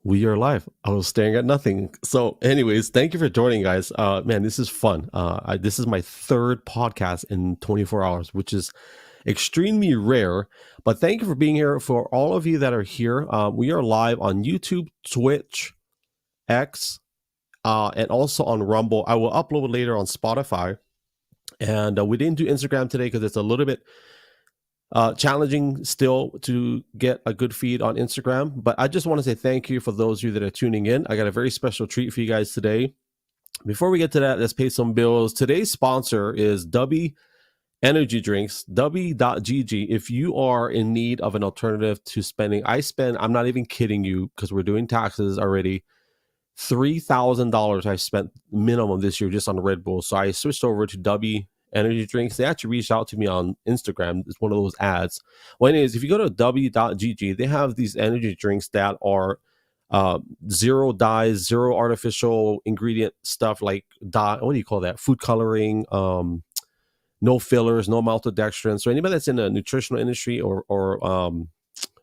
We are live. I was staring at nothing. So, anyways, thank you for joining, guys. Man, this is fun. This is my third podcast in 24 hours, which is extremely rare. But thank you for being here. For all of you that are here, we are live on YouTube, Twitch, X, and also on Rumble. I will upload later on Spotify. And we didn't do Instagram today because it's a little bit challenging still to get a good feed on Instagram. But I just want to say thank you for those of you that are tuning in. I got a very special treat for you guys today. Before we get to that, let's pay some bills. Today's sponsor is DUBBY Energy Drinks, DUBBY.gg. If you are in need of an alternative to spending, I'm not even kidding you because we're doing taxes already, $3,000 I've spent minimum this year just on Red Bull. So I switched over to DUBBY Energy Drinks. They actually reached out to me on Instagram. It's one of those ads. Well, anyways, if you go to DUBBY.gg, they have these energy drinks that are zero dyes, zero artificial ingredient stuff like dye. What do you call that? Food coloring, no fillers, no maltodextrin. So anybody that's in the nutritional industry or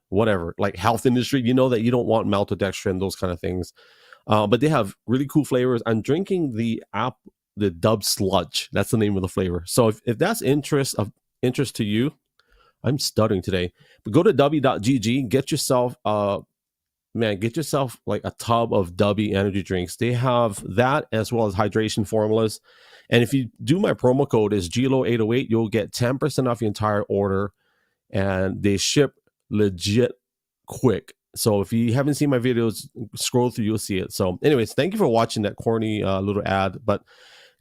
whatever, like health industry, you know that you don't want maltodextrin, those kind of things. But they have really cool flavors. I'm drinking the Dub Sludge. That's the name of the flavor. So if that's interest to you, I'm stuttering today. But go to DUBBY.gg, get yourself like a tub of DUBBY energy drinks. They have that as well as hydration formulas. And if you do my promo code is gLO 808, you'll get 10% off your entire order. And they ship legit quick. So if you haven't seen my videos, scroll through, you'll see it. So anyways, thank you for watching that corny little ad. But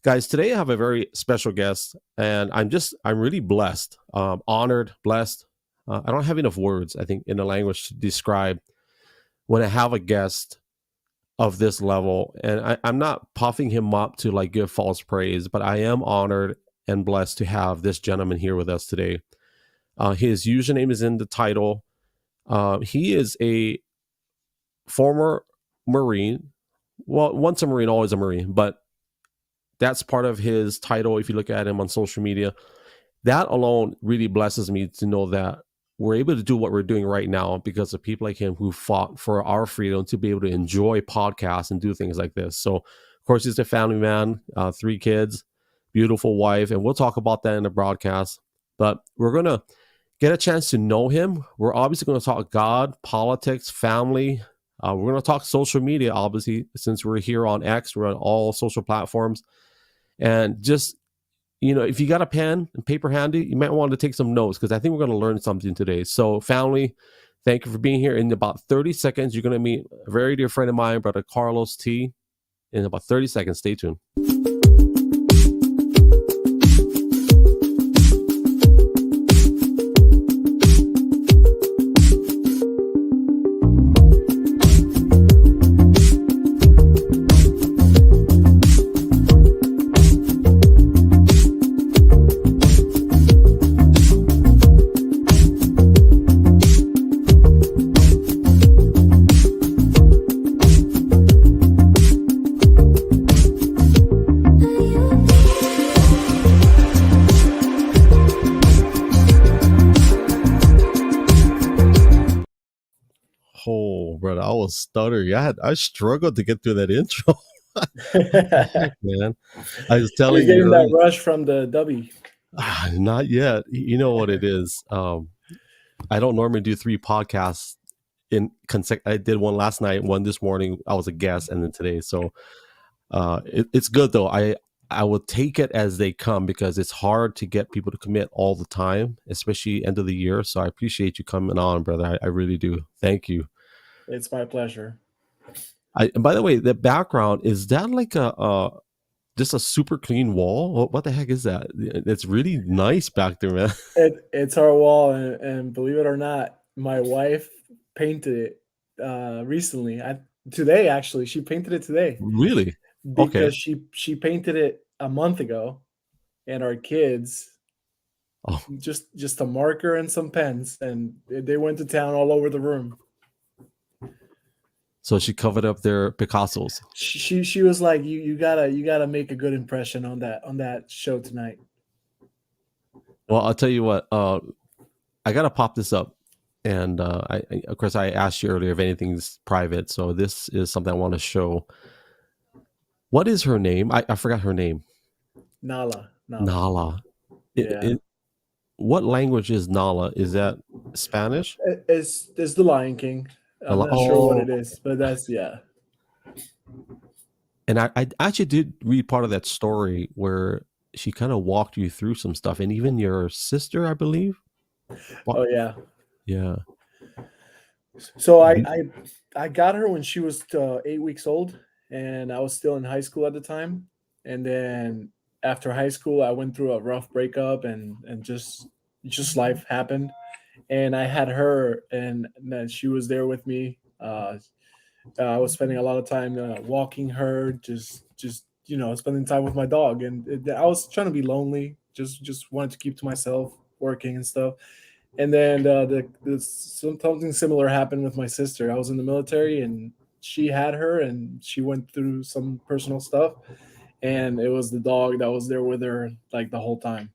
guys, today I have a very special guest, and I'm really blessed, honored, blessed. I don't have enough words, I think, in the language to describe when I have a guest of this level. And I'm not puffing him up to like give false praise, but I am honored and blessed to have this gentleman here with us today. His username is in the title. He is a former Marine. Well, once a Marine, always a Marine, but that's part of his title. If you look at him on social media, that alone really blesses me to know that we're able to do what we're doing right now because of people like him who fought for our freedom to be able to enjoy podcasts and do things like this. So, of course, he's a family man, 3 kids, beautiful wife, and we'll talk about that in the broadcast. But we're going to get a chance to know him. We're obviously going to talk God, politics, family. We're going to talk social media, obviously, since we're here on X. We're on all social platforms. And just, if you got a pen and paper handy, you might want to take some notes because I think we're going to learn something today. So family, thank you for being here. In about 30 seconds, you're going to meet a very dear friend of mine, Brother Carlos T. In about 30 seconds, stay tuned. Oh, brother, I was stuttering. I struggled to get through that intro. Man, I was telling you, getting that rush from the DUBBY. Not yet. You know what it is. I don't normally do 3 podcasts in I did one last night, one this morning. I was a guest, and then today. So it's good though. I will take it as they come because it's hard to get people to commit all the time, especially end of the year. So I appreciate you coming on, brother. I really do. Thank you. It's my pleasure. And by the way, the background, is that like just a super clean wall? What the heck is that? It's really nice back there, man. It's our wall, and believe it or not, my wife painted it recently. Today, actually, she painted it today. Really? Because she painted it a month ago, and our kids just a marker and some pens, and they went to town all over the room. So she covered up their Picassos. She was like, you gotta make a good impression on that show tonight. Well, I'll tell you what, I gotta pop this up. And of course, I asked you earlier if anything's private, so this is something I want to show. What is her name? I forgot her name. Nala. Nala. Yeah. What language is Nala? Is that Spanish? It's the Lion King. I'm not sure what Oh, it is, but that's yeah. and I actually did read part of that story where she kind of walked you through some stuff, and even your sister, I believe. Oh yeah. Yeah. So I got her when she was 8 weeks old, and I was still in high school at the time. And then after high school, I went through a rough breakup, and just life happened. And I had her, and then she was there with me. I was spending a lot of time walking her, just spending time with my dog, and I was trying to be lonely. Just wanted to keep to myself, working and stuff. And then something similar happened with my sister. I was in the military, and she had her, and she went through some personal stuff, and it was the dog that was there with her like the whole time.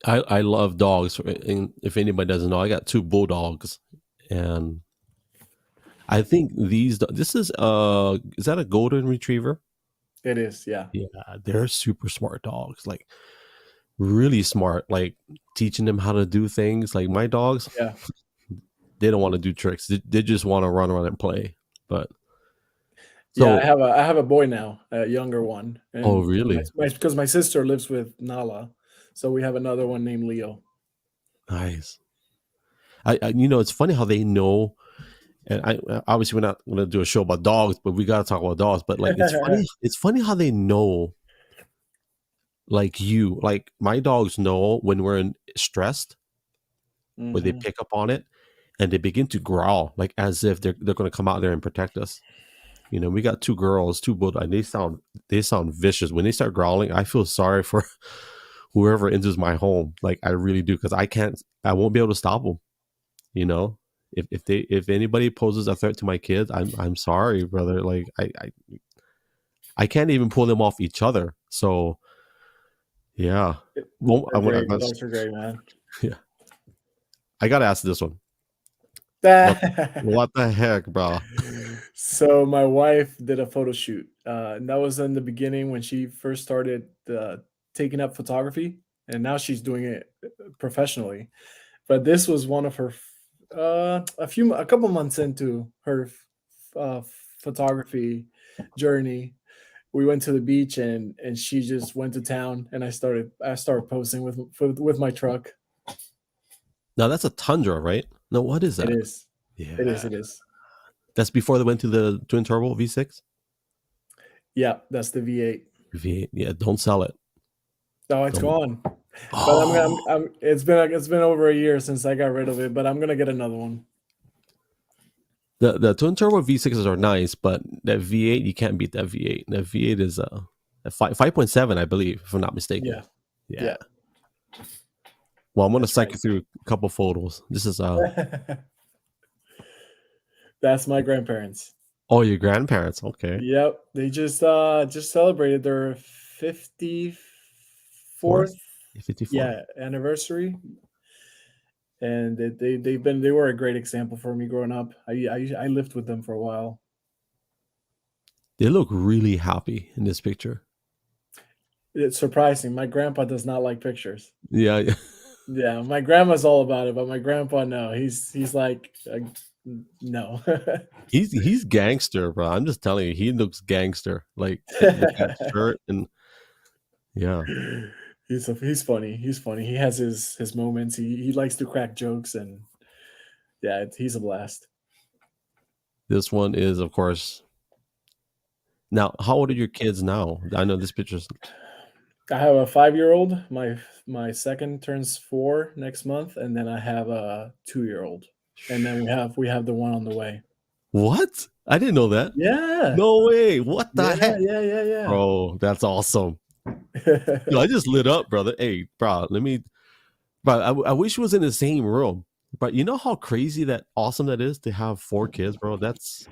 I love dogs. And if anybody doesn't know, I got two bulldogs, and I think this is that a golden retriever? It is, yeah, Yeah, they're super smart dogs. Like really smart. Like teaching them how to do things. Like my dogs, yeah, they don't want to do tricks. They just want to run around and play. But yeah. I so, have a boy now, a younger one, oh and really? because my sister lives with Nala, so we have another one named Leo. Nice. It's funny how they know. And obviously we're not going to do a show about dogs, but we got to talk about dogs. But like, it's funny. It's funny how they know. Like my dogs know when we're stressed, where they Hmm. pick up on it, and they begin to growl, like as if they're going to come out there and protect us. We got two girls, two bulldogs, and they sound vicious when they start growling. I feel sorry for whoever enters my home. Like I really do, because I won't be able to stop them. You know, if anybody poses a threat to my kids, I'm sorry, brother. Like I can't even pull them off each other. So yeah, well, They're great. Dogs are great, man. yeah, I gotta ask this one. What the heck, bro? So my wife did a photo shoot, and that was in the beginning when she first started taking up photography, and now she's doing it professionally. But this was one of her a couple months into her uh, photography journey. We went to the beach, and she just went to town, and I started posting with my truck. Now that's a Tundra, right? No, what is It that? is. It is. Yeah, It is. that's before they went to the twin turbo V6. Yeah, that's the V8. V8. Yeah, don't sell it. No, it's Don't. gone. But Oh, it's been over a year since I got rid of it, but I'm gonna get another one. the twin turbo V6s are nice, but that V8 you can't beat that V8. That V8 is a 5.7, I believe, if I'm not mistaken. Yeah, Yeah. yeah, Well, I'm gonna that's cycle right. through a couple photos. This is That's my grandparents. oh, your grandparents. Okay. Yep, they just celebrated their 54th, Fourth, 54. yeah, anniversary, and they were a great example for me growing up. I lived with them for a while. They look really happy in this picture. It's surprising. My grandpa does not like pictures. Yeah, yeah. Yeah, my grandma's all about it, but my grandpa, no. He's like, no. He's gangster, bro. I'm just telling you, he looks gangster. Like with that shirt and yeah. He's funny. He's funny. He has his moments. He likes to crack jokes, and yeah, he's a blast. This one is, of course. Now, how old are your kids now? I know this picture's I have a 5-year-old. My second turns 4 next month, and then I have a 2-year-old, and then we have the one on the way. what? I didn't know that. Yeah, No way. What the yeah, heck? yeah, yeah, Bro, that's awesome. Yo, yeah. I just lit up, brother. Hey, bro, bro, I wish it was in the same room. But you know how crazy awesome that is to have four kids, bro? That's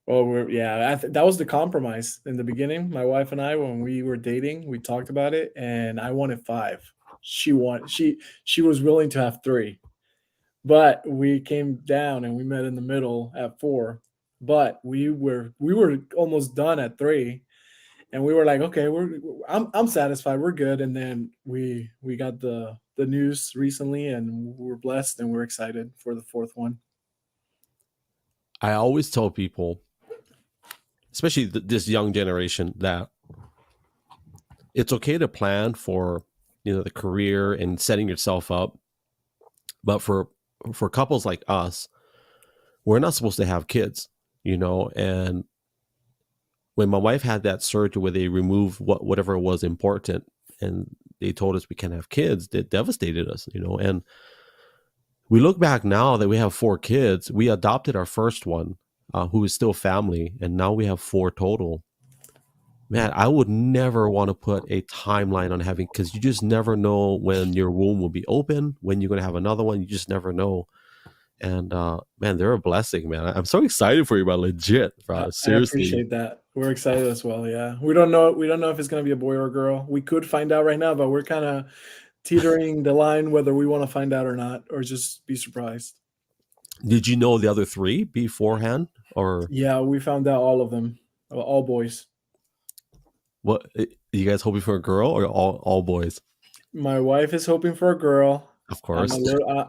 Well, yeah, that was the compromise in the beginning. My wife and I, when we were dating, we talked about it, and I wanted 5. She was willing to have 3, but we came down and we met in the middle at 4. But we were almost done at 3, and we were like, okay, I'm satisfied, we're good. And then we got the news recently, and we're blessed and we're excited for the fourth one. I always tell people, especially this young generation, that it's okay to plan for the career and setting yourself up, but for couples like us, we're not supposed to have kids, and when my wife had that surgery where they removed whatever was important and they told us we can't have kids, that devastated us, and we look back now that we have 4 kids. We adopted our first one, who is still family, and now we have 4 total. Man, I would never want to put a timeline on having, because you just never know when your womb will be open, when you're going to have another one. You just never know. And man, they're a blessing, man. I'm so excited for you, man. Legit, bro. Seriously. I appreciate that. We're excited as well. Yeah, we don't know if it's going to be a boy or a girl. We could find out right now, but we're kind of teetering the line whether we want to find out or not, or just be surprised. Did you know the other 3 beforehand, or? Yeah, we found out all of them, all boys. What, you guys hoping for a girl or all boys? My wife is hoping for a girl. Of course.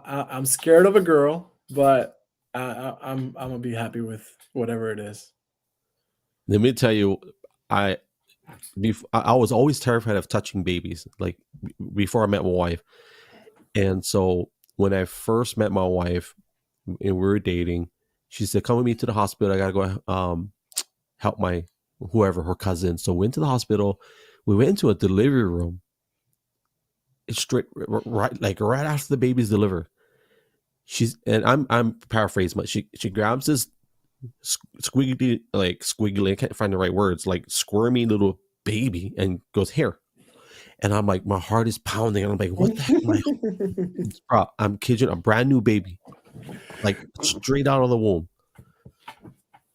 I'm scared of a girl, but I'm gonna be happy with whatever it is. Let me tell you, I was always terrified of touching babies, like before I met my wife. And so when I first met my wife and we were dating, she said, "Come with me to the hospital. I gotta go help my whoever, her cousin." So we went to the hospital. We went into a delivery room. It's straight right after the baby's delivered. I'm paraphrasing, but she grabs this squiggly, I can't find the right words, like squirmy little baby, and goes, "Here." And I'm like, my heart is pounding, and I'm like, what the heck? Bro, I'm kidding, a brand new baby, like straight out of the womb.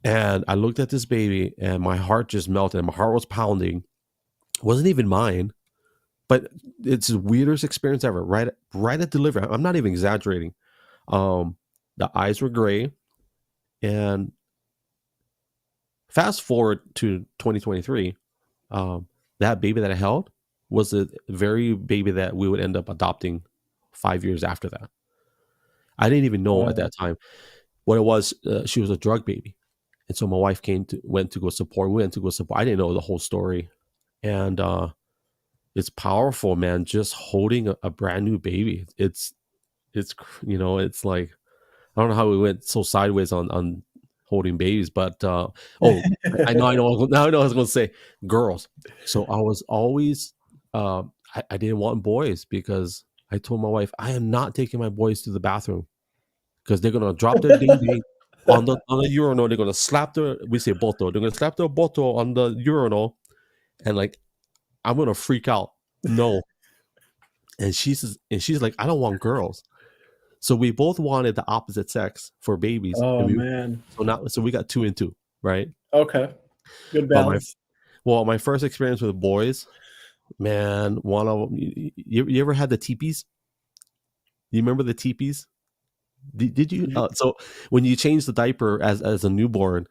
And I looked at this baby and my heart just melted, and my heart was pounding. It wasn't even mine, but it's the weirdest experience ever. Right at delivery, I'm not even exaggerating. The eyes were gray, and fast forward to 2023, that baby that I held was the very baby that we would end up adopting 5 years after that. I didn't even know at that time what it was. She was a drug baby. And so my wife went to go support. We went to go support. I didn't know the whole story. And it's powerful, man, just holding a brand new baby. It's like, I don't know how we went so sideways on holding babies, but I know now I know I was going to say girls. So I was always I didn't want boys, because I told my wife, I am not taking my boys to the bathroom, because they're going to drop their ding on the urinal. They're going to slap we say boto. They're going to slap their boto on the urinal, and like, I'm going to freak out. No. And she's like, I don't want girls. So we both wanted the opposite sex for babies. Oh, man. So we got 2 and 2, right? Okay. Good balance. My first experience with boys, man, one of them, you ever had the teepees? You remember the teepees? Did you? So when you change the diaper as a newborn,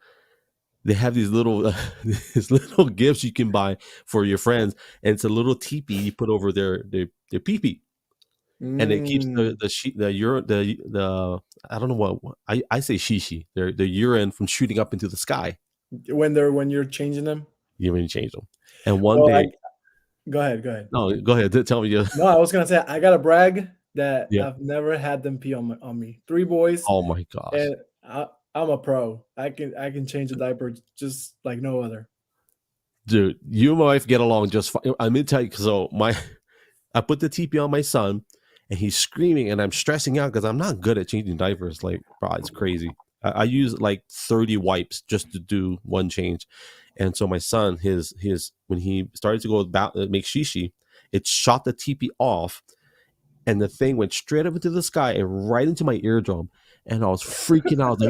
they have these little gifts you can buy for your friends, and it's a little teepee you put over their pee-pee. And it keeps the I don't know what I say shishi, the urine from shooting up into the sky when you're changing them. You when you change them. And one day, go ahead. No, go ahead. Tell me. No, I was gonna say, I gotta brag that I've never had them pee on me. 3 boys. Oh my gosh! And I'm a pro. I can change a diaper just like no other. Dude, you and my wife get along just fine. I'm gonna tell you. So I put the TP on my son, and he's screaming, and I'm stressing out because I'm not good at changing diapers. Like, bro, it's crazy. I use like 30 wipes just to do one change. And so my son, his when he started to go make shishi, it shot the TP off, and the thing went straight up into the sky and right into my eardrum. And I was freaking out.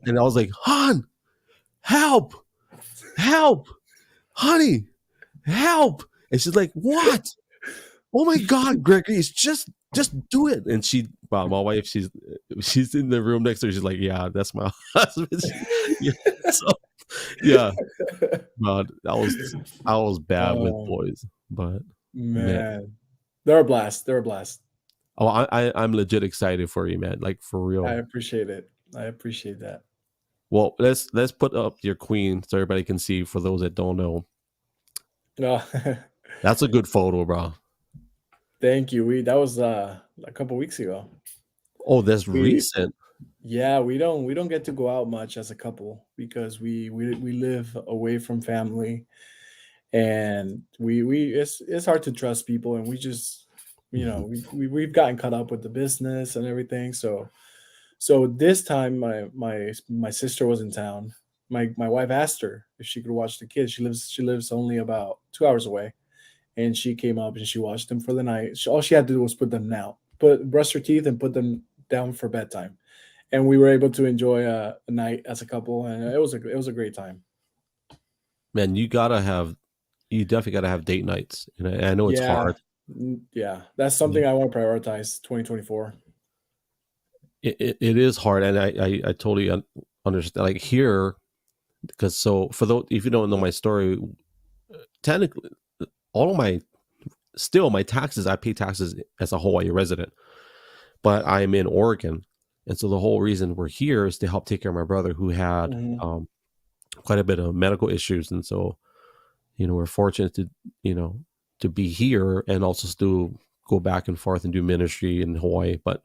And I was like, "Hon, help, honey, help." And she's like, "What? Oh my God, Gregory, it's just do it." And she But my wife, she's in the room next to her. She's like, "Yeah, that's my husband." Yeah, so yeah, but I was bad with Oh boys, but man, man, they're a blast. They're a blast. oh, I'm legit excited for you, man. Like for I real. appreciate it. I appreciate that. Well, let's put up your queen so everybody can see. For those that don't know, No, that's a good photo, bro. thank you. We that was a couple weeks ago. Oh, that's We recent. Yeah, we don't get to go out much as a couple because we live away from family, and we it's hard to trust people, and we just Mhm. we've gotten caught up with the business and everything. So this time my sister was in town. My wife asked her if she could watch the kids. She lives only about 2 hours away, and she came up and she watched them for the night. All she had to do was put them down, brush her teeth, and put them down for bedtime, and we were able to enjoy a night as a couple, and it was a great time. Man, you definitely gotta have date nights. And I know it's Yeah, hard. yeah, that's Yeah. something I want to prioritize 2024. It is hard, and I totally understand. Like here, because so for those if you don't know my story, technically, all of my still my taxes, I pay taxes as a Hawaii resident, but I'm in Oregon, and so the whole reason we're here is to help take care of my brother who had Hmm. quite a bit of medical issues, and so we're fortunate to to be here and also still go back and forth and do ministry in Hawaii, but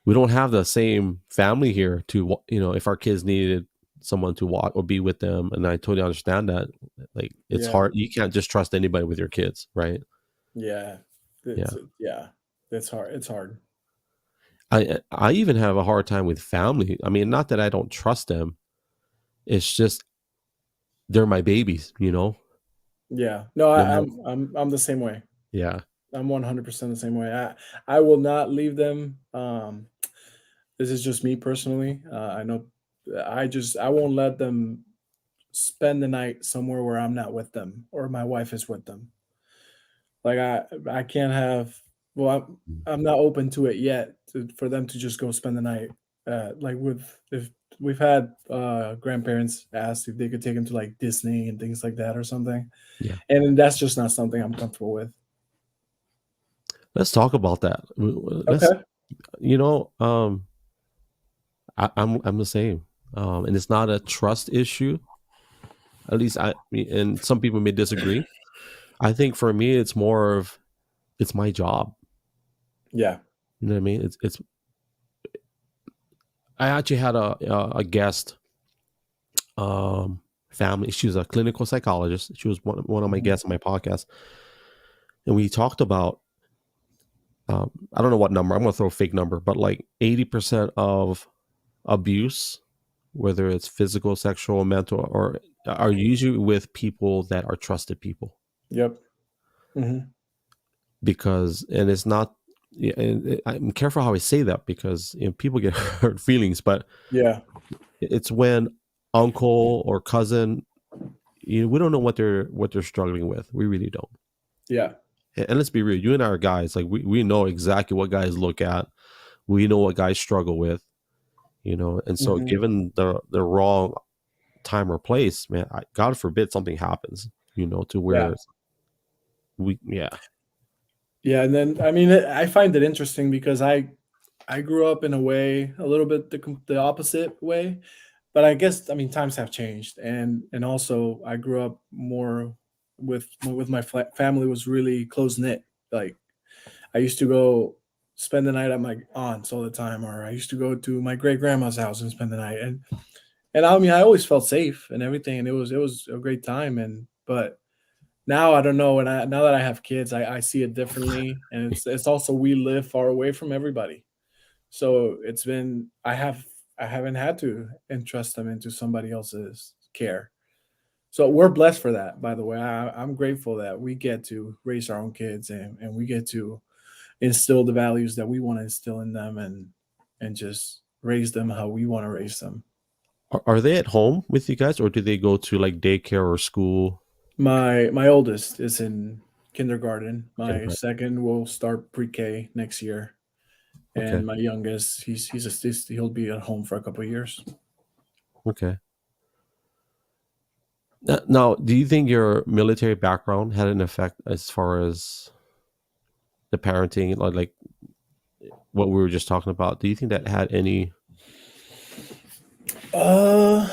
we don't have the same family here to if our kids needed someone to watch or be with them, and I totally understand that. Like it's Yeah, hard, you can't just trust anybody with your kids, right? yeah, Yeah, yeah, it's hard. It's hard. I even have a hard time with family. I mean, not that I don't trust them, it's just they're my babies. Yeah, no, No I, more. I'm the same way. Yeah. I'm 100% the same way. I will not leave them. This is just me personally. I know I won't let them spend the night somewhere where I'm not with them or my wife is with them. Like I can't have. Well, I'm not open to it yet for them to just go spend the night. Like with if we've had grandparents ask if they could take them to like Disney and things like that or something, Yeah, and that's just not something I'm comfortable with. let's talk about that. Let's Okay. you know I'm the same, and it's not a trust issue. At least and some people may disagree. I think for me, it's more of it's my job. Yeah. You know what I mean? It's. I actually had a guest, family. She was a clinical psychologist. She was one of my Mhm. guests on my podcast, and we talked about. I don't know what number. I'm gonna throw a fake number, but like 80% of abuse, whether it's physical, sexual, mental, or are usually with people that are trusted people. Yep. Mhm. Because and it's not. Yeah, and I'm careful how I say that because people get hurt feelings, but Yeah. it's when uncle or cousin, we don't know what they're struggling with. We really don't. Yeah. And let's be real, you and I are guys. Like we know exactly what guys look at. We know what guys struggle with. And so Mhm. given the wrong time or place, man, God forbid something happens. To Yeah. where yeah. Yeah, and then I mean, I find it interesting because I grew up in a way a little bit the opposite way, but I guess I mean times have changed, and also I grew up more with my family was really close knit. Like I used to go spend the night at my aunt's all the time, or I used to go to my great grandma's house and spend the night, and I mean I always felt safe and everything, and it was a great time, and but now I don't know, and now that I have kids, I see it differently, and it's also we live far away from everybody. So it's been I haven't had to entrust them into somebody else's care. So we're blessed for that, by the way. I'm grateful that we get to raise our own kids, and we get to instill the values that we want to instill in them, and just raise them how we want to raise them. Are they at home with you guys, or do they go to like daycare or school? My oldest is in kindergarten. My Kindergarten. second will start pre-K next year. Okay. and my youngest, he'll be at home for a couple of years. Okay. Now, do you think your military background had an effect as far as the parenting, like what we were just talking about? Do you think that had any? Uh,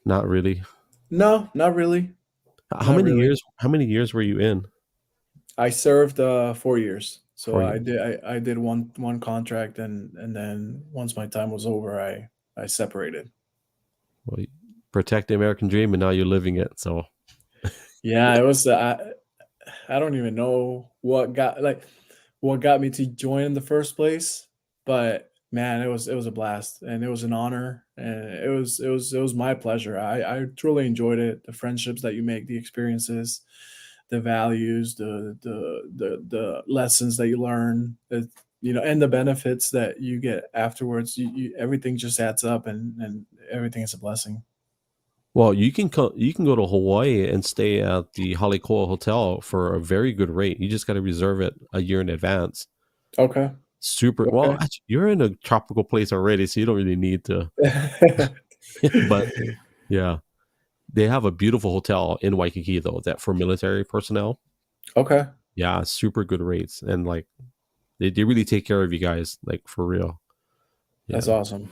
Not really. no, not really, How not many really. years? How many years were you in? I served 4 years, so 4 years. I did one contract, and then once my time was over, I separated. Well, you protect the American dream, and now you're living it. So, Yeah, it was. I don't even know what got me to join in the first place, but man, it was a blast, and it was an honor, and it was my pleasure. I truly enjoyed it. The friendships that you make, the experiences, the values, the lessons that you learn, and the benefits that you get afterwards. Everything just adds up, and everything is a blessing. well, you can go to Hawaii and stay at the Halikoa Hotel for a very good rate. You just got to reserve it a year in advance. Okay. Super. Well, Okay. actually, you're in a tropical place already, so you don't really need to. But yeah, they have a beautiful hotel in Waikiki though that for military personnel. Okay. Yeah, super good rates, and like they really take care of you guys, like for real. That's Yeah. awesome.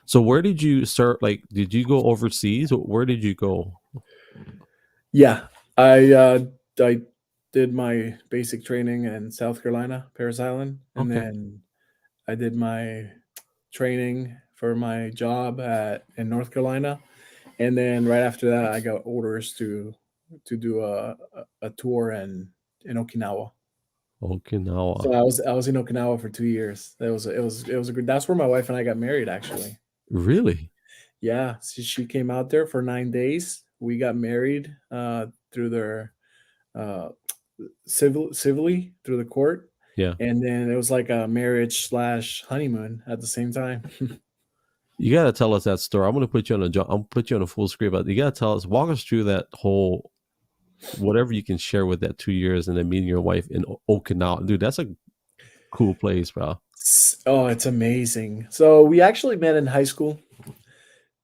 So where did you start? Like, did you go overseas? Where did you go? Yeah, I did my basic training in South Carolina, Paris Island, and Okay. then I did my training for my job at in North Carolina, and then right after that, I got orders to do a tour in Okinawa. Okinawa. So I was in Okinawa for 2 years. It was a good. That's where my wife and I got married, actually. Really? Yeah, she came out there for 9 days. We got married through their uh, civilly through the court, Yeah. and then it was like a marriage slash honeymoon at the same time. You gotta tell us that story. I'm gonna put you on I'm put you on a full screen, but you gotta tell us, walk us through that whole whatever you can share with that 2 years and then meeting your wife in Okinawa. Dude, that's a cool place, bro. Oh, it's amazing. So we actually met in high school,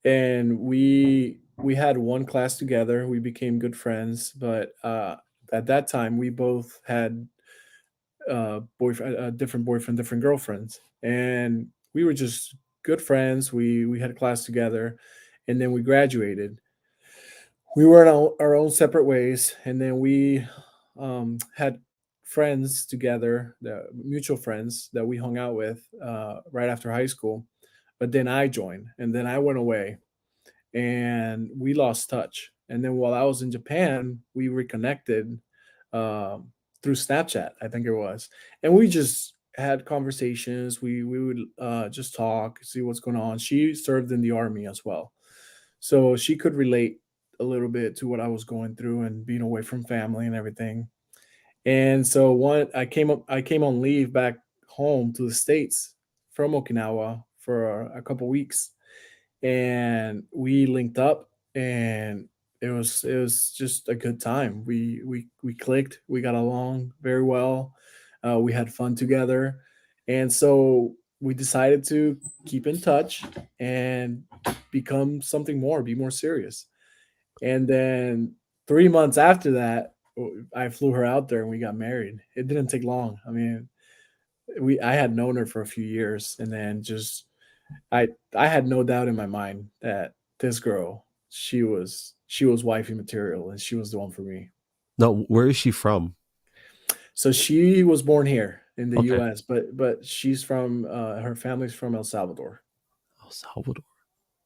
and we had one class together. We became good friends, but at that time we both had boyfriend, different boyfriend, different girlfriends, and we were just good friends. We had a class together, and then we graduated. We were in our own separate ways, and then we had friends together, mutual friends that we hung out with right after high school. But then I joined, and then I went away, and we lost touch. And then while I was in Japan, we reconnected through Snapchat, I think it was, and we just had conversations. We would just talk, see what's going on. She served in the army as well, so she could relate a little bit to what I was going through and being away from family and everything. And so I came on leave back home to the States from Okinawa for a couple weeks, and we linked up, and it was just a good time. We clicked, we got along very well. We had fun together, and so we decided to keep in touch and become something more, be more serious. And then 3 months after that, I flew her out there and we got married. It didn't take long. I mean, I had known her for a few years, and then just I had no doubt in my mind that this girl, she was wifey material, and she was the one for me. No, where is she from? So she was born here in the Okay. U.S., but she's from her family's from El Salvador. El Salvador.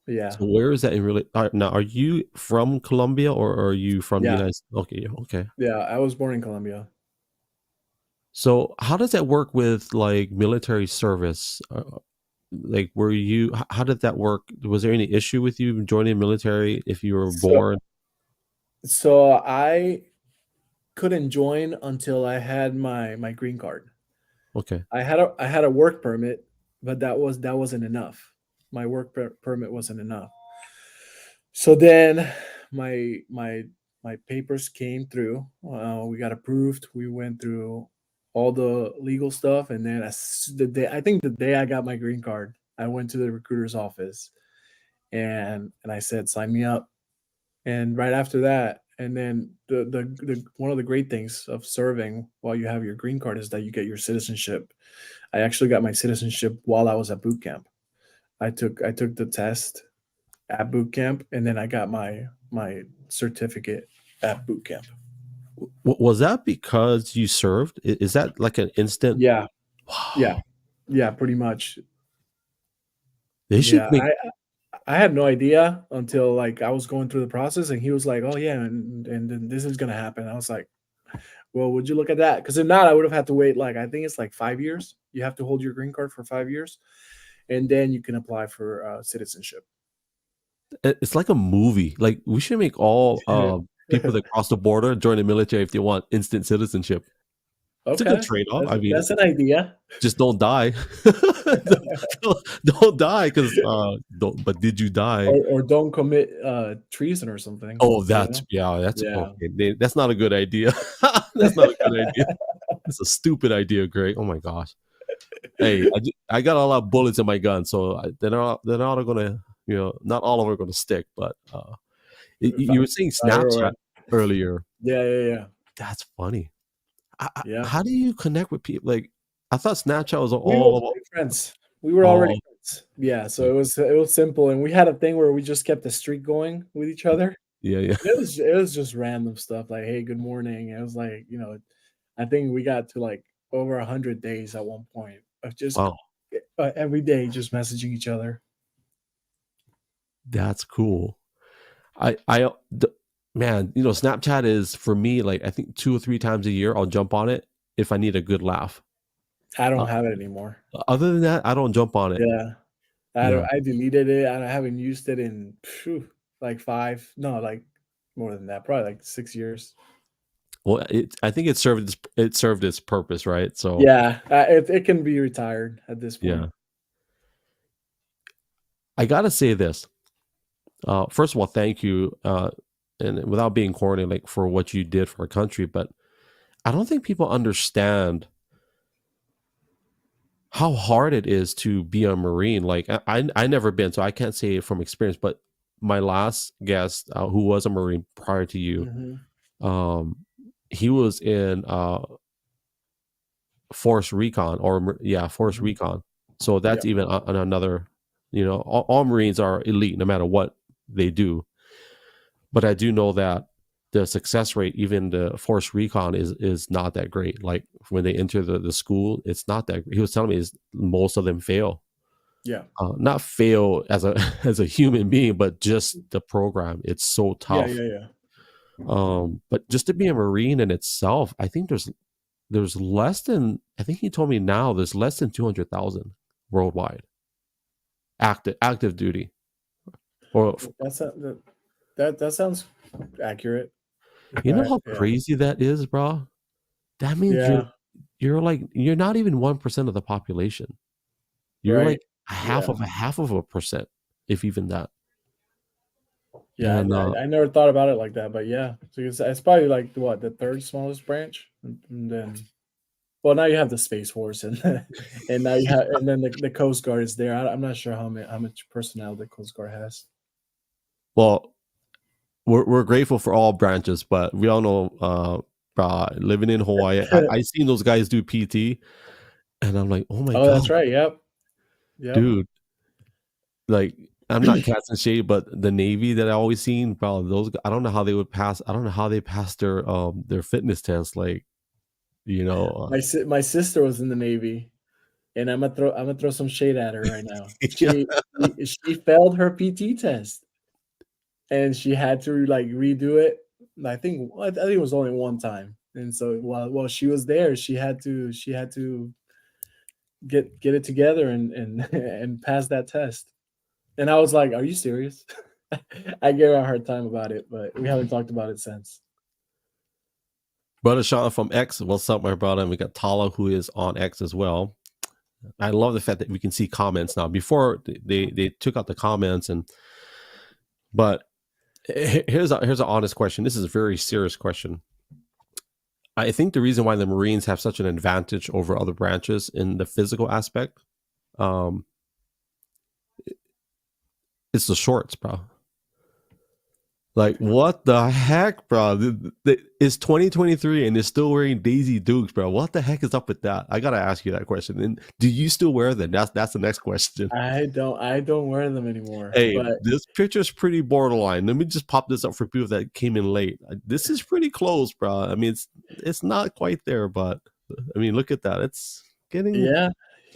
Yeah, So where is that in really? Now, are you from Colombia or are you from the yeah, United States? Okay, yeah, okay. yeah. I was born in Colombia. So how does that work with like military service? Like, were you? How did that work? Was there any issue with you joining military if you were So born? so I couldn't join until I had my green card. Okay, I had a work permit, but that wasn't enough. My permit wasn't enough. So then my my papers came through. We got approved. We went through all the legal stuff, and then the day I got my green card, I went to the recruiter's office and I said, "Sign me up." And right after that, and then the one of the great things of serving while you have your green card is that you get your citizenship. I actually got my citizenship while I was at boot camp. I took the test at boot camp, and then I got my certificate at boot camp. Was that because you served? Is that like an instant? Yeah, yeah, Wow. yeah, pretty much. They should Yeah, make. I had no idea until like I was going through the process, and he was like, "Oh yeah, and then this is gonna happen." I was like, "Well, would you look at that?" Because if not, I would have had to wait like I think it's like 5 years. You have to hold your green card for 5 years, and then you can apply for citizenship. It's like a movie. Like we should make all people that cross the border join the military if they want instant citizenship. It's a good Okay, trade-off. I mean, that's an idea. just don't die. don't die because don't. But did you die? Or don't commit treason or something. Oh, You that's know? yeah. That's Yeah. okay. That's not a good idea. That's not a good idea. That's a stupid idea, Greg. Oh my gosh. Hey, I got a lot of bullets in my gun, so they're not all gonna, not all of them are gonna stick. But you were saying Snapchat Fire. earlier. Yeah, yeah, yeah. That's funny. Yeah. How do you connect with people? Like, I thought Snapchat was We were all about. already friends. We were already Oh, friends. Yeah, so it was simple, and we had a thing where we just kept the streak going with each other. yeah, yeah. It was just random stuff like, "Hey, good morning." It was like, I think we got to like over 100 days at one point of just Wow, every day just messaging each other. that's cool. Man, Snapchat is for me like I think 2 or 3 times a year I'll jump on it if I need a good laugh. I Uh, don't have it anymore. Other than that, I don't jump on it. Yeah. Yeah. I deleted it. I haven't used it in like 5, no, like more than that, probably like 6 years. Well, I think it served its purpose, right? So Yeah, it can be retired at this point. yeah, I gotta say this. First of all, thank you, and without being corny, like for what you did for our country, but I don't think people understand how hard it is to be a Marine. Like I never been, so I can't say it from experience. But my last guest, who was a Marine prior to you, Mhm. um, he was in Force Recon, Force Mhm. Recon. So Yeah. that's even on another. All Marines are elite, no matter what they do. But I do know that the success rate, even the Force Recon, is not that great. Like when they enter the school, it's not that. He was telling me is most of them fail. Yeah. Not fail as a as a human being, but just the program. It's so Yeah, tough. yeah, yeah. But just to be a Marine in itself, I think there's less than. I think he told me now there's less than 200,000 worldwide active duty. Or That's a that sounds accurate. you know how Yeah. crazy that is, bro. That means you're Yeah, you're like you're not even 1% of the population. You're right. like a half Yeah. of a half of a percent, if even that. Yeah, And I never thought about it like that, but yeah. So it's probably like what, the 3rd smallest branch? And then well, now you have the Space Force and and now you have and then the Coast Guard is there. I'm not sure how much personnel the Coast Guard has. well, we're grateful for all branches, but we all know living in Hawaii, I seen those guys do PT, and I'm like, oh my Oh, god, that's right. Yep. Yep. dude. Like I'm not casting shade, but the Navy that I always seen, bro, I don't know how they would pass. I don't know how they passed their fitness test. Like, you know, My sister was in the Navy, and I'm gonna throw some shade at her right now. yeah. She failed her PT test, and she had to like redo it. I think it was only one time, and so while she was there, she had to get it together and and pass that test. And I was like, "Are you serious?" I gave her a hard time about it, but we haven't talked about it since. Brother Sean from X, what's up, my brother? And we got Tala, who is on X as well. I love the fact that we can see comments now. Before they took out the comments, but here's an honest question. This is a very serious question. I think the reason why the Marines have such an advantage over other branches in the physical aspect, um, it's the shorts, bro. Like, what the heck, bro? It's 2023 and they're still wearing Daisy Dukes, bro. What the heck is up with that? I gotta ask you that question. And do you still wear them? That's the next question. I don't wear them anymore. Hey, But this picture's pretty borderline. Let me just pop this up for people that came in late. This is pretty close, bro. I mean, it's not quite there, but I mean, look at that. It's getting yeah,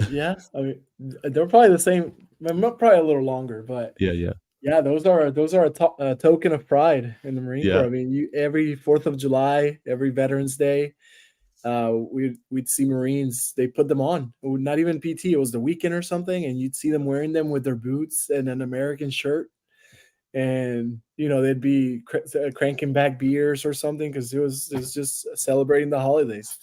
yeah. I mean, they're probably the same. Probably a little longer, but yeah, yeah, yeah, those are a token of pride in the Marine Corps. yeah. I mean, you every 4th of July, every Veterans Day, we'd see Marines. They put them on. Not even PT. It was the weekend or something, and you'd see them wearing them with their boots and an American shirt, and they'd be cranking back beers or something because it was just celebrating the holidays.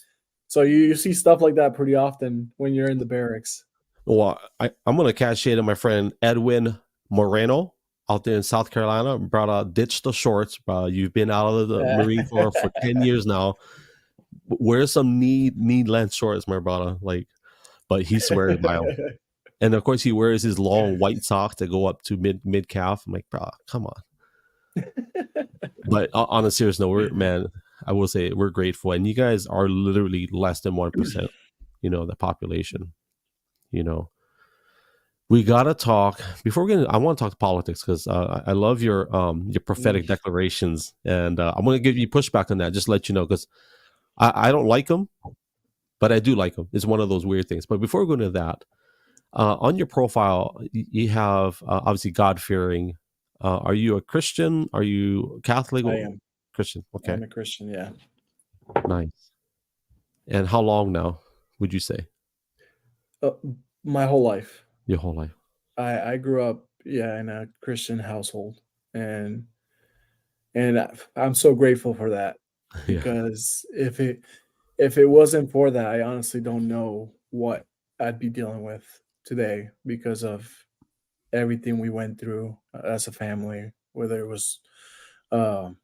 So you see stuff like that pretty often when you're in the barracks. Well, I'm gonna catch shade of my friend Edwin Moreno out there in South Carolina. Brought ditch the shorts, bro. You've been out of the Marine Corps for 10 years now. Wear some knee length shorts, my brother. Like, but he swears by them. And of course, he wears his long white socks that go up to mid calf. I'm like, bro, come on. But on a serious note, man, I will say we're grateful, and you guys are literally less than 1%. The population. We gotta talk before we get. I want to talk politics because I love your prophetic declarations, and I'm gonna give you pushback on that. Just to let you know, because I don't like them, but I do like them. It's one of those weird things. But before we go into that, on your profile, you have obviously God fearing. Are you a Christian? Are you Catholic? I am. Christian. Okay, I'm a Christian. Yeah. nice. And how long now? Would you say Uh, my whole life. your whole life? I grew up, yeah, in a Christian household, and I'm so grateful for that Yeah. because if it wasn't for that, I honestly don't know what I'd be dealing with today because of everything we went through as a family, whether it was um,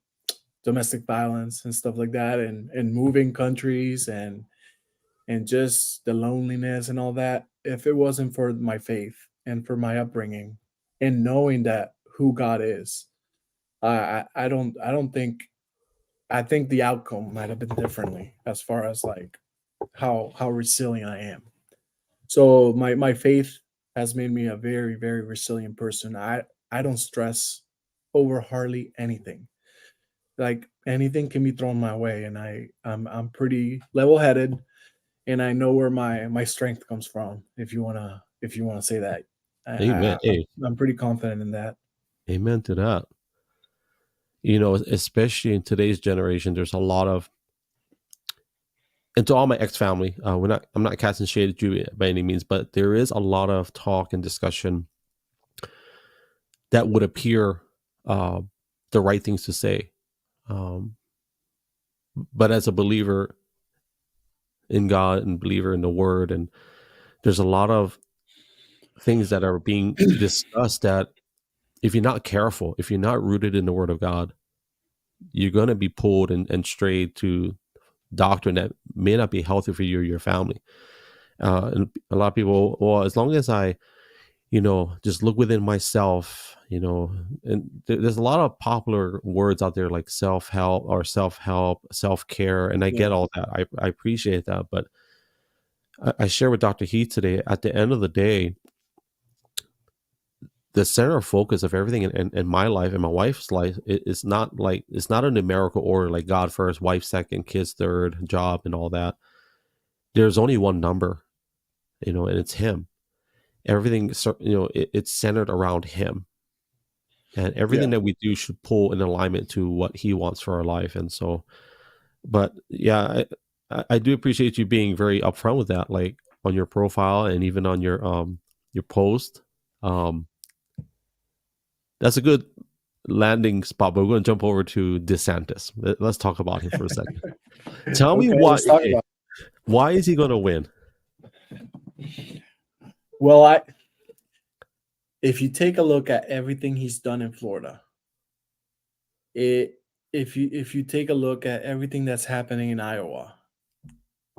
domestic violence and stuff like that, and moving countries and just the loneliness and all that. If it wasn't for my faith and for my upbringing and knowing that who God is, I don't think I think the outcome might have been differently as far as like how resilient I am. So my faith has made me a very very resilient person. I don't stress over hardly anything. Like anything can be thrown my way, and I'm pretty level headed, and I know where my strength comes from. If you wanna say that, Amen. Hey, I'm pretty confident in that. amen to that. Especially in today's generation, there's a lot of, and to all my ex family, I'm not casting shade at you by any means, but there is a lot of talk and discussion that would appear uh, the right things to say. Um, but as a believer in God and believer in the Word, and there's a lot of things that are being discussed that if you're not careful, if you're not rooted in the Word of God, you're going to be pulled and strayed to doctrine that may not be healthy for you or your family. And a lot of people, well, as long as I, just look within myself, and there's a lot of popular words out there like self-help, self-care. And I Yeah, get all that. I appreciate that. But I share with Dr. Heath today, at the end of the day, the center of focus of everything in my life and my wife's life is not like, it's not a numerical order like God first, wife second, kids third, job and all that. There's only one number, and it's him. Everything, it's centered around him, and yeah. everything that we do should pull in alignment to what he wants for our life. And so, but yeah, I do appreciate you being very upfront with that, like on your profile and even on your post. Um, that's a good landing spot, but we're going to jump over to DeSantis. Let's talk about him for a second. Tell me Okay, why. let's talk Okay, about. why is he going to win? Well, if you take a look at everything he's done in Florida, it if you take a look at everything that's happening in Iowa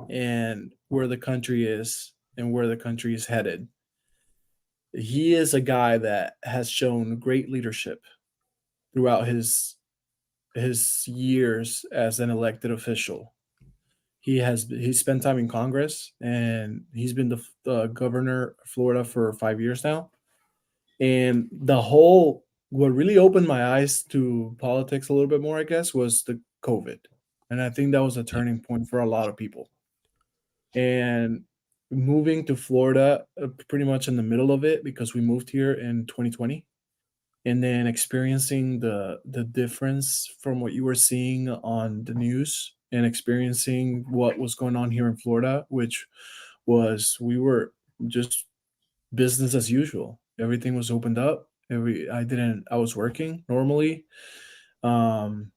and where the country is and where the country is headed, he is a guy that has shown great leadership throughout his years as an elected official. He spent time in Congress, and he's been the governor of Florida for 5 years now. And what really opened my eyes to politics a little bit more, I guess, was the COVID, and I think that was a turning point for a lot of people. And moving to Florida, pretty much in the middle of it, because we moved here in 2020, and then experiencing the difference from what you were seeing on the news and experiencing what was going on here in Florida, which was we were just business as usual. Everything was opened up. I was working normally. Um,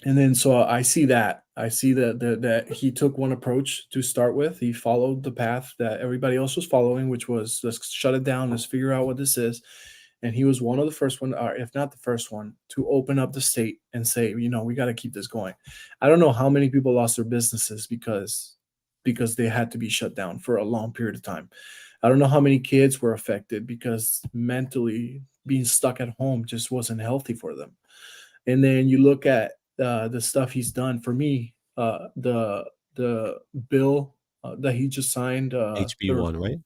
and then so I see that. I see that he took one approach to start with. He followed the path that everybody else was following, which was let's shut it down, let's figure out what this is. And he was one of the first one, or if not the first one, to open up the state and say, we got to keep this going. I don't know how many people lost their businesses because they had to be shut down for a long period of time. I don't know how many kids were affected because mentally being stuck at home just wasn't healthy for them. And then you look at the stuff he's done for me, the bill that he just signed. HB1, right?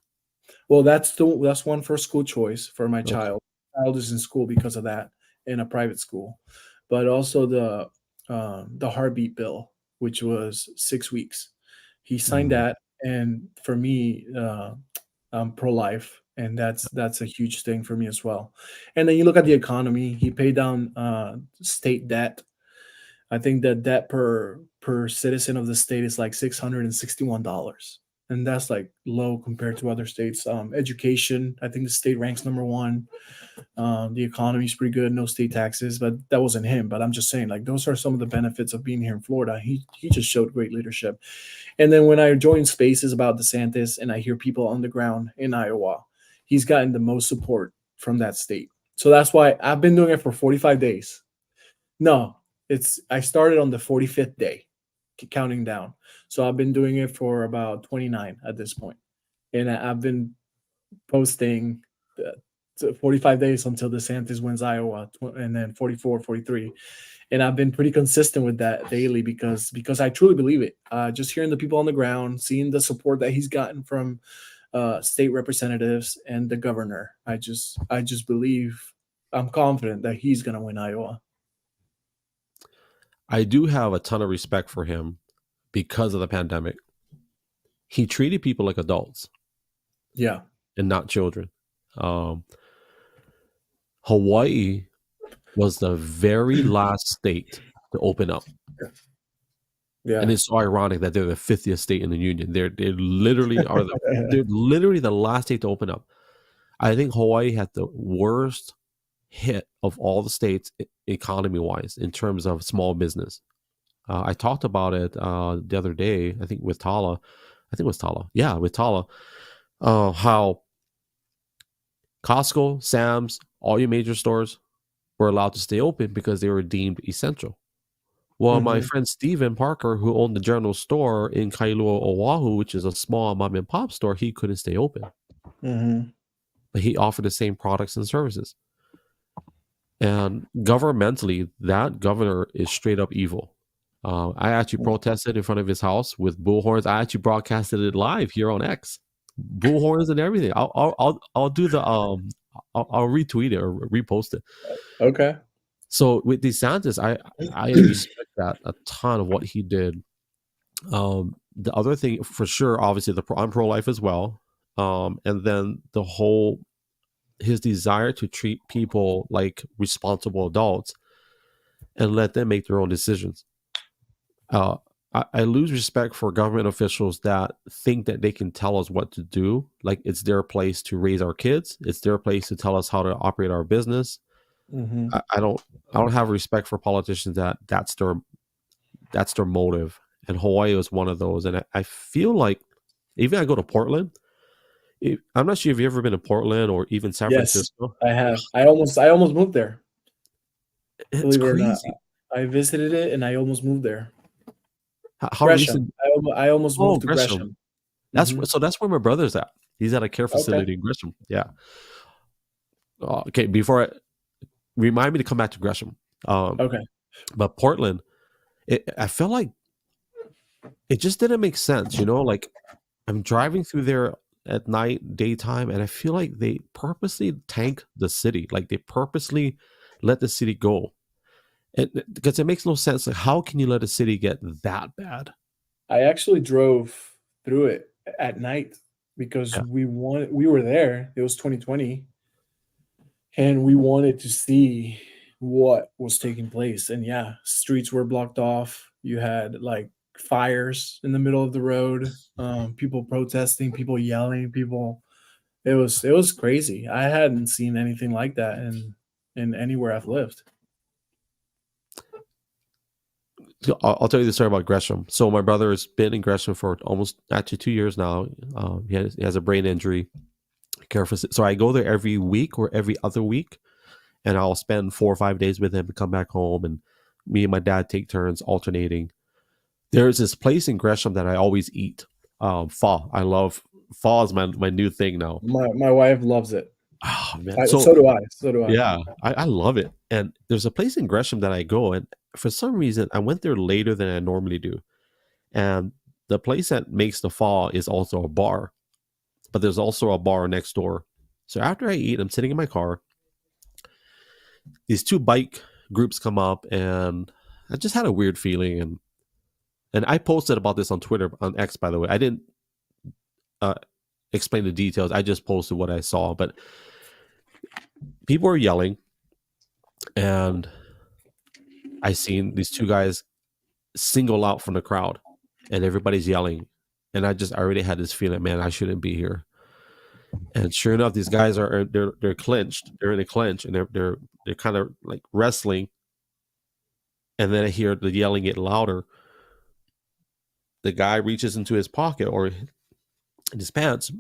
Well, that's one for school choice for my Okay. child. Child is in school because of that, in a private school, but also the heartbeat bill, which was 6 weeks. He signed Mm. that, and for me, I'm pro life, and that's a huge thing for me as well. And then you look at the economy. He paid down state debt. I think the debt per citizen of the state is like $661, and that's like low compared to other states. Education, I think the state ranks number one. The economy is pretty good, no state taxes, but that wasn't him. But I'm just saying, like those are some of the benefits of being here in Florida. He just showed great leadership. And then when I join spaces about DeSantis and I hear people on the ground in Iowa, he's gotten the most support from that state. So that's why I've been doing it for 45 days. No, I started on the 45th day, counting down. So I've been doing it for about 29 at this point. And I've been posting 45 days until DeSantis wins Iowa, and then 44, 43. And I've been pretty consistent with that daily because I truly believe it. Just hearing the people on the ground, seeing the support that he's gotten from state representatives and the governor, I just believe, I'm confident that he's going to win Iowa. I do have a ton of respect for him because of the pandemic. He treated people like adults Yeah. and not children. Hawaii was the very last state to open up. Yeah. And it's so ironic that they're the 50th state in the union. They literally are they're literally the last state to open up. I think Hawaii had the worst hit of all the states economy wise in terms of small business. I talked about it the other day, I think with Tala. I think it was Tala. Yeah, with Tala. How Costco, Sam's, all your major stores were allowed to stay open because they were deemed essential. Well, my friend Steven Parker, who owned the general store in Kailua, Oahu, which is a small mom and pop store, he couldn't stay open. Mm-hmm. But he offered the same products and services. And governmentally, that governor is straight up evil. I actually protested in front of his house with bullhorns. I actually broadcasted it live here on X, bullhorns and everything. I'll do the I'll retweet it or repost it. Okay. So with DeSantis, I respect that a ton of what he did. The other thing for sure, obviously, I'm pro-life as well, and then his desire to treat people like responsible adults and let them make their own decisions. I lose respect for government officials that think that they can tell us what to do. Like it's their place to raise our kids. It's their place to tell us how to operate our business. Mm-hmm. I don't have respect for politicians that's their motive. And Hawaii was one of those. And I feel like even I go to Portland. I'm not sure if you've ever been to Portland or even San Yes, Francisco. I have. I almost moved there. It's Believe it or not. crazy. I visited it and I almost moved there. How Gresham. recent? I almost Oh, moved to Gresham. Gresham. That's Hmm. so. That's where my brother's at. He's at a care Okay. facility in Gresham. Yeah. Okay. Before remind me to come back to Gresham. Okay. But Portland, I felt like it just didn't make sense. Like I'm driving through there at night, daytime, and I feel like they purposely tank the city. Like they purposely let the city go. Because it makes no sense. Like, how can you let a city get that bad? I actually drove through it at night because Yeah. we were there. It was 2020 and we wanted to see what was taking place. And yeah, streets were blocked off. You had like fires in the middle of the road, people protesting, people yelling, people. It was crazy. I hadn't seen anything like that in anywhere I've lived. So I'll tell you the story about Gresham. So my brother has been in Gresham for almost actually 2 years now. He has a brain injury. So I go there every week or every other week, and I'll spend 4 or 5 days with him and come back home. And me and my dad take turns alternating. There's this place in Gresham that I always eat. Pho. I love pho is my new thing now. My wife loves it. Oh man. So So do I. So do I. yeah, I love it. And there's a place in Gresham that I go, and for some reason I went there later than I normally do. And the place that makes the pho is also a bar, but there's also a bar next door. So after I eat, I'm sitting in my car. These two bike groups come up, and I just had a weird feeling. And I posted about this on Twitter, on X, by the way. I didn't uh, explain the details. I just posted what I saw. But people are yelling, and I seen these two guys single out from the crowd, and everybody's yelling. And I already had this feeling, man, I shouldn't be here. And sure enough, these guys they're clenched. They're in a clinch, and they're kind of like wrestling. And then I hear the yelling get louder. The guy reaches into his pocket or in his pants,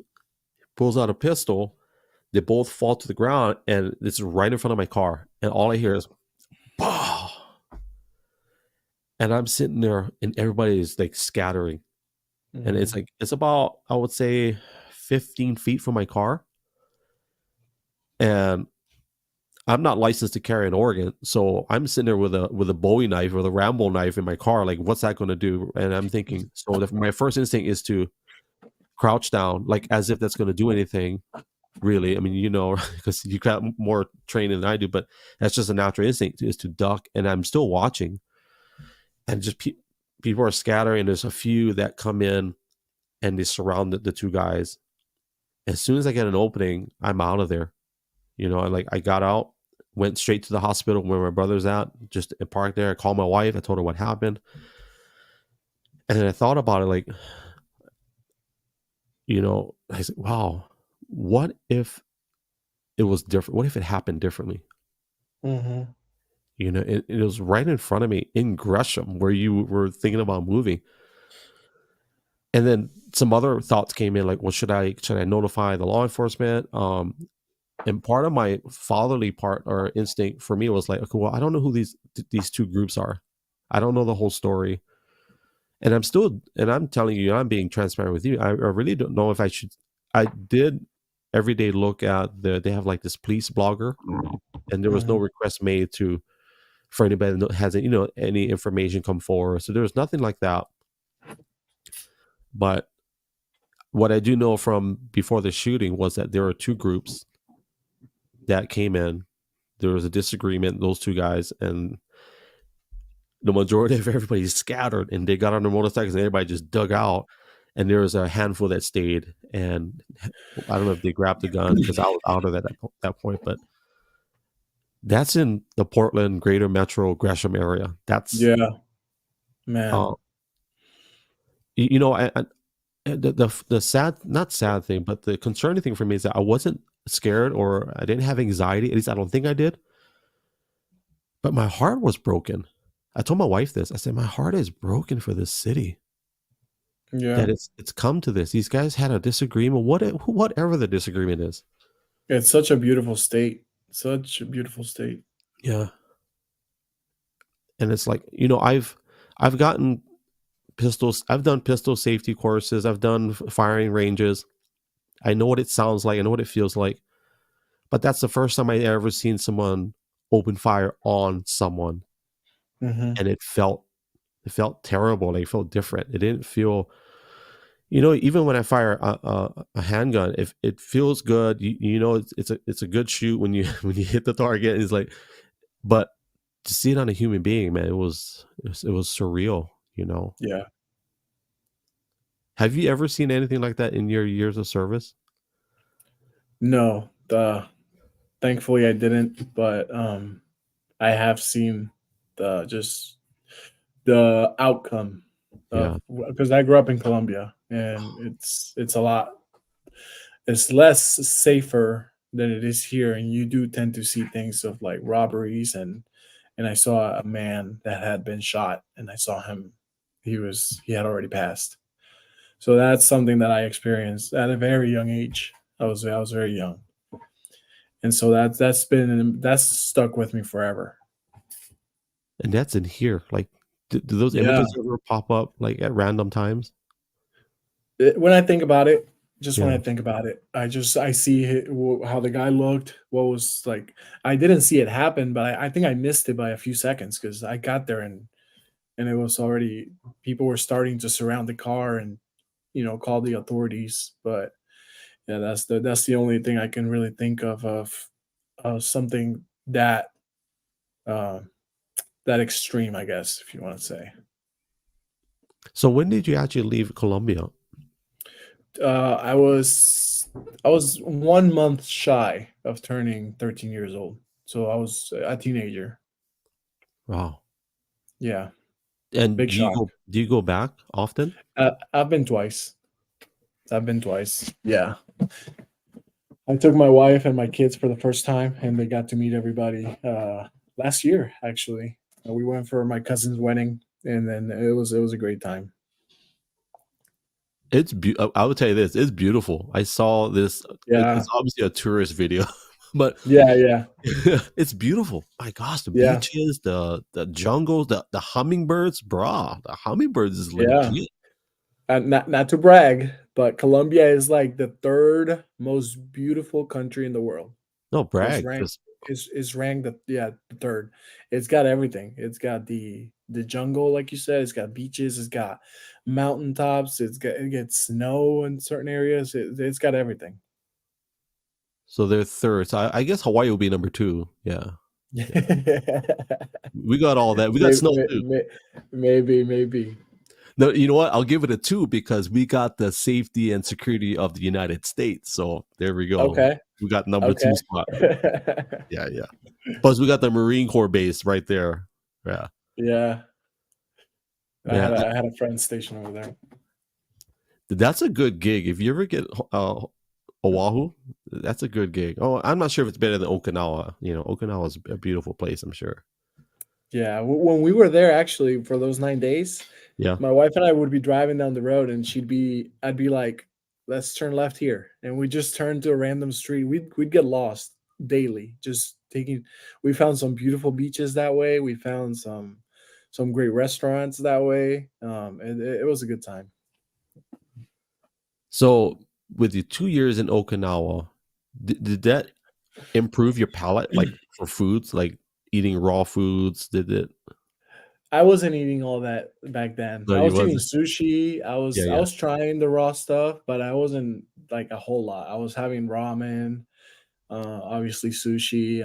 pulls out a pistol. They both fall to the ground, and it's right in front of my car. And all I hear is, bah! And I'm sitting there, and everybody is like scattering. And Mhm. it's about, I would say, 15 feet from my car. And I'm not licensed to carry an organ, so I'm sitting there with a Bowie knife or the Rambo knife in my car. Like, what's that going to do? And I'm thinking, so my first instinct is to crouch down, like as if that's going to do anything. Really, I mean, because you got more training than I do, but that's just a natural instinct is to duck. And I'm still watching, and just people are scattering. There's a few that come in, and they surround the two guys. As soon as I get an opening, I'm out of there. I got out, went straight to the hospital where my brother's at, just parked there. I called my wife. I told her what happened. And then I thought about it, like, I said, wow, what if it was different? What if it happened differently? Mhm. It was right in front of me in Gresham where you were thinking about moving. And then some other thoughts came in, like, well, should I notify the law enforcement? And part of my fatherly part or instinct for me was like, okay, well, I don't know who these two groups are. I don't know the whole story. And I'm telling you, I'm being transparent with you. I really don't know if I should. I did every day look at they have like this police blogger, and there was no Mhm. request made for anybody that has any information come forward. So there was nothing like that. But what I do know from before the shooting was that there were two groups that came in. There was a disagreement, those two guys, and the majority of everybody scattered, and they got on their motorcycles, and everybody just dug out. And there was a handful that stayed, and I don't know if they grabbed the guns because I was out of that point. But that's in the Portland Greater Metro Gresham area. That's Yeah, uh, man. the sad, not sad thing, but the concerning thing for me is that I wasn't scared or I didn't have anxiety. At least I don't think I did. But my heart was broken. I told my wife this. I said, my heart is broken for this city. Yeah. That it's come to this. These guys had a disagreement. Whatever the disagreement is. It's such a beautiful state. Such a beautiful state. Yeah. And it's like, I've gotten pistols. I've done pistol safety courses. I've done firing ranges. I know what it sounds like. I know what it feels like. But that's the first time I ever seen someone open fire on someone, Hmm. and it felt terrible. Like, it felt different. It didn't feel, even when I fire a handgun, if it feels good, it's a good shoot when you when you hit the target. It's like, but to see it on a human being, man, it was surreal. Yeah. Have you ever seen anything like that in your years of service? No, thankfully I didn't, but I have seen just the outcome Yeah. of, because I grew up in Colombia, and it's a lot, it's less safer than it is here, and you do tend to see things of like robberies, and I saw a man that had been shot, and I saw him, he had already passed. So that's something that I experienced at a very young age. I was very young, and so that's stuck with me forever. And that's in here. Like, do those Yeah. images ever pop up like at random times? When I think about it, just when Yeah. I think about it, I see how the guy looked. What was like? I didn't see it happen, but I think I missed it by a few seconds because I got there, and it was already, people were starting to surround the car and call the authorities. But yeah, that's the only thing I can really think of something that uh, that extreme, I guess, if you want to say. So when did you actually leave Colombia? I was 1 month shy of turning 13 years old, so I was a teenager. Wow. Yeah, And big shock. do you go back often? I've been twice. I've been twice. Yeah, I took my wife and my kids for the first time, and they got to meet everybody last year. Actually, we went for my cousin's wedding, and then it was a great time. I would tell you this, it's beautiful. I saw this. It's Yeah, obviously a tourist video, but yeah, yeah, it's beautiful. My gosh, the yeah, beaches, the jungles, the hummingbirds, brah. The hummingbirds is yeah. legit. Not to brag, but Colombia is like the third most beautiful country in the world. No It's brag, ranked just is ranked the third. It's got everything. It's got the jungle, like you said. It's got beaches. It's got mountaintops. It gets snow in certain areas. It's got everything. so they're third. So I guess Hawaii will be number two. Yeah, yeah. We got all that. We got Maybe, snow too. maybe. No, you know what? I'll give it a two because we got the safety and security of the United States. So there we go. Okay, We got number okay. two spot. Yeah, yeah. Plus, we got the Marine Corps base right there. Yeah, Yeah, I had man. a, I had a friend stationed over there. That's a good gig. If you ever get Oahu, that's a good gig. Oh, I'm not sure if it's better than Okinawa. Okinawa is a beautiful place, I'm sure. Yeah, when we were there actually for those 9 days, Yeah. my wife and I would be driving down the road, and I'd be like, "Let's turn left here," and we just turn to a random street. We'd get lost daily, just taking. We found some beautiful beaches that way. We found some great restaurants that way. And it was a good time. So, with the 2 years in Okinawa, did that improve your palate, like for foods, like eating raw foods? Did it? I wasn't eating all that back then. No, I you was eating wasn't. sushi. I Yeah, was I yeah, was trying the raw stuff, but I wasn't like a whole lot. I was having ramen, obviously sushi,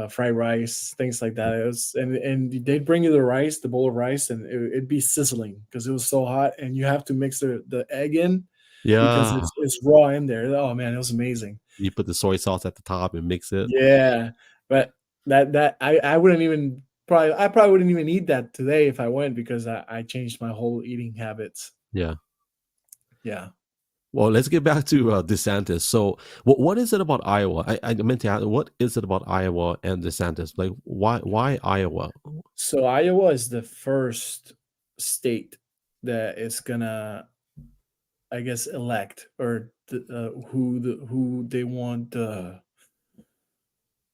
fried rice, things like that. It was, and they'd bring you the bowl of rice, and it'd be sizzling because it was so hot, and you have to mix the egg in because yeah. it's raw in there. Oh man, it was amazing. You put the soy sauce at the top and mix it. Yeah, but that I wouldn't even I probably wouldn't even eat that today if I went because I changed my whole eating habits. Yeah. Yeah. Well, let's get back to DeSantis. So, what is it about Iowa? I meant to ask, what is it about Iowa and DeSantis? Like, why Iowa? So Iowa is the first state that is gonna, I guess, elect or who they want.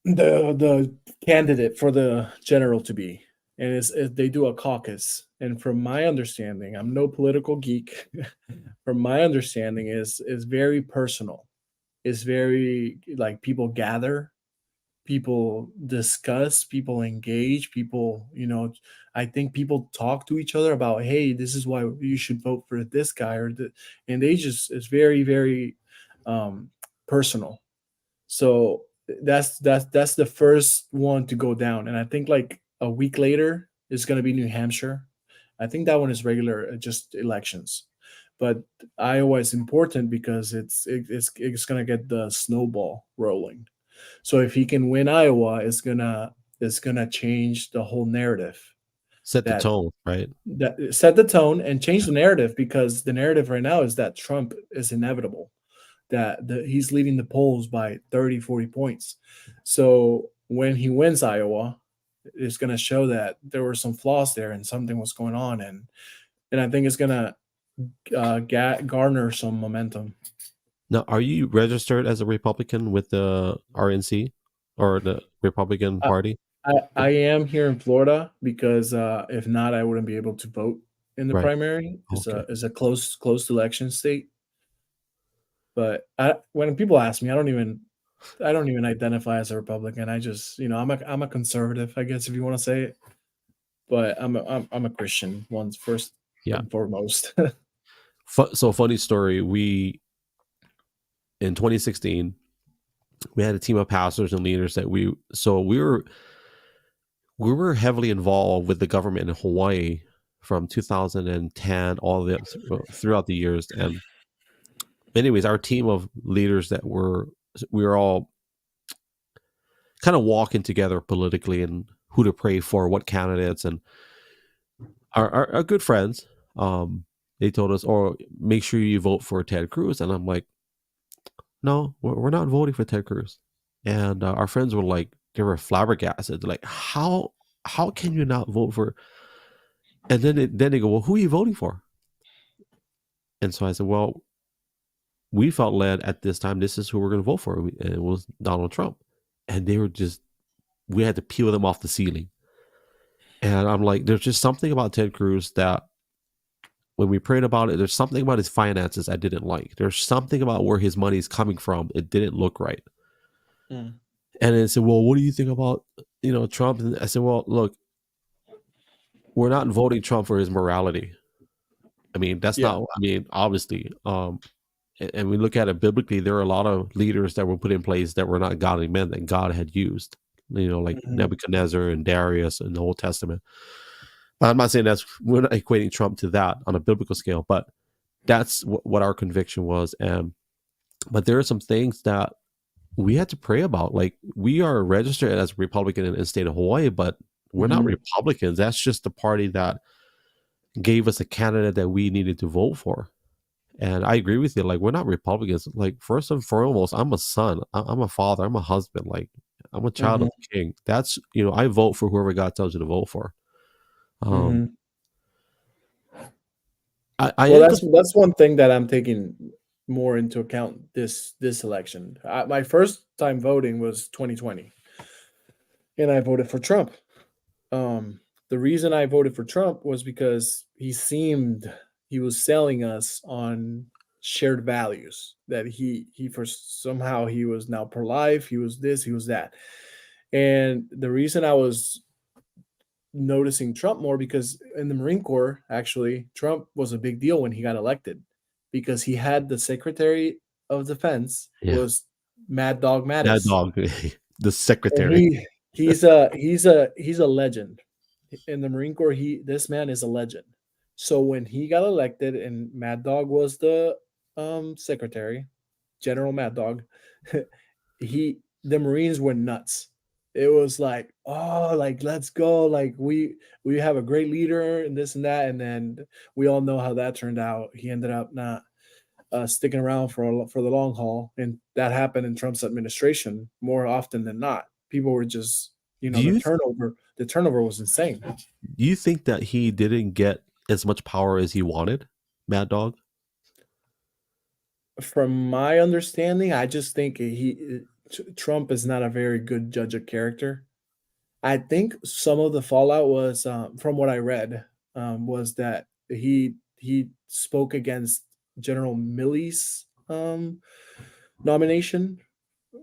the candidate for the general to be, and they do a caucus. And from my understanding, I'm no political geek. From my understanding, is very personal. It's very like people gather, people discuss, people engage, people, I think people talk to each other about, hey, this is why you should vote for this guy and they just it's very, very um personal. So that's the first one to go down, and I think like a week later is going to be New Hampshire. I think that one is regular, just elections, but Iowa is important because it's going to get the snowball rolling. So if he can win Iowa, it's gonna change the whole narrative. Set the That tone, right? that set the tone and change the narrative, because the narrative right now is that Trump is inevitable, that he's leading the polls by 30, 40 points. So when he wins Iowa, it's going to show that there were some flaws there and something was going on, and I think it's going to garner some momentum. Now, are you registered as a Republican with the RNC or the Republican I, Party? I am here in Florida because if not, I wouldn't be able to vote in the Right. primary. It's Okay. a close election state. But when people ask me, I don't even identify as a Republican. I just, I'm a conservative, I guess, if you want to say it. But I'm a Christian, once first Yeah. and foremost. So funny story. We in 2016 we had a team of pastors and leaders that we were heavily involved with the government in Hawaii from 2010 all the throughout the years. And anyways, our team of leaders we were all kind of walking together politically and who to pray for, what candidates, and our good friends. They told us, "Oh, make sure you vote for Ted Cruz," and I'm like, "No, we're not voting for Ted Cruz." And our friends were like, they were flabbergasted. They're like, how can you not vote for? And then they go, well, who are you voting for? And so I said, well, we felt led at this time. This is who we're going to vote for, and it was Donald Trump. And they were just, we had to peel them off the ceiling. And I'm like, there's just something about Ted Cruz that when we prayed about it, there's something about his finances I didn't like. There's something about where his money is coming from. It didn't look right. Mm. And they said, well, what do you think about, Trump? And I said, well, look, we're not voting Trump for his morality. I mean, that's Yeah. not, I mean, obviously, and we look at it biblically, there are a lot of leaders that were put in place that were not godly men that God had used, like Mhm. Nebuchadnezzar and Darius in the Old Testament. But I'm not saying we're not equating Trump to that on a biblical scale, but that's what our conviction was. But there are some things that we had to pray about. Like, we are registered as a Republican in the state of Hawaii, but we're not Mhm. Republicans. That's just the party that gave us a candidate that we needed to vote for. And I agree with you. Like, we're not Republicans. Like, first and foremost, I'm a son. I'm a father. I'm a husband. Like, I'm a child of Mhm. the King. That's, I vote for whoever God tells you to vote for. Um, Mhm. I Well, am. that's one thing that I'm taking more into account this election. My first time voting was 2020, and I voted for Trump. Um, the reason I voted for Trump was because he was selling us on shared values, that he for somehow he was now pro-life, he was this, he was that. And the reason I was noticing Trump more, because in the Marine Corps, actually, Trump was a big deal when he got elected, because he had the Secretary of Defense Yeah. was Mad Dog Mad Mattis, Dog, the and secretary. he's a legend in the Marine Corps. This man is a legend. So when he got elected and Mad Dog was the secretary, General Mad Dog, the Marines went nuts. It was like, oh, like let's go, like we have a great leader and this and that, and then we all know how that turned out. He ended up not sticking around for the long haul, and that happened in Trump's administration more often than not. People were just, Do the you turnover was insane. do you think that he didn't get as much power as he wanted, Mad Dog? From my understanding, I just think Trump is not a very good judge of character. I think some of the fallout was, from what I read, was that he spoke against General Milley's nomination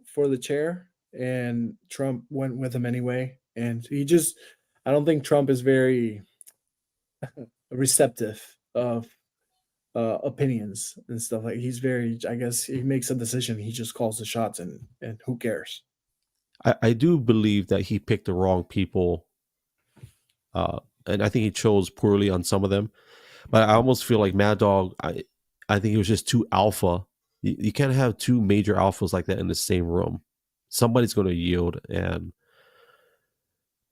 for the chair, and Trump went with him anyway. And I don't think Trump is very receptive of opinions and stuff. Like, he's very, I guess, he makes a decision, he just calls the shots, and who cares? I do believe that he picked the wrong people, and I think he chose poorly on some of them. But I almost feel like Mad Dog. I think he was just too alpha. You can't have two major alphas like that in the same room. Somebody's going to yield, and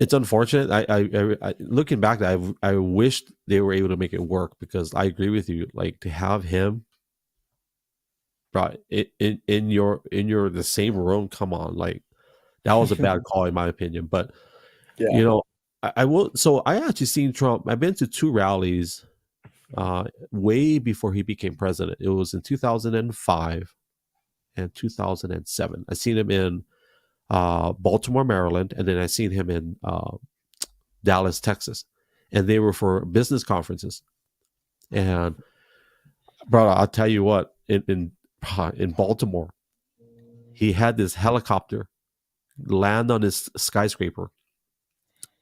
it's unfortunate. I looking back, I wished they were able to make it work, because I agree with you. Like, to have him, right, in your the same room. Come on, like, that was a bad call in my opinion. But you Yeah. know, I will. So I actually seen Trump. I've been to two rallies way before he became president. It was in 2005 and 2007. I seen him in Baltimore, Maryland, and then I seen him in Dallas, Texas, and they were for business conferences. And brother, I'll tell you what, in Baltimore, he had this helicopter land on his skyscraper.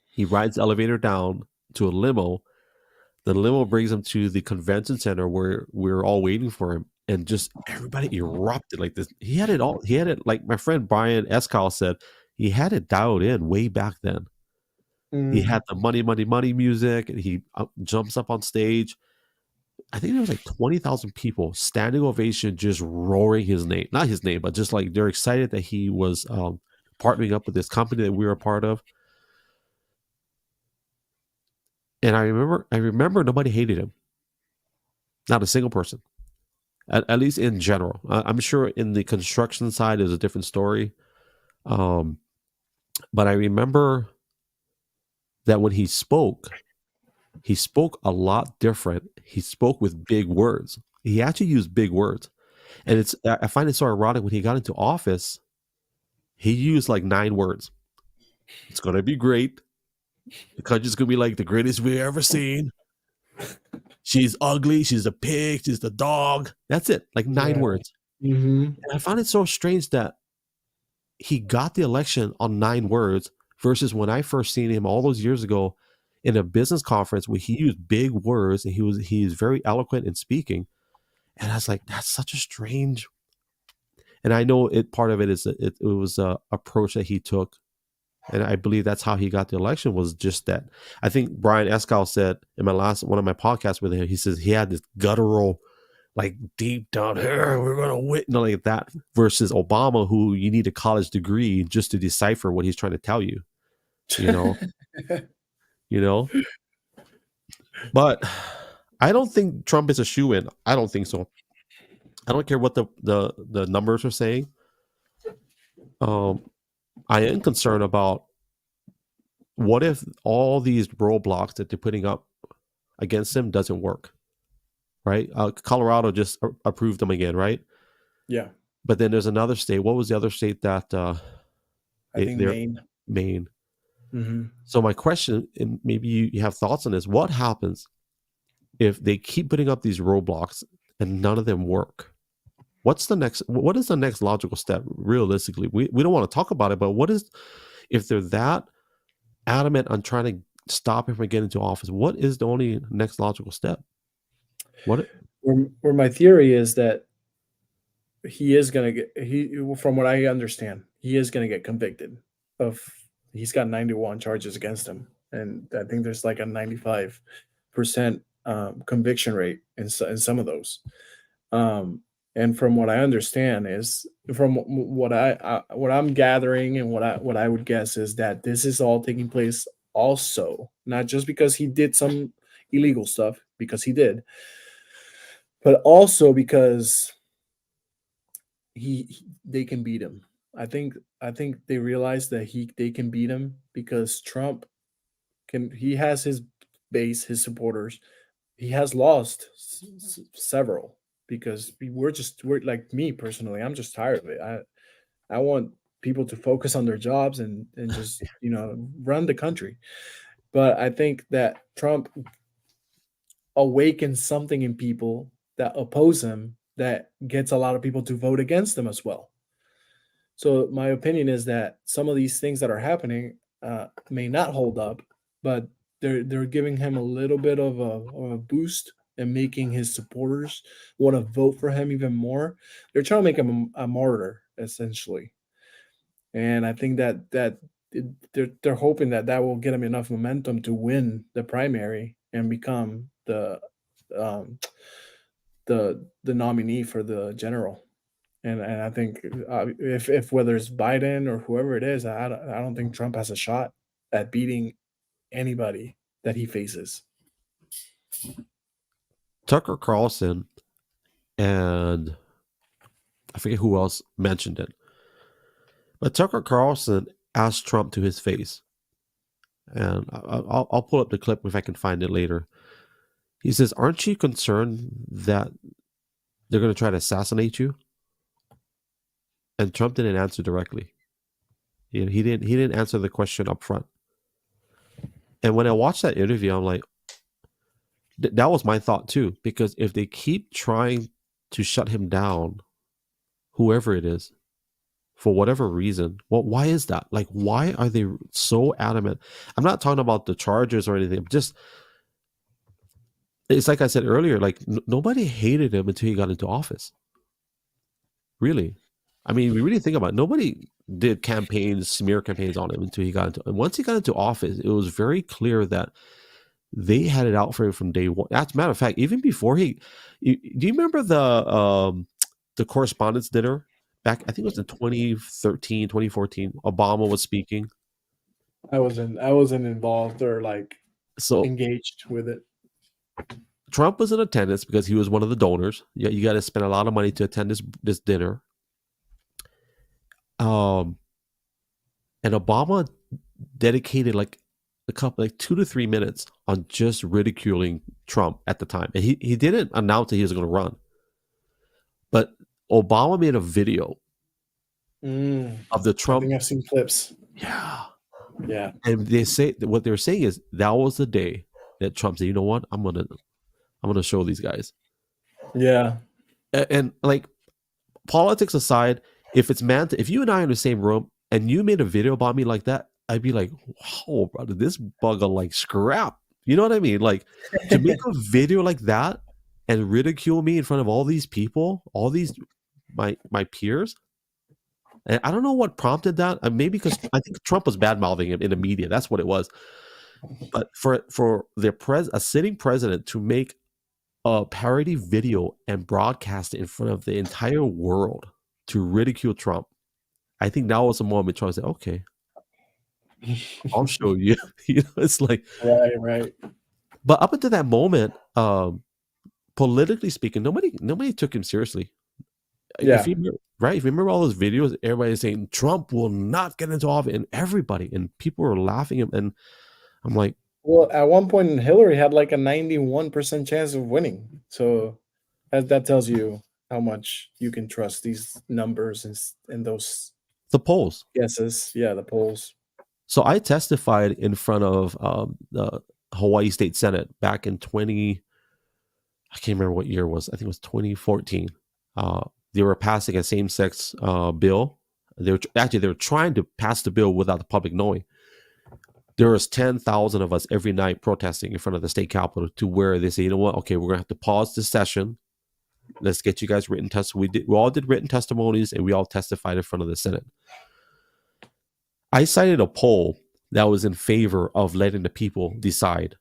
He rides the elevator down to a limo. The limo brings him to the convention center where we're all waiting for him, and just everybody erupted like this. He had it all. He had it, like my friend Brian Escal said, he had it dialed in way back then. He Mm. had the money, money, money music, and he jumps up on stage. I think there was like 20,000 people, standing ovation, just roaring his name. Not his name, but just like they're excited that he was partnering up with this company that we were a part of. And I remember nobody hated him. Not a single person. At least in general. I'm sure in the construction side is a different story. But I remember that when he spoke a lot different. He spoke with big words. He actually used big words. And I find it so ironic, when he got into office, he used like 9 words. It's going to be great. The country's going to be like the greatest we've ever seen. She's ugly. She's a pig. She's the dog. That's it. Like 9 Yeah. words. Mm-hmm. And I found it so strange that he got the election on 9 words, versus when I first seen him all those years ago in a business conference where he used big words, and he is very eloquent in speaking. And I was like, that's such a strange. And I know part of it is it was a approach that he took, and I believe that's how he got the election, was just that. I think Brian Escal said in one of my podcasts with him, he says he had this guttural, like, deep down here, we're gonna win, like that, versus Obama, who you need a college degree just to decipher what he's trying to tell you. You know, you know. But I don't think Trump is a shoe-in. I don't think so. I don't care what the numbers are saying. I am concerned about, what if all these roadblocks that they're putting up against him doesn't work, right? Colorado just approved them again, right? Yeah. But then there's another state. What was the other state that I think they're Maine. Maine? Mm-hmm. So my question, and maybe you have thoughts on this: what happens if they keep putting up these roadblocks and none of them work? What is the next logical step? Realistically, we don't want to talk about it, but what is, if they're that adamant on trying to stop him from getting into office, what is the only next logical step? Where my theory is that he is going to from what I understand, he is going to get convicted of, he's got 91 charges against him. And I think there's like a 95% conviction rate in some of those. And from what I understand is, from what what I'm gathering, and what I would guess is that this is all taking place also, not just because he did some illegal stuff, because he did, but also because they can beat him. I think they realize that they can beat him, because Trump he has his base, his supporters. He has lost several, because we're like, me personally, I'm just tired of it. I want people to focus on their jobs and just run the country. But I think that Trump awakens something in people that oppose him that gets a lot of people to vote against him as well. So my opinion is that some of these things that are happening may not hold up, but they're giving him a little bit of a boost and making his supporters want to vote for him even more. They're trying to make him a martyr essentially, and I think they're hoping that that will get him enough momentum to win the primary and become um, the nominee for the general. And I think if whether it's Biden or whoever it is, I don't think Trump has a shot at beating anybody that he faces. Tucker Carlson and I forget who else mentioned it, but Tucker Carlson asked Trump to his face, and I'll pull up the clip if I can find it later. He says, "Aren't you concerned that they're going to try to assassinate you?" And Trump didn't answer directly. He didn't answer the question up front. And when I watched that interview, I'm like, that was my thought too. Because if they keep trying to shut him down, whoever it is, for whatever reason, well, why is that? Like, why are they so adamant? I'm not talking about the charges or anything. Just, it's like I said earlier, like nobody hated him until he got into office. Really. I mean, we really think about it. Nobody did campaigns, smear campaigns on him until he got into. And once he got into office, it was very clear that they had it out for him from day one. As a matter of fact, even before do you remember the correspondence dinner back? I think it was in 2013, 2014. Obama was speaking. I wasn't involved or so engaged with it. Trump was in attendance because he was one of the donors. Yeah, you got to spend a lot of money to attend this dinner. And Obama dedicated like 2 to 3 minutes on just ridiculing Trump at the time. And he didn't announce that he was going to run. But Obama made a video of the Trump. I think I've seen clips. Yeah. Yeah. And what they're saying is that was the day that Trump said, you know what? I'm gonna show these guys. Yeah. And like, politics aside, if you and I are in the same room and you made a video about me like that, I'd be like, wow, brother, this bugger like scrap. You know what I mean? Like, to make a video like that and ridicule me in front of all these people, all these my peers. And I don't know what prompted that. Maybe because I think Trump was bad mouthing him in the media. That's what it was. But for a sitting president to make a parody video and broadcast it in front of the entire world to ridicule Trump, I think that was a moment Trump said, "Okay, I'll show you." It's like right. But up until that moment, politically speaking, nobody took him seriously. Yeah. If you remember all those videos, everybody is saying Trump will not get into office, and people were laughing him, and I'm like, well, at one point, Hillary had like a 91% chance of winning. So that tells you how much you can trust these numbers and those the polls. guesses. Yeah, the polls. So I testified in front of the Hawaii State Senate back in I can't remember what year it was. I think it was 2014. They were passing a same-sex bill. They were trying to pass the bill without the public knowing. There was 10,000 of us every night protesting in front of the state capitol, to where they say, you know what? Okay, we're gonna have to pause this session. Let's get you guys written testimony. We all did written testimonies, and we all testified in front of the Senate. I cited a poll that was in favor of letting the people decide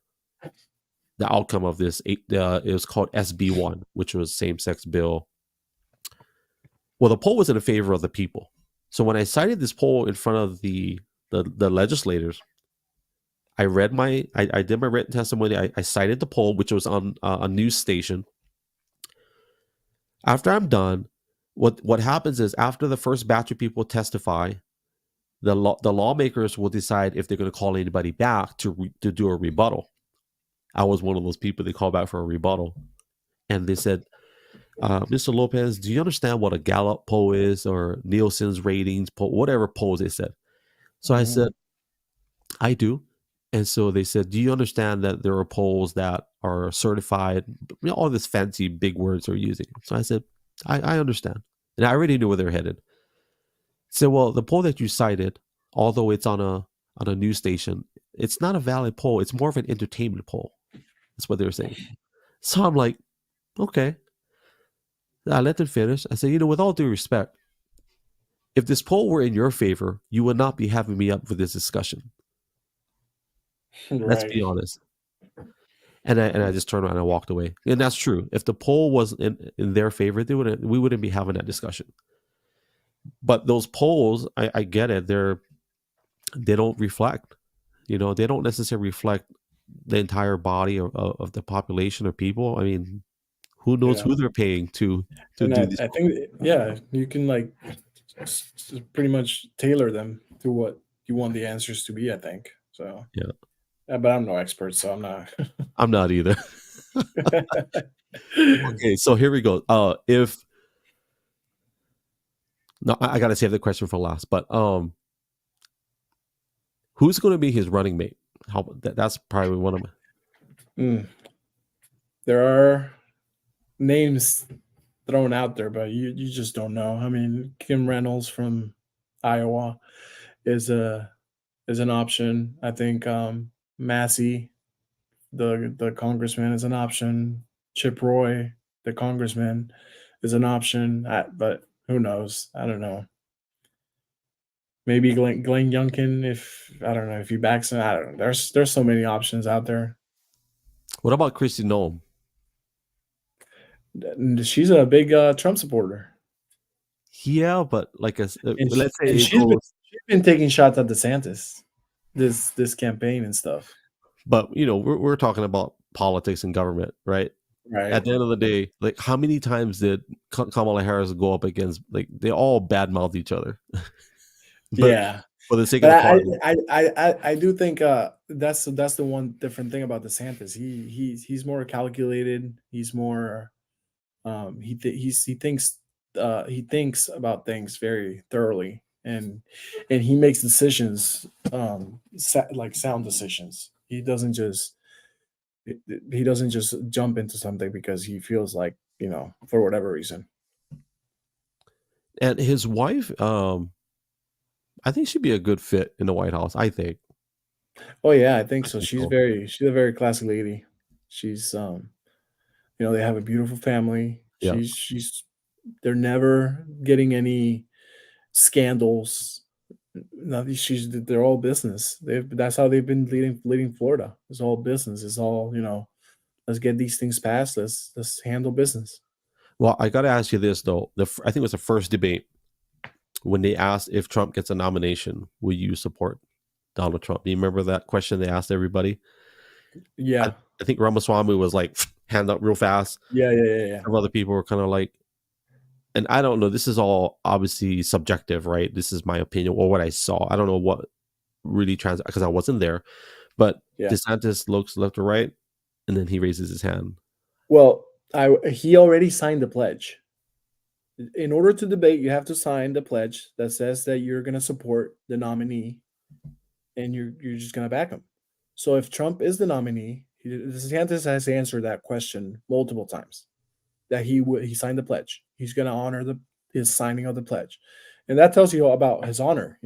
the outcome of this. It was called SB1, which was same-sex bill. Well, the poll was in favor of the people. So when I cited this poll in front of the legislators, I did my written testimony. I cited the poll, which was on a news station. After I'm done, what happens is, after the first batch of people testify, the lawmakers will decide if they're going to call anybody back to do a rebuttal. I was one of those people they called back for a rebuttal, and they said, Mr. Lopez, do you understand what a Gallup poll is or Nielsen's ratings poll, whatever polls they said? So I said, Mhm. I do. And so they said, do you understand that there are polls that are certified? All this fancy big words they're using. So I said, I understand. And I already knew where they're headed. So, well, the poll that you cited, although it's on a news station, it's not a valid poll. It's more of an entertainment poll. That's what they were saying. So I'm like, okay. I let them finish. I said, with all due respect, if this poll were in your favor, you would not be having me up for this discussion. Let's Right. be honest. And I just turned around and walked away. And that's true. If the poll was in their favor, we wouldn't be having that discussion. But those polls, I get it. They don't reflect. They don't necessarily reflect the entire body of the population of people. I mean, who knows Yeah. who they're paying to And do these I polls? think, yeah, you can like pretty much tailor them to what you want the answers to be, I think. So, Yeah, but I'm no expert, so I'm not. I'm not either. Okay, so here we go. If no, I gotta save the question for last. But who's going to be his running mate? That's probably one of my. Mm. There are names thrown out there, but you just don't know. I mean, Kim Reynolds from Iowa is a is an option. I think Massey, the congressman, is an option. Chip Roy, the congressman, is an option. But who knows? I don't know. Maybe Glenn Youngkin, if I don't know if he backs him. I don't know. There's so many options out there. What about Christy Nome? She's a big Trump supporter, Yeah, but like and let's say and it goes, she's been taking shots at DeSantis this campaign and stuff. but we're talking about politics and government, right? Right. At the end of the day, like how many times did Kamala Harris go up against, like, they all badmouthed each other, but Yeah. for the sake of But the party. I do think that's the one different thing about DeSantis. He's more calculated. He's more he thinks about things very thoroughly, and he makes decisions like sound decisions. He doesn't just jump into something because he feels like, for whatever reason. And his wife, I think she'd be a good fit in the White House. I think. Oh yeah, I think I so. think so. She's a very classy lady. She's they have a beautiful family. Yeah. They're never getting any scandals. No, they're all business. That's how they've been leading Florida. It's all business. It's all, let's get these things passed. Let's handle business. Well, I got to ask you this though. I think it was the first debate when they asked if Trump gets a nomination, will you support Donald Trump? Do you remember that question they asked everybody? I, Yeah. I think Ramaswamy was like hand up real fast. Yeah, yeah, yeah, yeah. Some other people were kind of like, and I don't know. This is all obviously subjective, right? This is my opinion or what I saw. I don't know what really because I wasn't there. But Yeah. DeSantis looks left or right, and then he raises his hand. Well, he already signed the pledge. In order to debate, you have to sign the pledge that says that you're going to support the nominee and you're just going to back him. So if Trump is the nominee, DeSantis has answered that question multiple times. That he signed the pledge. He's going to honor his signing of the pledge, and that tells you about his honor.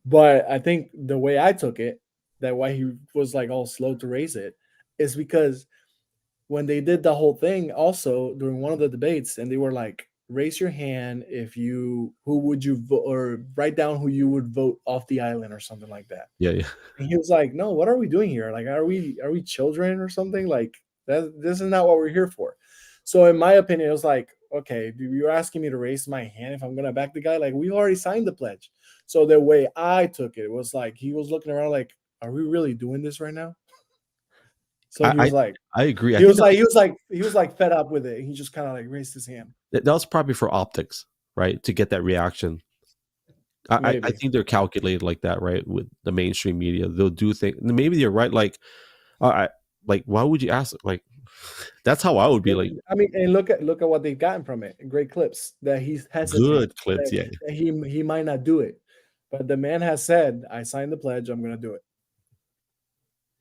But I think the way I took it, that why he was like all slow to raise it, is because when they did the whole thing, also during one of the debates, and they were like, raise your hand if who would you vote, or write down who you would vote off the island or something like that. Yeah, yeah. And he was like, no, what are we doing here? Like, are we children or something? Like, this is not what we're here for. So in my opinion, it was like, okay, you're asking me to raise my hand if I'm gonna back the guy. Like, we already signed the pledge. So the way I took it was like he was looking around like, are we really doing this right now? So I he I, was like, I agree. I he think was like, he was like fed up with it. He just kind of like raised his hand. that was probably for optics, right? To get that reaction. I Maybe. think they're calculated like that, right? With the mainstream media, they'll do things. Maybe you're right. Like, all right, like why would you ask? Like, That's how I would be like. I mean, and look at what they've gotten from it. Great clips that he's hesitant Good clips, yeah. that he might not do it, but the man has said, "I signed the pledge. I'm going to do it."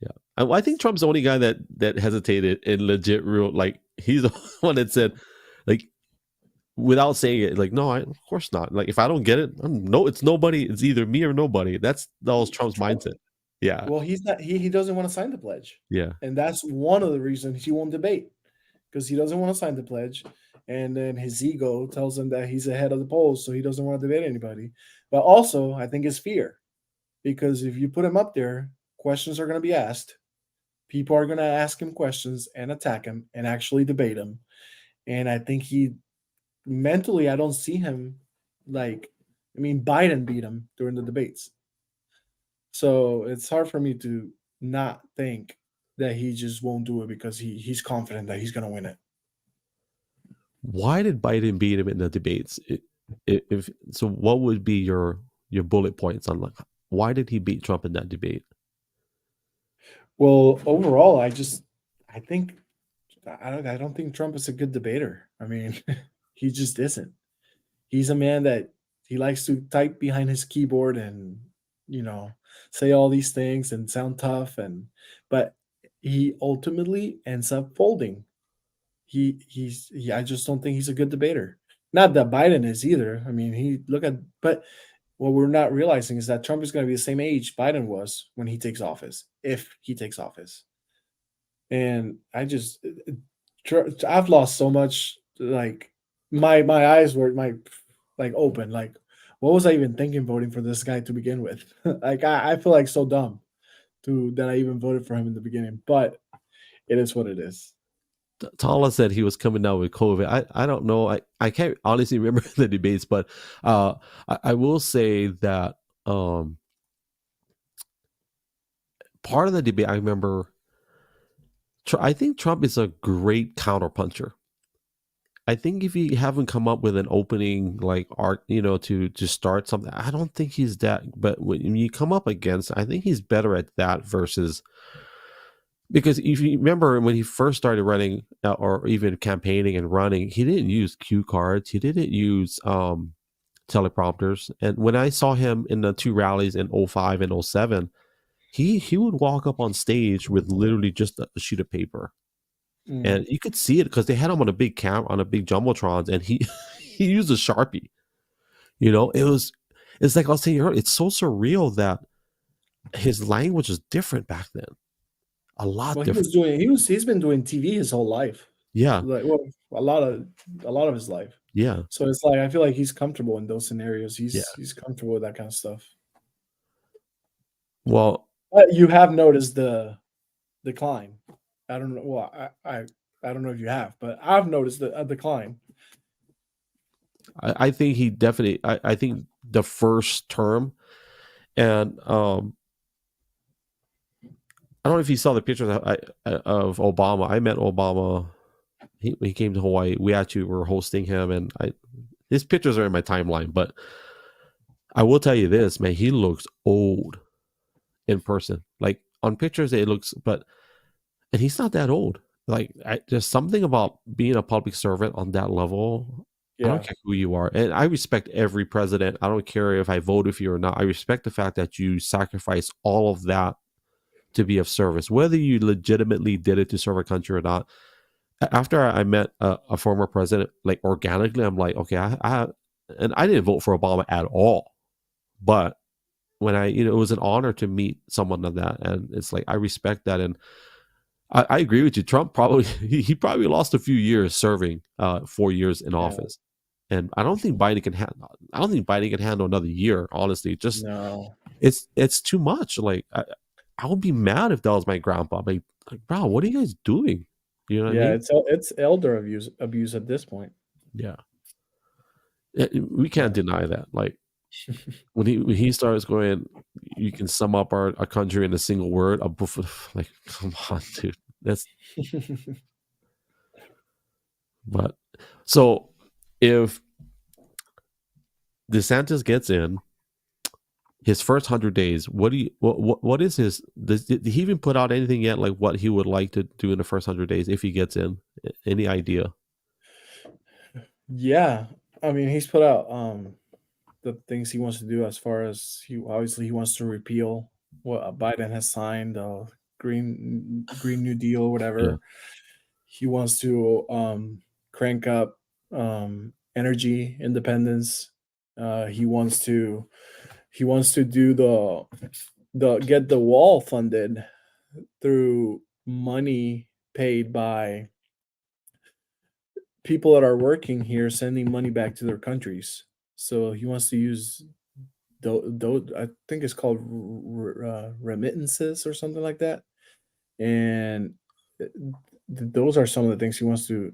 Yeah, I think Trump's the only guy that hesitated in legit real. Like he's the one that said, like, without saying it, like, no, of course not. Like, if I don't get it, no, it's nobody. It's either me or nobody. That was Trump's Trump, mindset. Yeah, well, he's not. He doesn't want to sign the pledge, yeah. and that's one of the reasons he won't debate because he doesn't want to sign the pledge, and then his ego tells him that he's ahead of the polls, so he doesn't want to debate anybody. But also, I think it's fear because if you put him up there, questions are going to be asked. People are going to ask him questions and attack him and actually debate him. And I think he mentally, I don't see him like, I mean, Biden beat him during the debates. So it's hard for me to not think that he just won't do it because he's confident that he's going to win it. Why did Biden beat him in the debates? If so, what would be your bullet points on like why did he beat Trump in that debate? Well, overall, I think I don't think Trump is a good debater. I mean, he just isn't. He's a man that he likes to type behind his keyboard and you know say all these things and sound tough but he ultimately ends up folding. I just don't think he's a good debater. Not that Biden is either. I mean, but what we're not realizing is that Trump is going to be the same age Biden was when he takes office, if he takes office. And I've lost so much. Like my eyes were like open. Like, what was I even thinking voting for this guy to begin with? Like, I feel like so dumb that I even voted for him in the beginning. But it is what it is. Tala said he was coming down with COVID. I don't know. I can't honestly remember the debates, but I will say that part of the debate I remember. I think Trump is a great counterpuncher. I think if you haven't come up with an opening like art, to start something, I don't think he's that. But when you come up against, I think he's better at that versus because if you remember when he first started running or even campaigning and running, he didn't use cue cards. He didn't use teleprompters. And when I saw him in the two rallies in 05 and 07, he would walk up on stage with literally just a sheet of paper. And you could see it because they had him on a big on a big jumbotrons, and he he used a Sharpie. It's like I was saying earlier, it's so surreal that his language is different back then. A lot different. He's been doing TV his whole life. Yeah. Like, well, a lot of his life. Yeah. So it's like I feel like he's comfortable in those scenarios. He's comfortable with that kind of stuff. Well, but you have noticed the decline. I don't know. Well, I don't know if you have, but I've noticed a decline. I think he definitely. I think the first term, and I don't know if you saw the pictures of Obama. I met Obama. He came to Hawaii. We actually were hosting him, and his pictures are in my timeline. But I will tell you this, man, he looks old in person. Like on pictures, it looks, and he's not that old. Like there's something about being a public servant on that level. Yeah. I don't care who you are. And I respect every president. I don't care if I voted for you or not. I respect the fact that you sacrifice all of that to be of service, whether you legitimately did it to serve a country or not. After I met a former president, like organically, I'm like, okay, and I didn't vote for Obama at all. But when it was an honor to meet someone like that. And it's like, I respect that. And I agree with you. Trump probably he probably lost a few years serving 4 years in office, and I don't think Biden can handle. I don't think Biden can handle another year. Honestly, just no, it's too much. Like I would be mad if that was my grandpa. Like bro, what are you guys doing? You know what I mean? It's elder abuse at this point. Yeah, we can't deny that. Like when he starts going, you can sum up our country in a single word. Like, come on, dude. That's. But so if DeSantis gets in, his first 100 days. What do you what is his? Did he even put out anything yet? Like what he would like to do in the first 100 days if he gets in? Any idea? Yeah, I mean, he's put out the things he wants to do as far as he wants to repeal what Biden has signed, Green New Deal, Yeah. whatever. He wants to crank up energy independence. He wants to do the get the wall funded through money paid by people that are working here sending money back to their countries. So he wants to use I think it's called remittances or something like that. And those are some of the things he wants to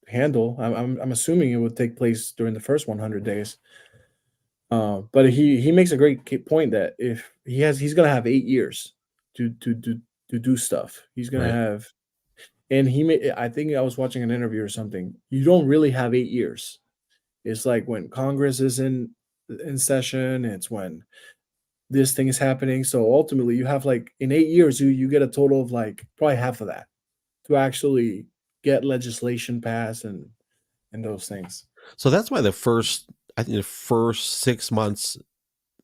handle. I'm assuming it would take place during the first 100 days. But he makes a great point that if he's gonna have 8 years to do stuff. He's gonna Right. have, and I think I was watching an interview or something. You don't really have 8 years. It's like when Congress is in session. It's when this thing is happening. So ultimately, you have like in 8 years, you get a total of like probably half of that to actually get legislation passed and those things. So that's why I think the first 6 months,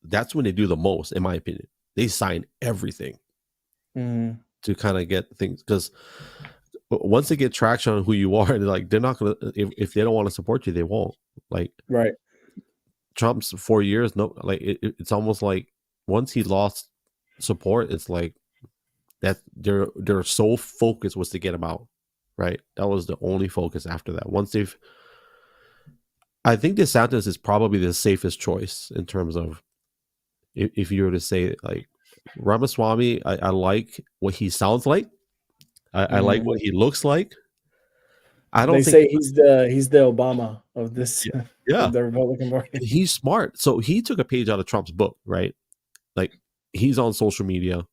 that's when they do the most, in my opinion. They sign everything Mhm. to kind of get things, because once they get traction on who you are, they're not gonna, if they don't want to support you, they won't. Like Right. Trump's 4 years, no, like it's almost like once he lost support, it's like that their sole focus was to get him out. Right, that was the only focus after that. I think DeSantis is probably the safest choice in terms of, if you were to say, like, Ramaswamy, I like what he sounds like. I like Mhm. what he looks like. I don't They think, say he's the Obama of this yeah, yeah, of the Republican Party. and he's smart. So he took a page out of Trump's book, right? Like, he's on social media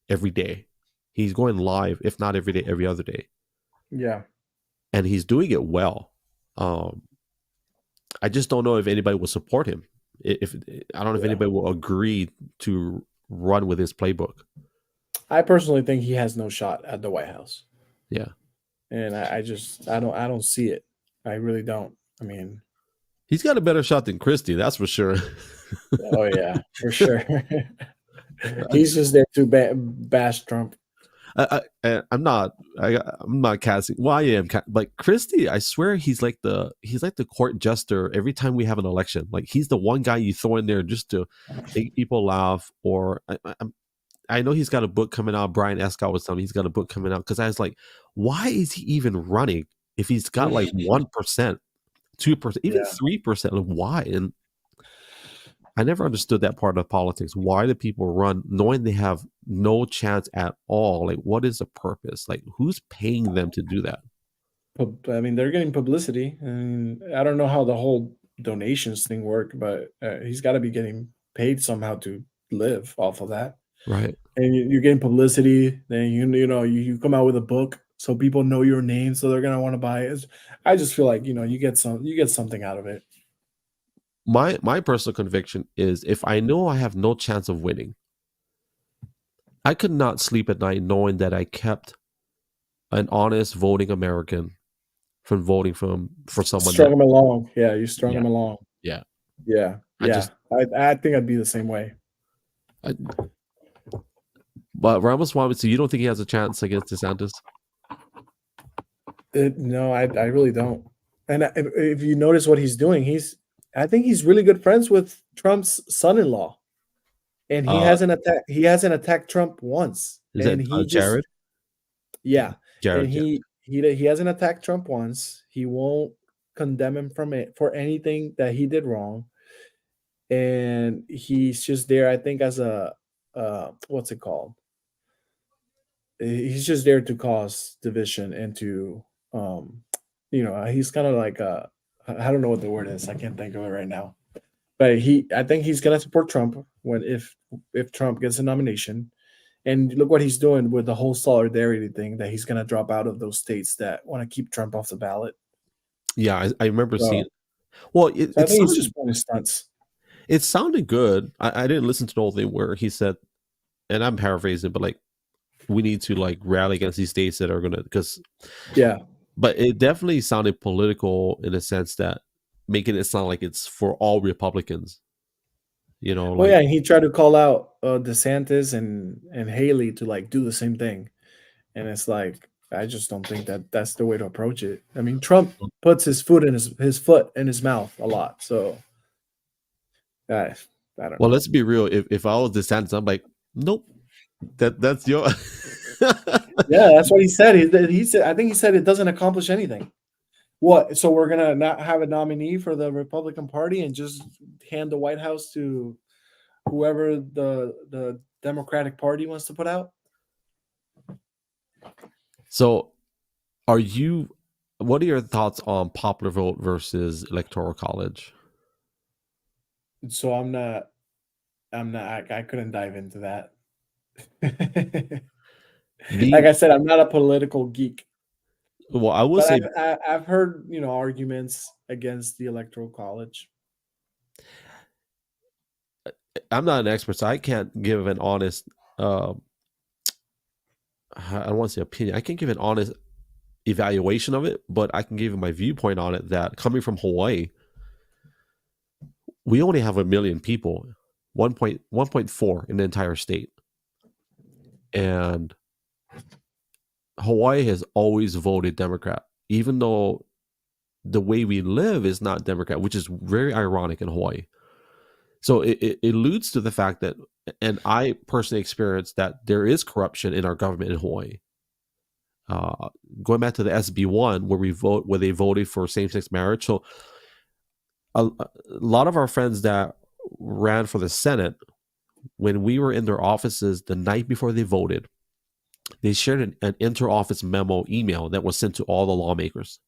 every day. He's going live, if not every day, every other day, Yeah. and he's doing it well. Um, I just don't know if anybody will support him. If I don't know if Yeah. anybody will agree to run with his playbook. I personally think he has no shot at the White House. Yeah, And I don't see it. I really don't. I mean, he's got a better shot than Christie, that's for sure. oh yeah, for sure. He's just there to bash Trump. I'm not. I'm not casting. Well, I am. But Christie, I swear, he's like the court jester every time we have an election. Like, he's the one guy you throw in there just to make people laugh. Or I know he's got a book coming out. Brian Escott was telling me he's got a book coming out, because I was like, why is he even running if he's got like 1%, 2%, even Yeah. 3%? Like, why? And I never understood that part of politics. Why do people run knowing they have no chance at all? Like, what is the purpose? Like, who's paying them to do that? I mean, they're getting publicity, and I don't know how the whole donations thing work, but he's got to be getting paid somehow to live off of that. Right. And you're getting publicity. Then you come out with a book, so people know your name, so they're gonna want to buy it. I just feel like you get something out of it. My personal conviction is, if I know I have no chance of winning, I could not sleep at night knowing that I kept an honest voting American from voting for someone Strung that, him along, yeah. You strung yeah, him along, yeah. yeah, I yeah. just I think I'd be the same way. I, but Ramaswamy, so you don't think he has a chance against DeSantis? No, I really don't. And if you notice what he's doing, I think he's really good friends with Trump's son-in-law, and Uh, he hasn't attacked Trump once, is that and he just Jared? yeah, and Jared, yeah. he hasn't attacked Trump once. He won't condemn him for anything that he did wrong, and he's just there. I think as a what's it called? He's just there to cause division and to he's kind of like I don't know what the word is. I can't think of it right now. But I think he's gonna support Trump when if Trump gets a nomination. And look what he's doing with the whole solidarity thing, that he's gonna drop out of those states that want to keep Trump off the ballot. Yeah, I remember seeing. So, Well, so I it's think some he's of these. just pulling stunts. It sounded good. I didn't listen to the whole thing where he said, and I'm paraphrasing, but like we need to like rally against these states that are gonna because Yeah. but it definitely sounded political in a sense that making it sound like it's for all Republicans. Well, Like yeah, and he tried to call out DeSantis and Haley to like do the same thing, and it's like I just don't think that that's the way to approach it. I mean, Trump puts his foot in his mouth a lot, so I don't well, know. let's be real. If I was DeSantis, I'm like, nope, that's your Yeah, that's what he said. He said I think he said it doesn't accomplish anything. What? So we're gonna not have a nominee for the Republican Party and just hand the White House to whoever the Democratic Party wants to put out? So are you what are your thoughts on popular vote versus electoral college? So I couldn't dive into that. Like Me I said, I'm not a political geek, well, I will but say I've heard arguments against the electoral college. I'm not an expert, so I can't give an honest uh I don't want to say opinion. I can't give an honest evaluation of it, but I can give you my viewpoint on it that coming from Hawaii, we only have 1 million people, 1.4 in the entire state. And Hawaii has always voted Democrat, even though the way we live is not Democrat, which is very ironic in Hawaii. So it alludes to the fact that, and I personally experienced that there is corruption in our government in Hawaii. Uh, Going back to the SB1, where they voted for same-sex marriage. So a lot of our friends that ran for the Senate, when we were in their offices the night before they voted, they shared an inter-office memo email that was sent to all the lawmakers.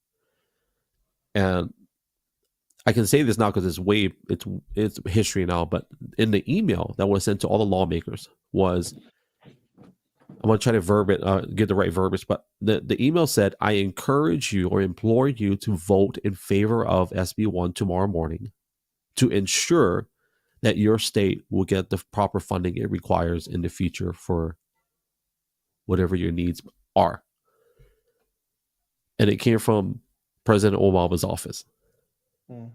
And I can say this now because it's history now, but in the email that was sent to all the lawmakers was, I'm going to try to get the right verbiage, but the email said, I encourage you or implore you to vote in favor of SB1 tomorrow morning to ensure that your state will get the proper funding it requires in the future for whatever your needs are. And it came from President Obama's office. Hmm.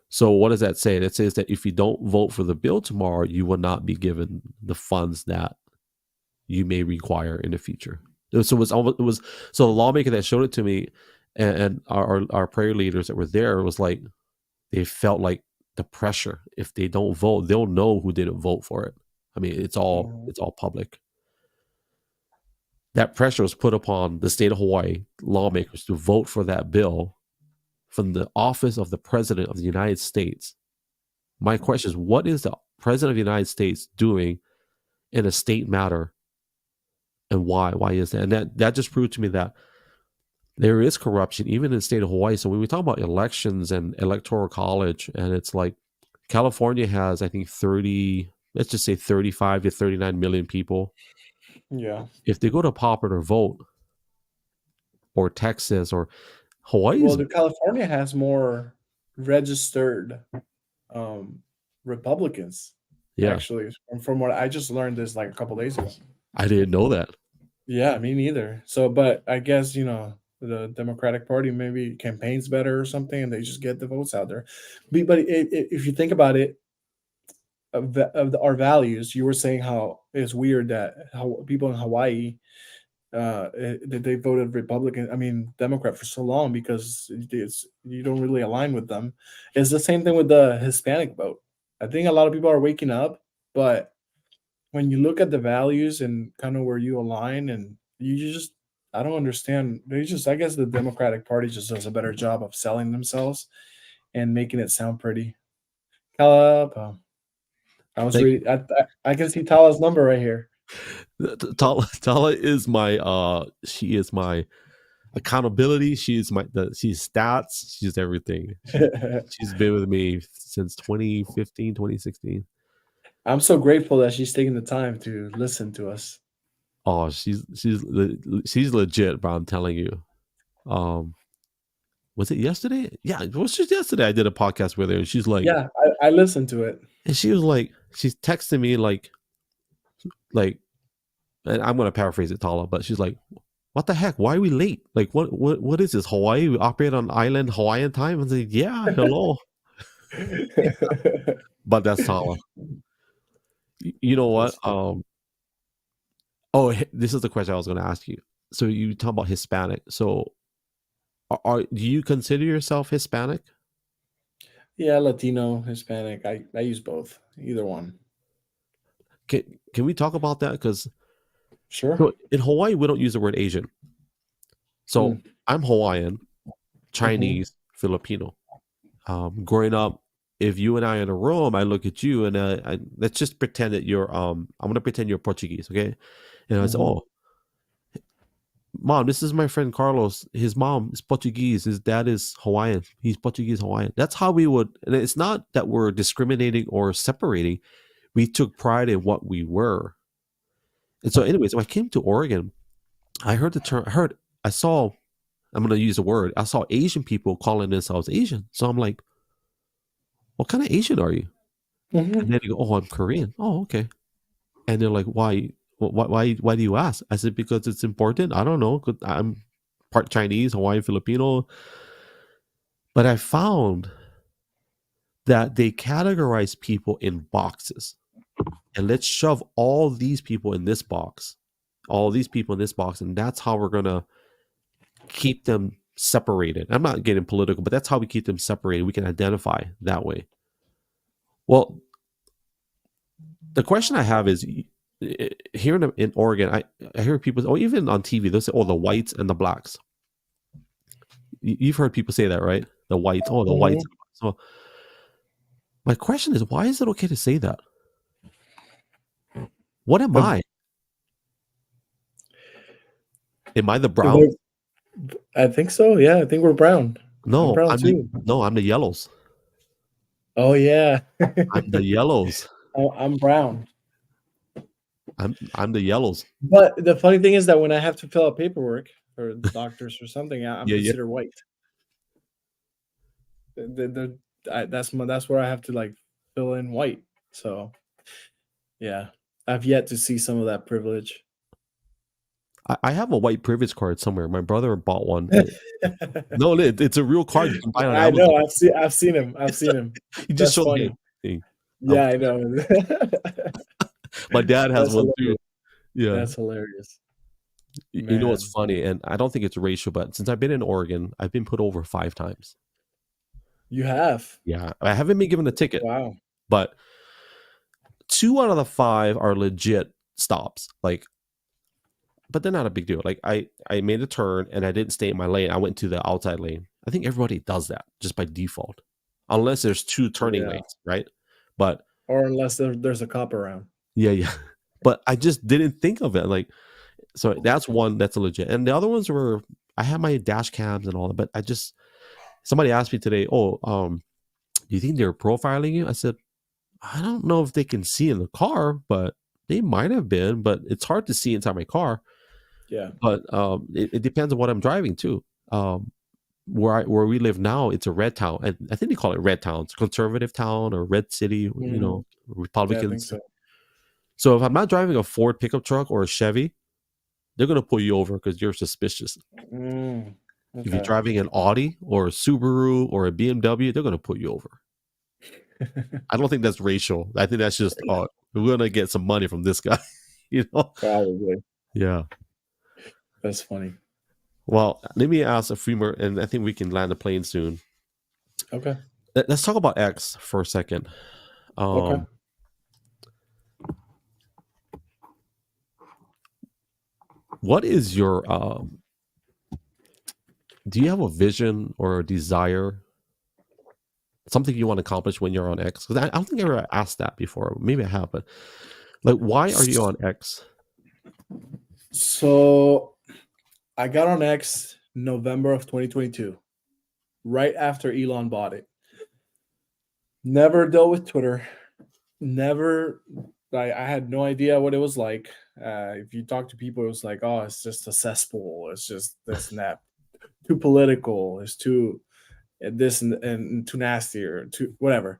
So what does that say? That says that if you don't vote for the bill tomorrow, you will not be given the funds that you may require in the future. So it was so the lawmaker that showed it to me, and our prayer leaders that were there was like they felt like the pressure. If they don't vote, they'll know who didn't vote for it. I mean, it's all public. That pressure was put upon the state of Hawaii lawmakers to vote for that bill from the office of the President of the United States. My question is, what is the President of the United States doing in a state matter, and why? Why is that? And that just proved to me that there is corruption even in the state of Hawaii. So when we talk about elections and electoral college, and it's like California has, I think, let's just say 35 to 39 million people. Yeah. If they go to popular vote, or Texas or Hawaii Well, is, the California has more registered Republicans, yeah, actually, from what I just learned this like a couple days ago. I didn't know that. Yeah, me neither. So, but I guess the Democratic Party maybe campaigns better or something, and they just get the votes out there. But if you think about it, our values, you were saying how it's weird that how people in Hawaii they voted Republican, I mean Democrat for so long because you don't really align with them. It's the same thing with the Hispanic vote. I think a lot of people are waking up, but when you look at the values and kind of where you align, and you just I don't understand. I guess the Democratic Party just does a better job of selling themselves and making it sound pretty. Caleb, I was Thank reading. I can see Tala's number right here. Tala is my she is my accountability. She's she's stats. She's everything. She's been with me since 2015, 2016. I'm so grateful that she's taking the time to listen to us. Oh, she's legit, bro. I'm telling you. Um, was it yesterday? Yeah, it was just yesterday. I did a podcast with her, and she's like, Yeah, I listened to it. and she was like, she's texting me like, and I'm gonna paraphrase it, Tala, but she's like, "What the heck? Why are we late? Like, what is this? Hawaii? We operate on island Hawaiian time?" I was like, "Yeah, hello." But that's Tala. You know what? That's funny. Oh, this is the question I was going to ask you. So you talk about Hispanic. So, do you consider yourself Hispanic? Yeah, Latino, Hispanic. I use both. Either one. Can we talk about that? Because Sure. in Hawaii we don't use the word Asian. So Mm. I'm Hawaiian, Chinese, Filipino. Growing up, if you and I are in a room, I look at you and let's just pretend that you're I'm gonna pretend you're Portuguese, okay? And I say, Mhm. oh, Mom, this is my friend Carlos. His mom is Portuguese. His dad is Hawaiian. He's Portuguese Hawaiian. That's how we would. And it's not that we're discriminating or separating. We took pride in what we were. And so, anyways, when I came to Oregon, I heard the term. I saw. I'm going to use a word. I saw Asian people calling themselves Asian. So I'm like, what kind of Asian are you? And Mhm. then they go, oh, I'm Korean. Oh, okay. And they're like, why? Why do you ask? I said, because it's important. I don't know. 'Cause I'm part Chinese, Hawaiian, Filipino. But I found that they categorize people in boxes. And let's shove all these people in this box, all these people in this box. And that's how we're going to keep them separated. I'm not getting political, but that's how we keep them separated. We can identify that way. Well, the question I have is here in Oregon, I hear people, or even on TV, they'll say, oh, the whites and the blacks. You've heard people say that, right? The whites, oh, the whites. Mhm. So my question is, why is it okay to say that? What am The, I? Am I the brown? the- I think so. Yeah, I think we're brown. I'm No, brown too. I'm the yellows. Oh yeah. I'm the yellows. I'm brown. I'm the yellows. But the funny thing is that when I have to fill out paperwork for doctors or something, I'm Yeah, yeah. considered white. That's where I have to like fill in white. So yeah, I've yet to see some of that privilege. I have a white privilege card somewhere. My brother bought one. No, it's a real card. You can buy it on I know. Amazon. I've seen him. I've seen him. You just That's show the funny. thing. Yeah, I know. My dad has That's one too. hilarious. Yeah. That's hilarious, You know what's man. funny? And I don't think it's racial, but since I've been in Oregon, I've been put over 5 times. You have. Yeah. I haven't been given a ticket, Wow. but 2 out of the 5 are legit stops. Like, but they're not a big deal. Like I made a turn and I didn't stay in my lane. I went to the outside lane. I think everybody does that just by default, unless there's 2 turning Yeah. lanes, right? But Or unless there's a cop around. yeah, yeah. But I just didn't think of it. Like, so that's one that's a legit. And the other ones were I had my dash cams and all that, but I just somebody asked me today, oh, do you think they're profiling you? I said, I don't know if they can see in the car, but they might have been, but it's hard to see inside my car. Yeah. But it depends on what I'm driving too. Where we live now, it's a red town, and I think they call it red towns, conservative town or red city. Mm, yeah, I think Republicans. so. So if I'm not driving a Ford pickup truck or a Chevy, they're gonna pull you over because you're suspicious. Mm, If you're okay. driving an Audi or a Subaru or a BMW, they're gonna pull you over. I don't think that's racial. I think that's just we're gonna get some money from this guy. you know? Probably. Yeah. That's funny. Well, let me ask a few more, and I think we can land the plane soon. Okay. Let's talk about X for a second. Okay. What is your do you have a vision or a desire, something you want to accomplish when you're on X? Because I don't think I ever asked that before. Maybe I have, but like, why are you on X? So I got on X November of 2022, right after Elon bought it. Never dealt with Twitter. Never. I had no idea what it was like. If you talk to people, it was like, oh, it's just a cesspool. It's just this and that. too political, it's too this and too nasty or too whatever.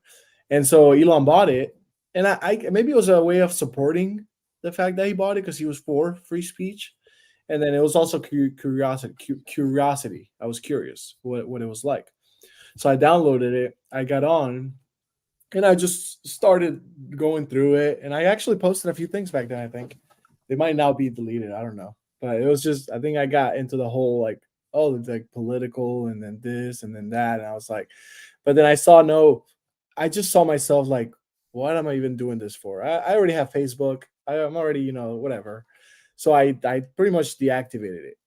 And so Elon bought it, and I maybe it was a way of supporting the fact that he bought it because he was for free speech, and then it was also curiosity. Curiosity. I was curious what it was like, so I downloaded it. I got on, and I just started going through it, and I actually posted a few things back then. I think they might now be deleted. I don't know, but it was just I think I got into the whole like oh it's like political and then this and then that, and I was like, but then I saw no, I just saw myself like, what am I even doing this for? I already have Facebook. I'm already whatever. So I pretty much deactivated it.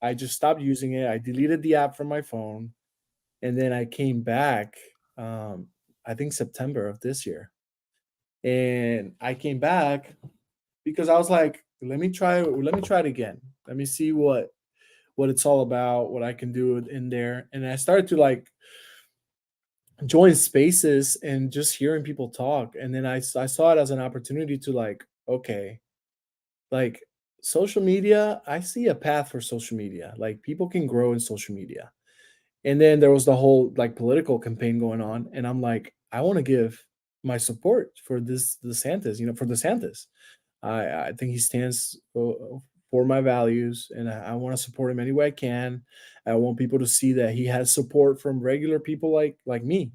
I just stopped using it. I deleted the app from my phone, and then I came back. Um, I think September of this year, and I came back because I was like, let me try it again. Let me see what it's all about, what I can do in there. And I started to like join spaces and just hearing people talk. And then I saw it as an opportunity to like, okay, like social media, I see a path for social media. Like people can grow in social media. And then there was the whole like political campaign going on. And I'm like, I want to give my support for this DeSantis, for DeSantis. I think he stands for my values, and I want to support him any way I can. I want people to see that he has support from regular people like me,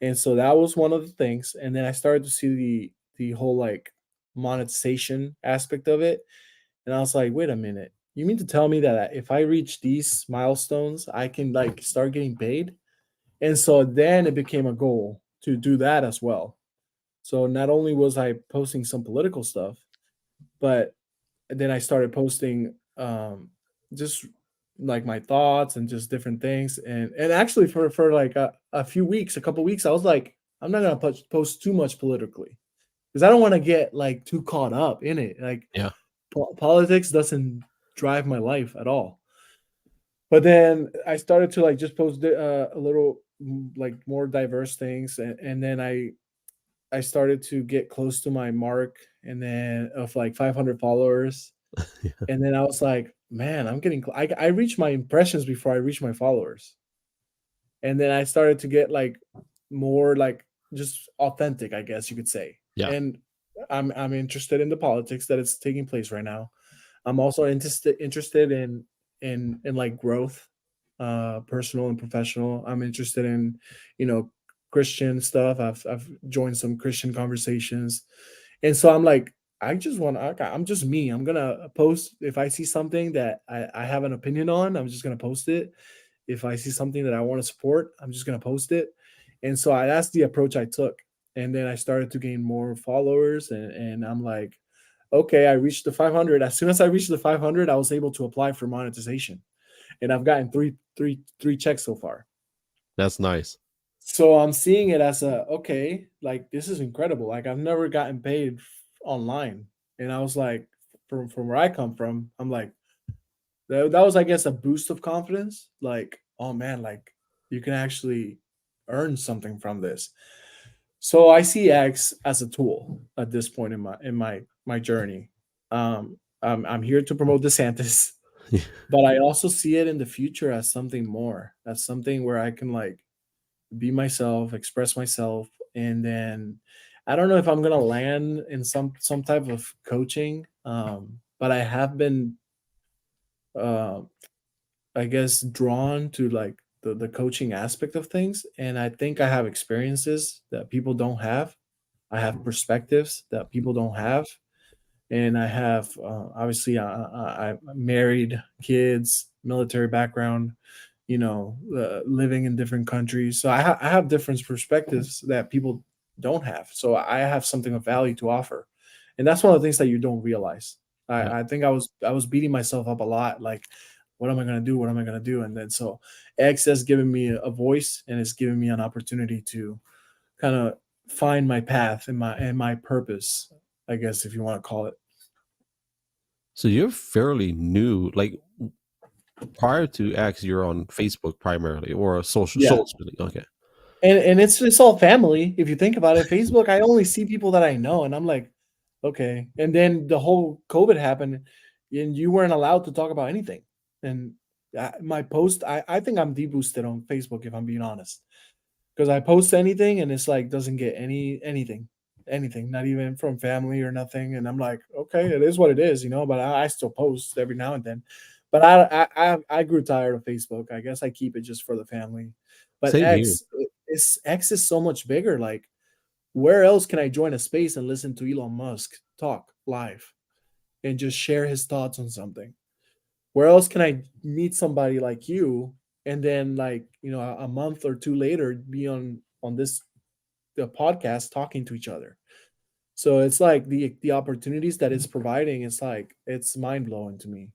and so that was one of the things. And then I started to see the whole like monetization aspect of it, and I was like, wait a minute, you mean to tell me that if I reach these milestones, I can like start getting paid? And so then it became a goal to do that as well. So not only was I posting some political stuff, but then I started posting just like my thoughts and just different things. And actually for like a few weeks, a couple weeks, I was like, I'm not gonna post too much politically because I don't want to get like too caught up in it. Like Yeah. politics doesn't drive my life at all. But then I started to like just post a little like more diverse things, and then I started to get close to my mark, and then of like 500 followers, and then I was like, man, I'm getting. I reached my impressions before I reached my followers, and then I started to get like more like just authentic, I guess you could say. Yeah. And I'm interested in the politics that is taking place right now. I'm also interested in like growth, personal and professional. I'm interested in, you know, Christian stuff. I've joined some Christian conversations, and so I'm like, I just want. I'm just me. I'm gonna post if I see something that I have an opinion on. I'm just gonna post it. If I see something that I want to support, I'm just gonna post it. And so that's the approach I took. And then I started to gain more followers, and I'm like, okay, I reached the 500. As soon as I reached the 500, I was able to apply for monetization, and I've gotten three checks so far. That's nice. So I'm seeing it as a okay, like this is incredible. Like I've never gotten paid online, and I was like, from where I come from, I'm like that was I guess a boost of confidence. Like oh man, like you can actually earn something from this. So I see X as a tool at this point in my journey. I'm here to promote DeSantis, but I also see it in the future as something more, as something where I can like be myself, express myself, and then I don't know if I'm gonna land in some type of coaching, but I have been, uh, I guess, drawn to like the coaching aspect of things, and I think I have experiences that people don't have. I have perspectives that people don't have, and I have obviously I married, kids, military background, living in different countries. So I have different perspectives that people don't have. So I have something of value to offer, and that's one of the things that you don't realize. Yeah. I think I was beating myself up a lot, like what am I going to do? What am I going to do? And then so X has given me a voice, and it's given me an opportunity to kind of find my path and my purpose, I guess if you want to call it. So you're fairly new. Like prior to X, you're on Facebook primarily or Yeah. social media. Okay. And it's all family. If you think about it, Facebook, I only see people that I know, and I'm like, okay. And then the whole COVID happened, and you weren't allowed to talk about anything. And my post, I think I'm deboosted on Facebook if I'm being honest, because I post anything and it's like doesn't get anything, not even from family or nothing, and I'm like, okay, it is what it is, but I still post every now and then. But I grew tired of Facebook. I guess I keep it just for the family. But Same here. X is so much bigger. Like, where else can I join a space and listen to Elon Musk talk live and just share his thoughts on something? Where else can I meet somebody like you and then, like, a month or two later be on this the podcast talking to each other? So it's like the opportunities that it's providing, it's like it's mind blowing to me.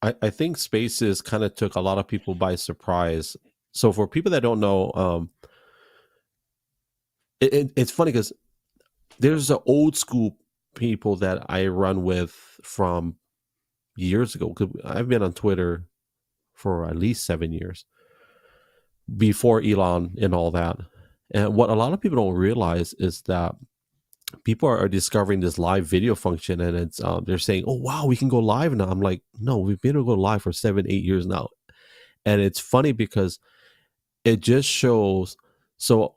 I think Spaces kind of took a lot of people by surprise. So for people that don't know, it's funny because there's an old school people that I run with from years ago. 'Cause I've been on Twitter for at least 7 years before Elon and all that. And what a lot of people don't realize is that people are discovering this live video function, and it's they're saying, "Oh wow, we can go live now." I'm like, "No, we've been able to go live for 7, 8 years now." And it's funny because it just shows. So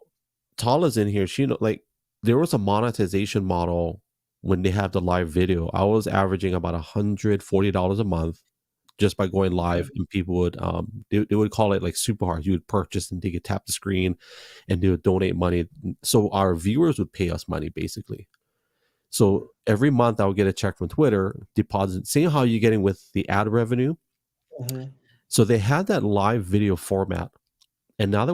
Tala's in here. Like there was a monetization model when they have the live video. I was averaging about $140 a month just by going live, and people would they would call it like super hard. You would purchase and they could tap the screen and they would donate money. So our viewers would pay us money basically. So every month I would get a check from Twitter, deposit, seeing how you're getting with the ad revenue. Mhm. So they had that live video format. And now that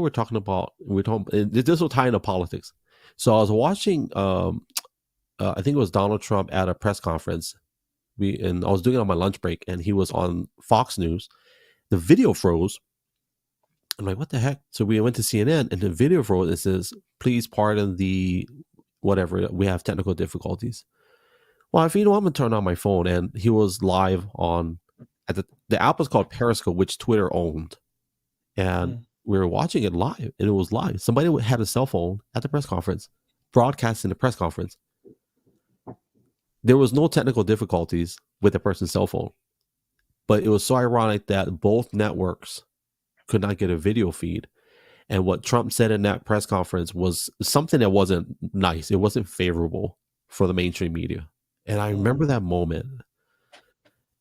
this will tie into politics. So I was watching, I think it was Donald Trump at a press conference. And I was doing it on my lunch break, and he was on Fox News. The video froze. I'm like, what the heck? So we went to CNN, and the video froze. It says, "Please pardon the whatever. We have technical difficulties." Well, if you know, I'm gonna turn on my phone, and he was live on at the app was called Periscope, which Twitter owned, and Mm. we were watching it live, and it was live. Somebody had a cell phone at the press conference, broadcasting the press conference. There was no technical difficulties with the person's cell phone, but it was so ironic that both networks could not get a video feed. And what Trump said in that press conference was something that wasn't nice. It wasn't favorable for the mainstream media. And I remember that moment.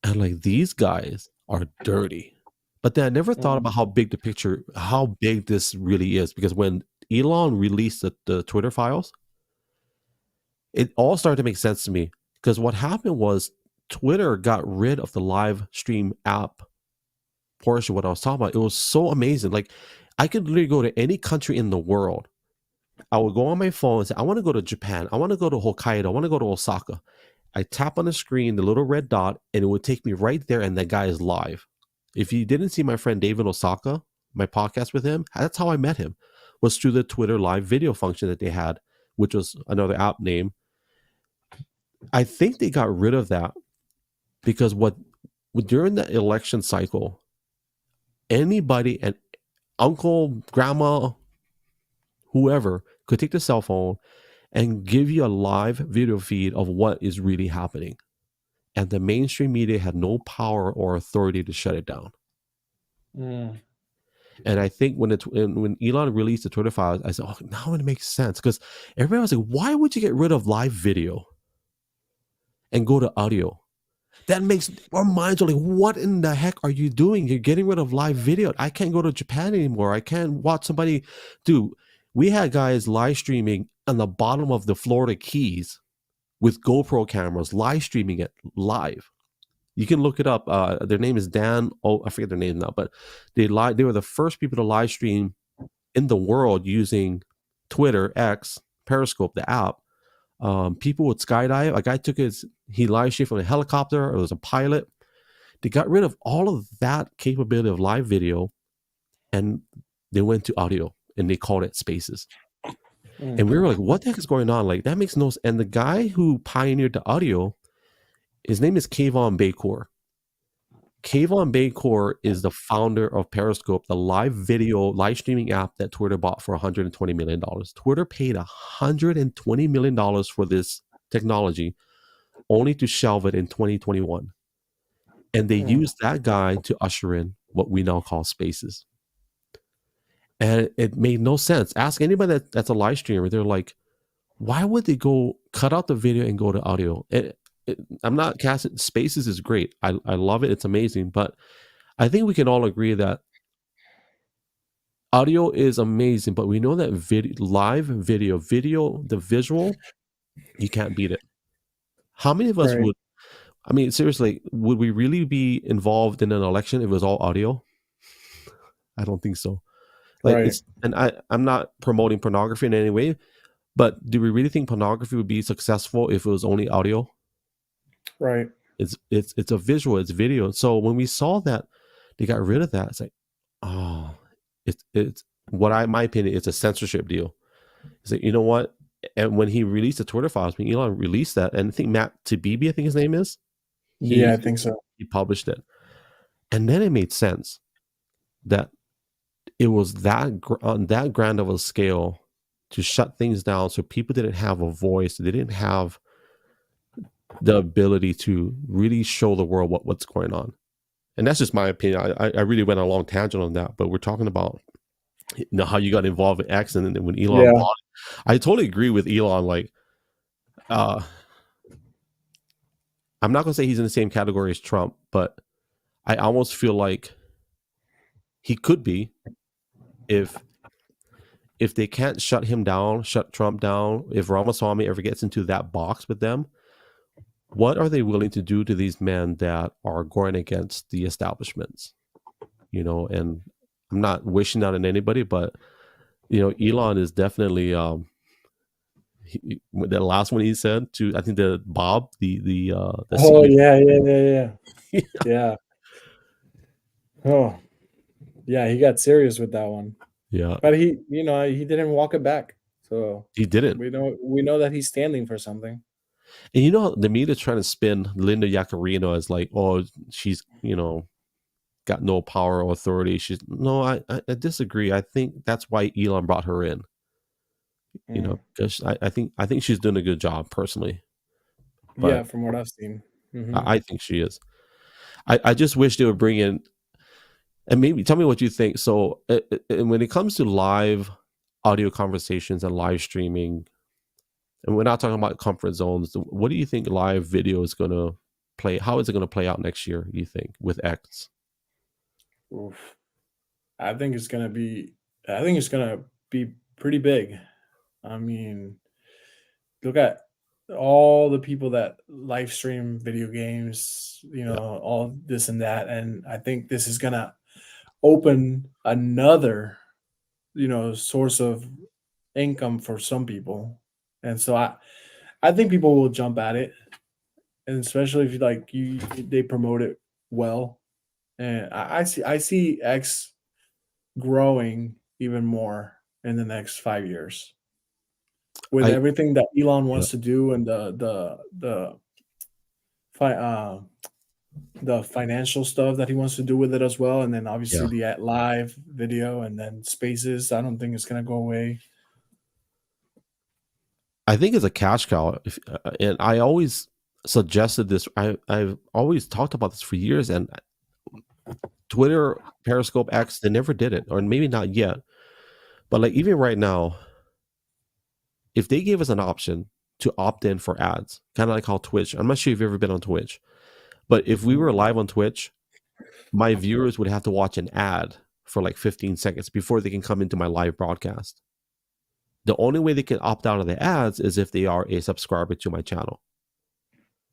And like, these guys are dirty. But then I never thought about how big how big this really is. Because when Elon released the Twitter files, it all started to make sense to me. Because what happened was Twitter got rid of the live stream app portion of what I was talking about. It was so amazing. Like, I could literally go to any country in the world. I would go on my phone and say, I want to go to Japan. I want to go to Hokkaido. I want to go to Osaka. I tap on the screen, the little red dot, and it would take me right there, and that guy is live. If you didn't see my friend David Osaka, my podcast with him, that's how I met him, was through the Twitter live video function that they had, which was another app name. I think they got rid of that because during the election cycle, anybody and uncle, grandma, whoever could take the cell phone and give you a live video feed of what is really happening. And the mainstream media had no power or authority to shut it down. Mm. And I think when Elon released the Twitter files, I said, oh, now it makes sense. Because everybody was like, why would you get rid of live video and go to audio? That makes our minds are like, what in the heck are you doing? You're getting rid of live video. I can't go to Japan anymore. I can't watch somebody. Dude, we had guys live streaming on the bottom of the Florida Keys with GoPro cameras, live streaming it live. You can look it up. Their name is Dan. Oh, I forget their name now, but they were the first people to live stream in the world using Twitter, X, Periscope, the app. People would skydive. A guy he live streamed from a helicopter. It was a pilot. They got rid of all of that capability of live video, and they went to audio, and they called it Spaces. And we were like, what the heck is going on? Like, that makes no sense. And the guy who pioneered the audio, his name is Kayvon Bakor. Kayvon Bakor is the founder of Periscope, the live streaming app that Twitter bought for $120 million. Twitter paid $120 million for this technology, only to shelve it in 2021. And they used that guy to usher in what we now call Spaces. And it made no sense. Ask anybody that's a live streamer. They're like, why would they go cut out the video and go to audio? I'm not casting. Spaces is great. I love it. It's amazing. But I think we can all agree that audio is amazing. But we know that live video, the visual, you can't beat it. How many of us would? I mean, seriously, would we really be involved in an election if it was all audio? I don't think so. Like, and I'm not promoting pornography in any way, but do we really think pornography would be successful if it was only audio? Right. It's a visual, it's video. So when we saw that they got rid of that, it's like, oh, it's my opinion, it's a censorship deal. It's like, you know what? And when he released the Twitter files, when Elon released that, and I think Matt Taibbi, I think his name is. I think so. He published it. And then it made sense that it was on that grand of a scale to shut things down, so people didn't have a voice. They didn't have the ability to really show the world what's going on. And that's just my opinion. I really went on a long tangent on that, but we're talking about how you got involved in X, and then when Elon bought it. I totally agree with Elon. Like, I'm not going to say he's in the same category as Trump, but I almost feel like he could be if they can't shut him down, shut Trump down. If Ramaswamy ever gets into that box with them, what are they willing to do to these men that are going against the establishments? You know, and I'm not wishing that on anybody, but you know, Elon is definitely the last one he said to, I think, the Bob, the oh CEO. Yeah. Oh yeah, he got serious with that one. Yeah, but he didn't walk it back. So he didn't. We know that he's standing for something. And you know, the media's trying to spin Linda Yaccarino as like, oh, she's, you know, got no power or authority. I disagree. I think that's why Elon brought her in. You know, because I think she's doing a good job personally. But yeah, from what I've seen, I think she is. I just wish they would bring in, and maybe tell me what you think. So when it comes to live audio conversations and live streaming, and we're not talking about comfort zones, what do you think live video is going to play? How is it going to play out next year, you think, with X? Oof. I think it's going to be pretty big. I mean, look at all the people that live stream video games, you know, all this and that. And I think this is going to open another, you know, source of income for some people. And so I think people will jump at it, and especially if they promote it well. And I see X growing even more in the next 5 years with everything that Elon wants to do, and the financial stuff that he wants to do with it as well. And then obviously the live video, and then Spaces. I don't think it's going to go away. I think it's a cash cow, and I always suggested this. I've always talked about this for years, and Twitter, Periscope, X, they never did it, or maybe not yet. But like even right now, if they gave us an option to opt in for ads, kind of like how Twitch, I'm not sure if you've ever been on Twitch, but if we were live on Twitch, my viewers would have to watch an ad for like 15 seconds before they can come into my live broadcast. The only way they can opt out of the ads is if they are a subscriber to my channel.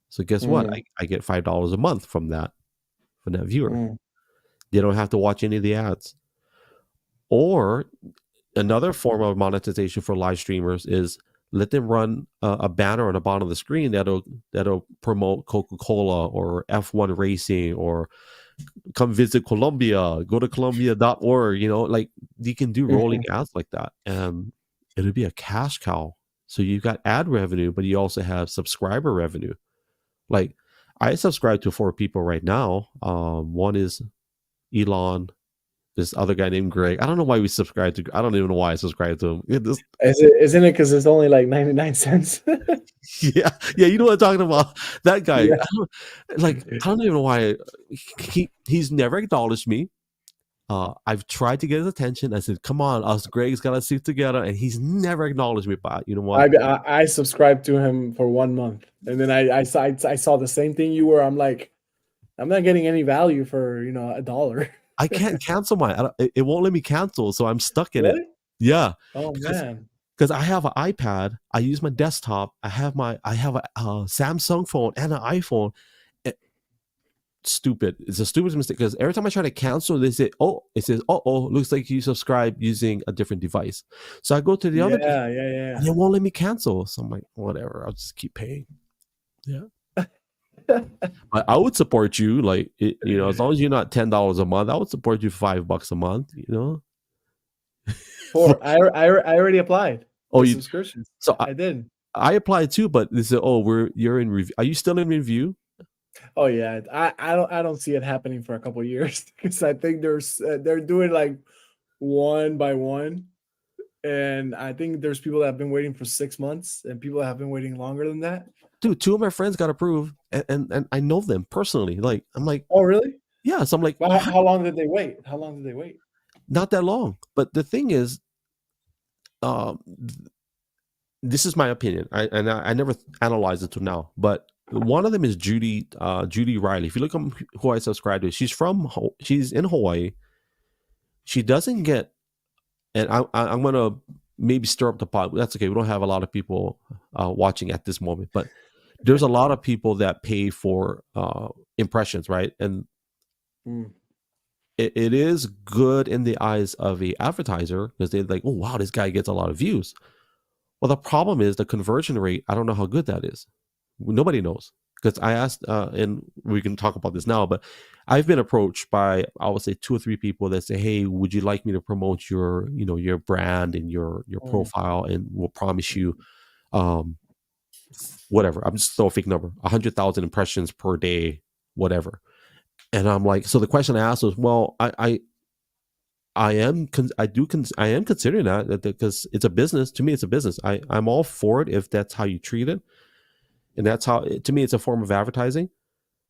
So guess what? I get $5 a month from that viewer. They don't have to watch any of the ads. Or another form of monetization for live streamers is let them run a banner on the bottom of the screen that'll promote Coca-Cola or F1 racing, or come visit Colombia, go to Colombia.org. You know, like you can do rolling ads like that, and it'll be a cash cow. So you've got ad revenue, but you also have subscriber revenue. Like I subscribe to 4 people right now. One is Elon, this other guy named Greg. I don't know why we subscribe to. I don't even know why I subscribe to him. Isn't it because it's only like 99 cents? yeah. You know what I'm talking about? That guy. Yeah. I don't even know why. He's never acknowledged me. I've tried to get his attention. I said, "Come on, us Greg's got to sit together," and he's never acknowledged me. But you know what? I subscribed to him for 1 month, and then I saw the same thing you were. I'm like, I'm not getting any value for $1. I can't cancel mine. It won't let me cancel, so I'm stuck in it. Really? Yeah, Oh man. because I have an iPad. I use my desktop. I have a Samsung phone and an iPhone. Stupid. It's a stupid mistake because every time I try to cancel, they say, "Oh," it says, "Oh, looks like you subscribed using a different device." So I go to the other device, Yeah. and it won't let me cancel. So I'm like, whatever. I'll just keep paying. Yeah. I would support you, like as long as you're not $10 a month, I would support you $5 a month. I already applied Oh, the you. subscriptions. So I did. I applied too, but they said, "Oh, you're in review." Are you still in review? Oh yeah, I don't see it happening for a couple of years because I think they're doing like one by one, and I think there's people that have been waiting for 6 months and people that have been waiting longer than that. Dude, two of my friends got approved, and I know them personally. Like, I'm like, Oh really? yeah. So I'm like, Well, how long did they wait? How long did they wait? not that long. But the thing is, um, this is my opinion. I never analyzed it till now, but one of them is Judy Riley. If you look at who I subscribe to, she's in Hawaii. She doesn't get, and I'm gonna maybe stir up the pot. That's okay. We don't have a lot of people watching at this moment, but there's a lot of people that pay for impressions, right? And Mm, it is good in the eyes of a advertiser because they're like, "Oh wow, this guy gets a lot of views." Well, the problem is the conversion rate. I don't know how good that is. Nobody knows because I asked, and we can talk about this now. But I've been approached by, I would say, 2 or 3 people that say, "Hey, would you like me to promote your brand and your mm, profile, and we'll promise you, um, whatever." I'm just throw a fake number, 100,000 impressions per day, whatever. And I'm like, so the question I asked was, well, I am considering that because it's a business. To me, it's a business. I'm all for it if that's how you treat it, and that's how to me it's a form of advertising.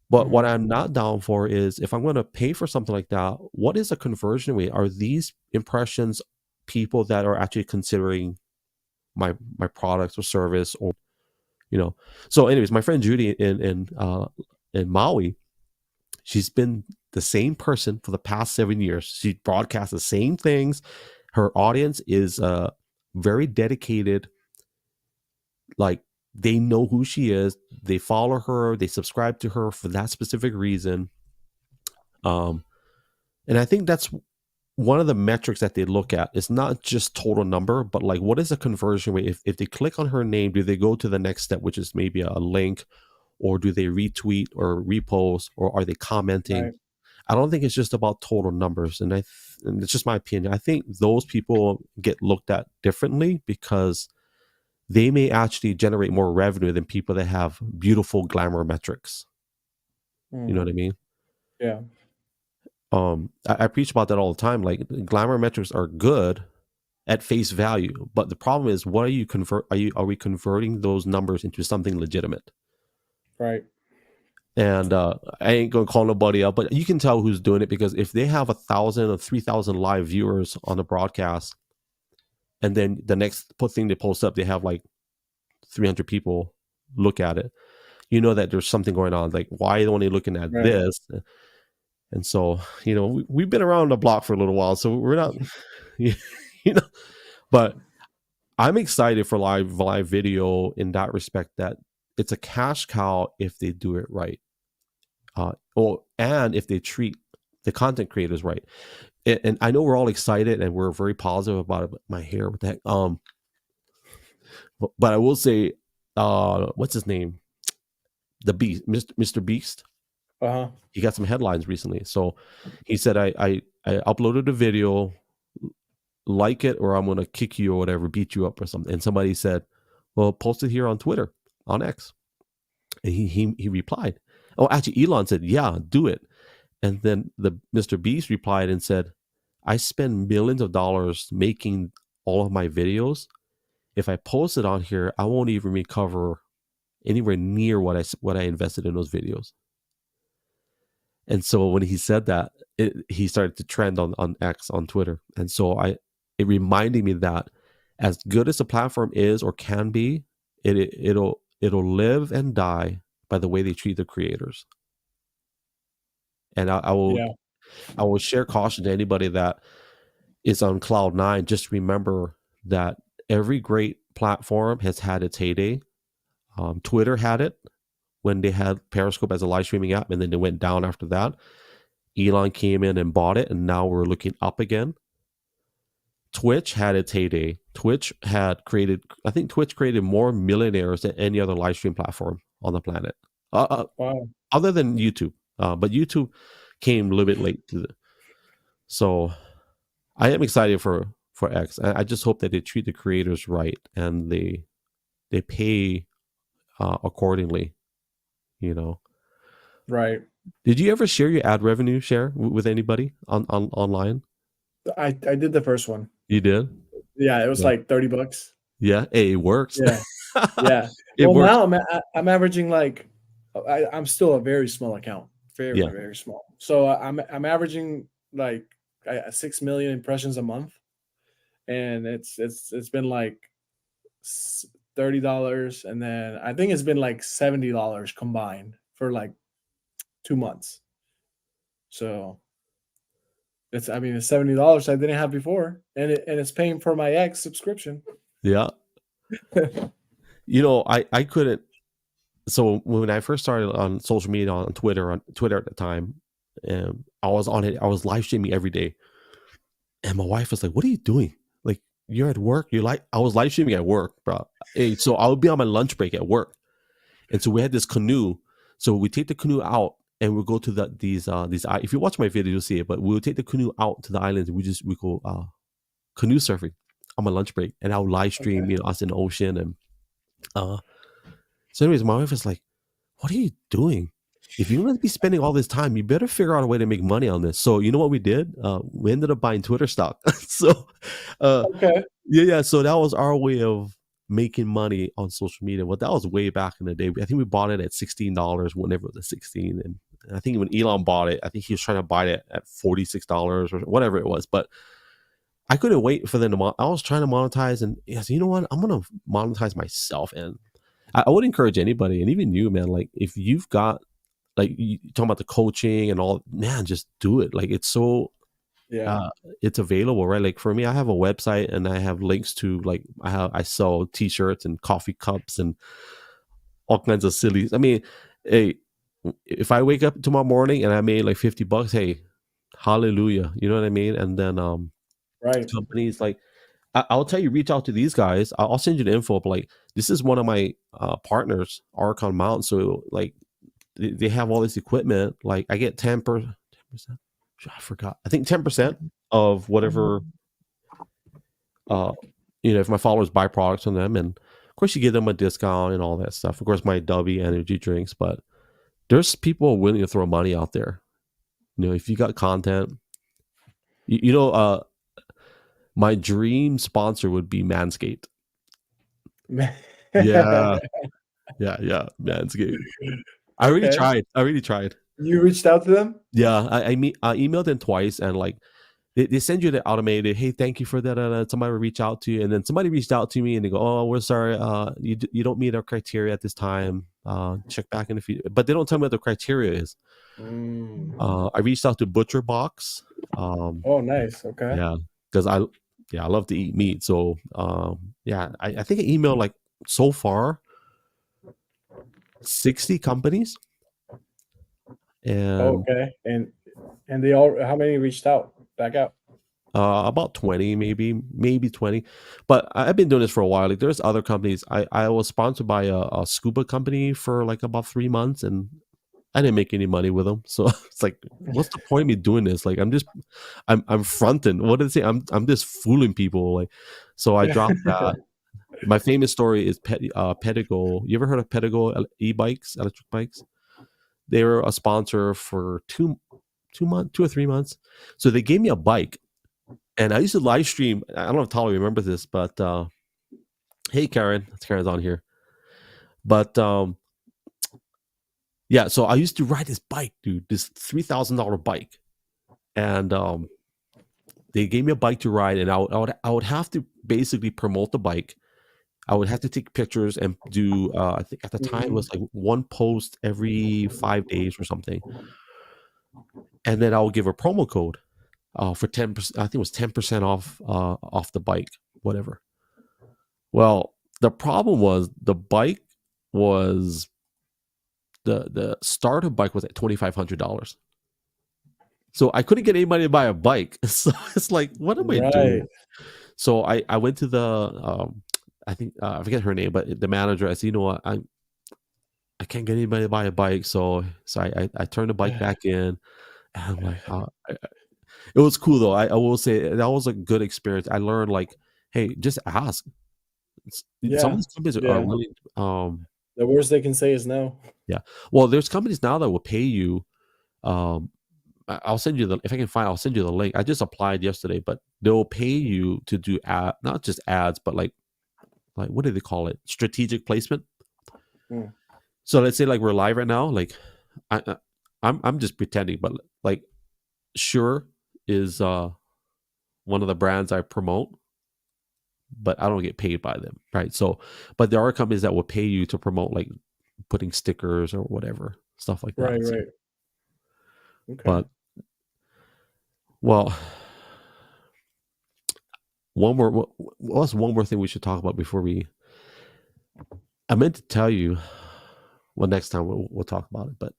But what mhm, I'm not down for is if I'm going to pay for something like that, what is the conversion rate? Are these impressions people that are actually considering my products or service, or So, anyways, my friend Judy in Maui, she's been the same person for the past 7 years. She broadcasts the same things. Her audience is very dedicated. Like, they know who she is. They follow her. They subscribe to her for that specific reason. And I think that's one of the metrics that they look at. It's not just total number, but like, what is the conversion rate? If they click on her name, do they go to the next step, which is maybe a link, or do they retweet or repost, or are they commenting? right. I don't think it's just about total numbers, and and it's just my opinion. I think those people get looked at differently because they may actually generate more revenue than people that have beautiful glamour metrics. You know Mm, what I mean? yeah. I preach about that all the time. Like, glamour metrics are good at face value, but the problem is, what are you convert? Are we converting those numbers into something legitimate? Right. And I ain't gonna call nobody out, but you can tell who's doing it because if they have 1,000 or 3,000 live viewers on the broadcast, and then the next thing they post up, they have like 300 people look at it, you know that there's something going on. Like, why are they only looking at Right. this? And so, we've been around the block for a little while, so we're not, you know, but I'm excited for live video in that respect, that it's a cash cow if they do it right. And if they treat the content creators right. And I know we're all excited and we're very positive about it. But my hair, what the heck? But I will say, what's his name? The Beast, Mr. Beast. Uh-huh. He got some headlines recently. So he said, I uploaded a video, like it, or I'm gonna kick you or whatever, beat you up or something. And somebody said, well, post it here on Twitter, on X. And he replied, oh, actually, Elon said, yeah, do it. And then the Mr. Beast replied and said, I spend millions of dollars making all of my videos. If I post it on here, I won't even recover anywhere near what I invested in those videos. And so when he said that, he started to trend on X on Twitter. And so it reminded me that as good as the platform is or can be, it'll live and die by the way they treat the creators. And Yeah. I will share caution to anybody that is on cloud nine. Just remember that every great platform has had its heyday. Twitter had it when they had Periscope as a live streaming app, and then they went down after that. Elon came in and bought it, and now we're looking up again. Twitch had its heyday. I think Twitch created more millionaires than any other live stream platform on the planet, Wow. other than YouTube. But YouTube came a little bit late to the. So I am excited for X. I just hope that they treat the creators right and they pay accordingly. You know. Right. Did you ever share your ad revenue share with anybody on online? I did the first one. You did? Yeah, it was Yeah. like $30. Yeah. Hey, it works. Yeah. Yeah. It Well, works. now I'm averaging like I'm still a very small account, very Yeah. very small. So I'm averaging like 6 million impressions a month, and it's been like $30, and then I think it's been like $70 combined for like 2 months. So it's it's $70 I didn't have before, and it's paying for my X subscription. Yeah. I couldn't. So when I first started on social media on Twitter at the time, I was on it. I was live streaming every day, and my wife was like, "What are you doing? Like you're at work? I was live streaming at work, bro. Hey, so I would be on my lunch break at work, and so we had this canoe. So we take the canoe out and we'll go to these. If you watch my video, you'll see it. But we'll take the canoe out to the islands. And we go canoe surfing on my lunch break, and I'll live stream, Okay. us in the ocean. And so, anyways, my wife was like, "What are you doing? If you're going to be spending all this time, you better figure out a way to make money on this." So, you know what we did? We ended up buying Twitter stock. So, Okay. yeah. So that was our way of making money on social media. Well, that was way back in the day. I think we bought it at $16 whenever it was 16, and I think when Elon bought it, I think he was trying to buy it at $46 or whatever it was. But I couldn't wait for them to. I was trying to monetize, and I said, you know what? I'm gonna monetize myself, and I would encourage anybody, and even you, man. Like if you've got like you talking about the coaching and all, man, just do it. Like it's so Yeah. it's available, right? Like for me, I have a website and I have links to like I sell t-shirts and coffee cups and all kinds of silly. I mean, hey, if I wake up tomorrow morning and I made like $50, hey, hallelujah. You know what I mean? And then Right. companies like I'll tell you, reach out to these guys. I'll send you the info. But like this is one of my partners, Archon Mount. So like they have all this equipment. Like I get 10%. I forgot. I think 10% of whatever. If my followers buy products from them, and of course you give them a discount and all that stuff. Of course, my DUBBY energy drinks, but there's people willing to throw money out there. If you got content, my dream sponsor would be Manscaped. Yeah, yeah, Manscaped. I already tried. You reached out to them? Yeah, I emailed them twice, and like they send you the automated, hey, thank you for that. Somebody will reach out to you, and then somebody reached out to me, and they go, oh, we're sorry, you don't meet our criteria at this time. Check back in the future, but they don't tell me what the criteria is. I reached out to Butcher Box. Oh, nice. Okay. Yeah, because I love to eat meat. So I think I emailed like so far 60 companies. And okay, and they all, how many reached out back out? About 20, maybe 20. But I've been doing this for a while. Like there's other companies. I was sponsored by a scuba company for like about 3 months, and I didn't make any money with them. So it's like, what's the point of me doing this? Like I'm fronting. What did it say? I'm just fooling people. Like, so I dropped that. My famous story is Pedigo. You ever heard of Pedigo e-bikes, electric bikes? They were a sponsor for 2 or 3 months. So they gave me a bike, and I used to live stream. I don't know if Tali remembers this, but hey, Karen, Karen's on here. But Yeah, so I used to ride this bike, dude, this $3,000 bike, and they gave me a bike to ride, and I would have to basically promote the bike. I would have to take pictures and do. I think at the time it Mhm. was like one post every 5 days or something, and then I would give a promo code for 10%. I think it was 10% off the bike, whatever. Well, the problem was the bike was the starter bike was at $2,500. So I couldn't get anybody to buy a bike. So it's like, what am I Right. doing? So I went to the I think I forget her name, but the manager. I said, you know what, I can't get anybody to buy a bike. So I turned the bike back in, and I'm like, it was cool though. I will say that was a good experience. I learned like, hey, just ask. Some of Yeah. these companies are Yeah. really The worst they can say is no. yeah. Well, there's companies now that will pay you. Um, I'll send you the if I can find. I'll send you the link. I just applied yesterday, but they'll pay you to do not just ads, but like what do they call it? Strategic placement. Mm. So let's say like we're live right now. Like I'm just pretending, but like Sure is one of the brands I promote, but I don't get paid by them, right? So, but there are companies that will pay you to promote like putting stickers or whatever stuff like that. Right, So, right. Okay. but well, one more. What's one more thing we should talk about before we? I meant to tell you. Well, next time we'll talk about it. But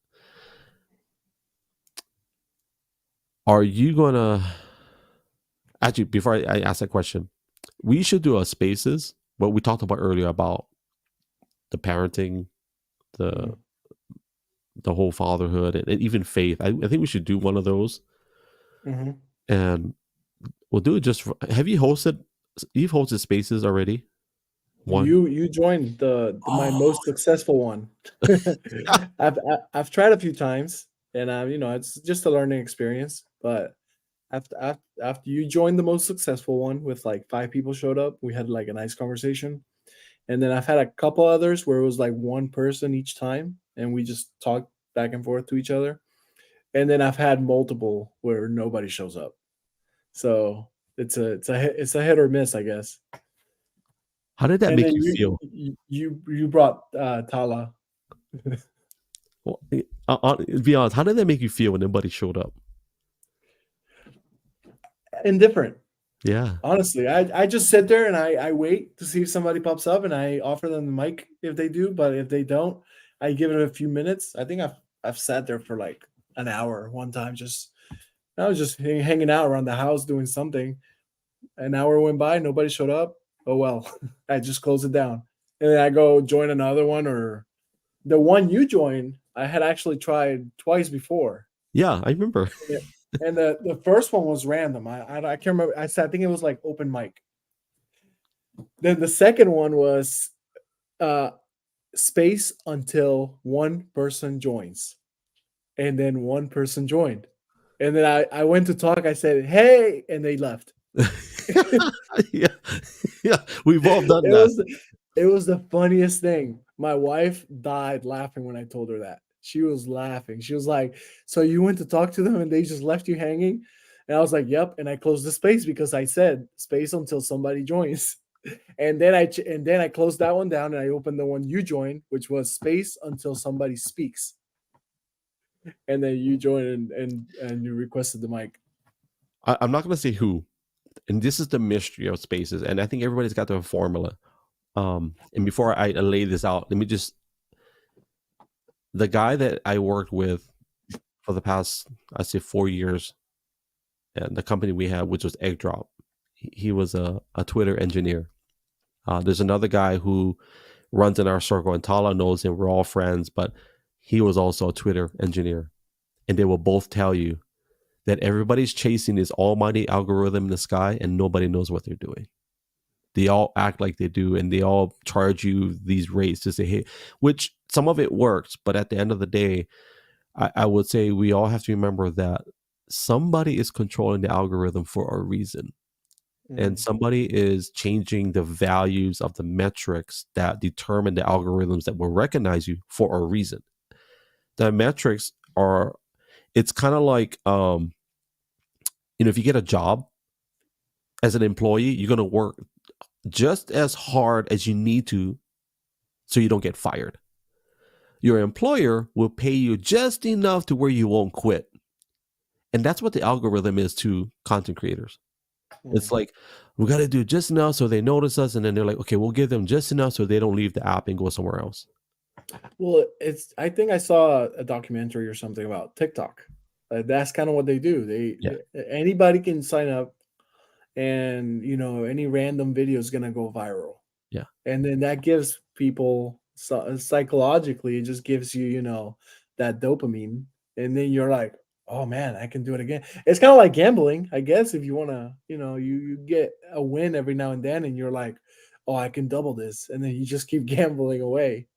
are you gonna actually? Before I ask that question, we should do a spaces. What we talked about earlier about the parenting, the Mm. the whole fatherhood, and even faith. I think we should do one of those, Mhm. and we'll do it just. Have you hosted? You've hosted spaces already. One. You joined my Oh, most successful one. I've tried a few times, and it's just a learning experience. But after you joined the most successful one with like 5 people showed up, we had like a nice conversation, and then I've had a couple others where it was like one person each time, and we just talked back and forth to each other. And then I've had multiple where nobody shows up. So it's a hit or miss, I guess. how did that And make then you feel? you brought Tala. Well, be honest. How did that make you feel when nobody showed up? Indifferent. Yeah. Honestly, I just sit there and I wait to see if somebody pops up and I offer them the mic if they do, but if they don't, I give it a few minutes. I think I've sat there for like an hour one time. Just I was just hanging out around the house doing something. An hour went by, nobody showed up. Oh well, I just close it down, and then I go join another one or the one you joined. I had actually tried twice before. Yeah, I remember. Yeah. And the first one was random. I can't remember. I said I think it was like open mic. Then the second one was uh space until one person joins. And then one person joined. And then I went to talk. I said, "Hey," and they left. Yeah, yeah, we've all done It that. was it was the funniest thing. My wife died laughing when I told her that. She was laughing. She was like, "So you went to talk to them and they just left you hanging?" And I was like, "Yep." And I closed the space because I said space until somebody joins. And then I closed that one down and I opened the one you joined, which was space until somebody speaks. And then you joined and you requested the mic. I'm not going to say who, and this is the mystery of spaces, and I think everybody's got their formula. And before I lay this out, let me just the guy that I worked with for the past, I'd say 4 years, and the company we had, which was Egg Drop, he was a Twitter engineer. There's another guy who runs in our circle, and Tala knows him. We're all friends, but he was also a Twitter engineer. And they will both tell you that everybody's chasing this almighty algorithm in the sky and nobody knows what they're doing. They all act like they do and they all charge you these rates to say, hey, which some of it works. But at the end of the day, I would say we all have to remember that somebody is controlling the algorithm for a reason. And Mm. somebody is changing the values of the metrics that determine the algorithms that will recognize you for a reason. the metrics are, it's kind of like, if you get a job as an employee, you're going to work just as hard as you need to so you don't get fired. Your employer will pay you just enough to where you won't quit. And that's what the algorithm is to content creators. It's like, we got to do just enough so they notice us. And then they're like, okay, we'll give them just enough so they don't leave the app and go somewhere else. Well, I think I saw a documentary or something about TikTok. That's kind of what they do. Yeah. Anybody can sign up, and any random video is gonna go viral. Yeah. And then that gives people psychologically, it just gives you that dopamine, and then you're like, oh man, I can do it again. It's kind of like gambling, I guess. If you want to, you get a win every now and then, and you're like, oh, I can double this, and then you just keep gambling away.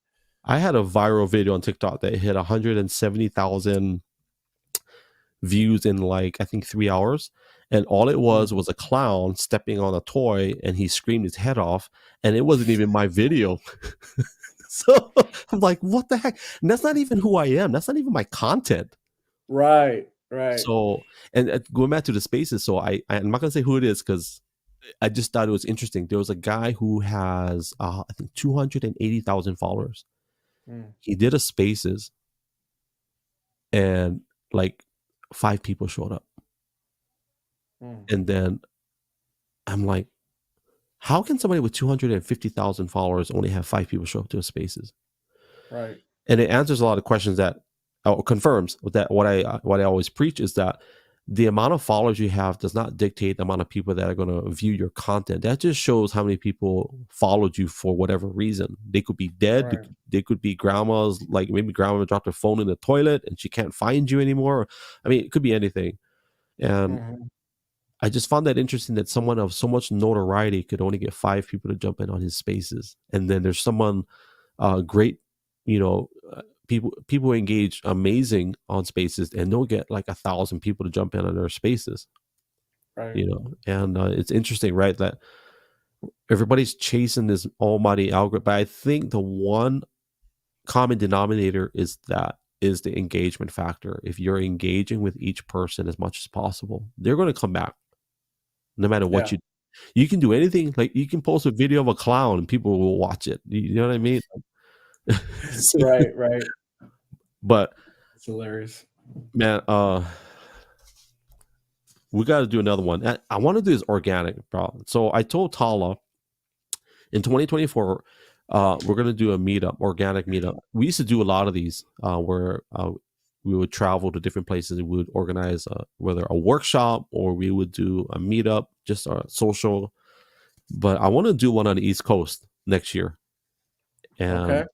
I had a viral video on TikTok that hit 170,000 views in like, I think 3 hours. And all it was a clown stepping on a toy, and he screamed his head off, and it wasn't even my video. So I'm like, what the heck? And that's not even who I am. That's not even my content. Right. So, and going back to the spaces, so I'm not going to say who it is because I just thought it was interesting. There was a guy who has, I think, 280,000 followers. He did a spaces, and like 5 people showed up. And then I'm like, how can somebody with 250,000 followers only have 5 people show up to a spaces? Right. And it answers a lot of questions that confirms that what I always preach is that the amount of followers you have does not dictate the amount of people that are going to view your content. That just shows how many people followed you for whatever reason. They could be dead. Right. They could be grandmas, like maybe grandma dropped her phone in the toilet and she can't find you anymore. I mean, it could be anything. And I just found that interesting that someone of so much notoriety could only get 5 people to jump in on his spaces. And then there's someone great, people engage amazing on spaces, and they'll get like 1,000 people to jump in on their spaces. Right. And it's interesting, right, that everybody's chasing this almighty algorithm. But I think the one common denominator is the engagement factor. If you're engaging with each person as much as possible, they're going to come back. No matter what you can do anything. Like you can post a video of a clown and people will watch it. You know what I mean? Right. But it's hilarious, man. We got to do another one. I want to do this organic, bro. So I told Tala in 2024, we're going to do a meetup, organic meetup. We used to do a lot of these where we would travel to different places. We would organize whether a workshop or we would do a meetup, just a social. But I want to do one on the East Coast next year. And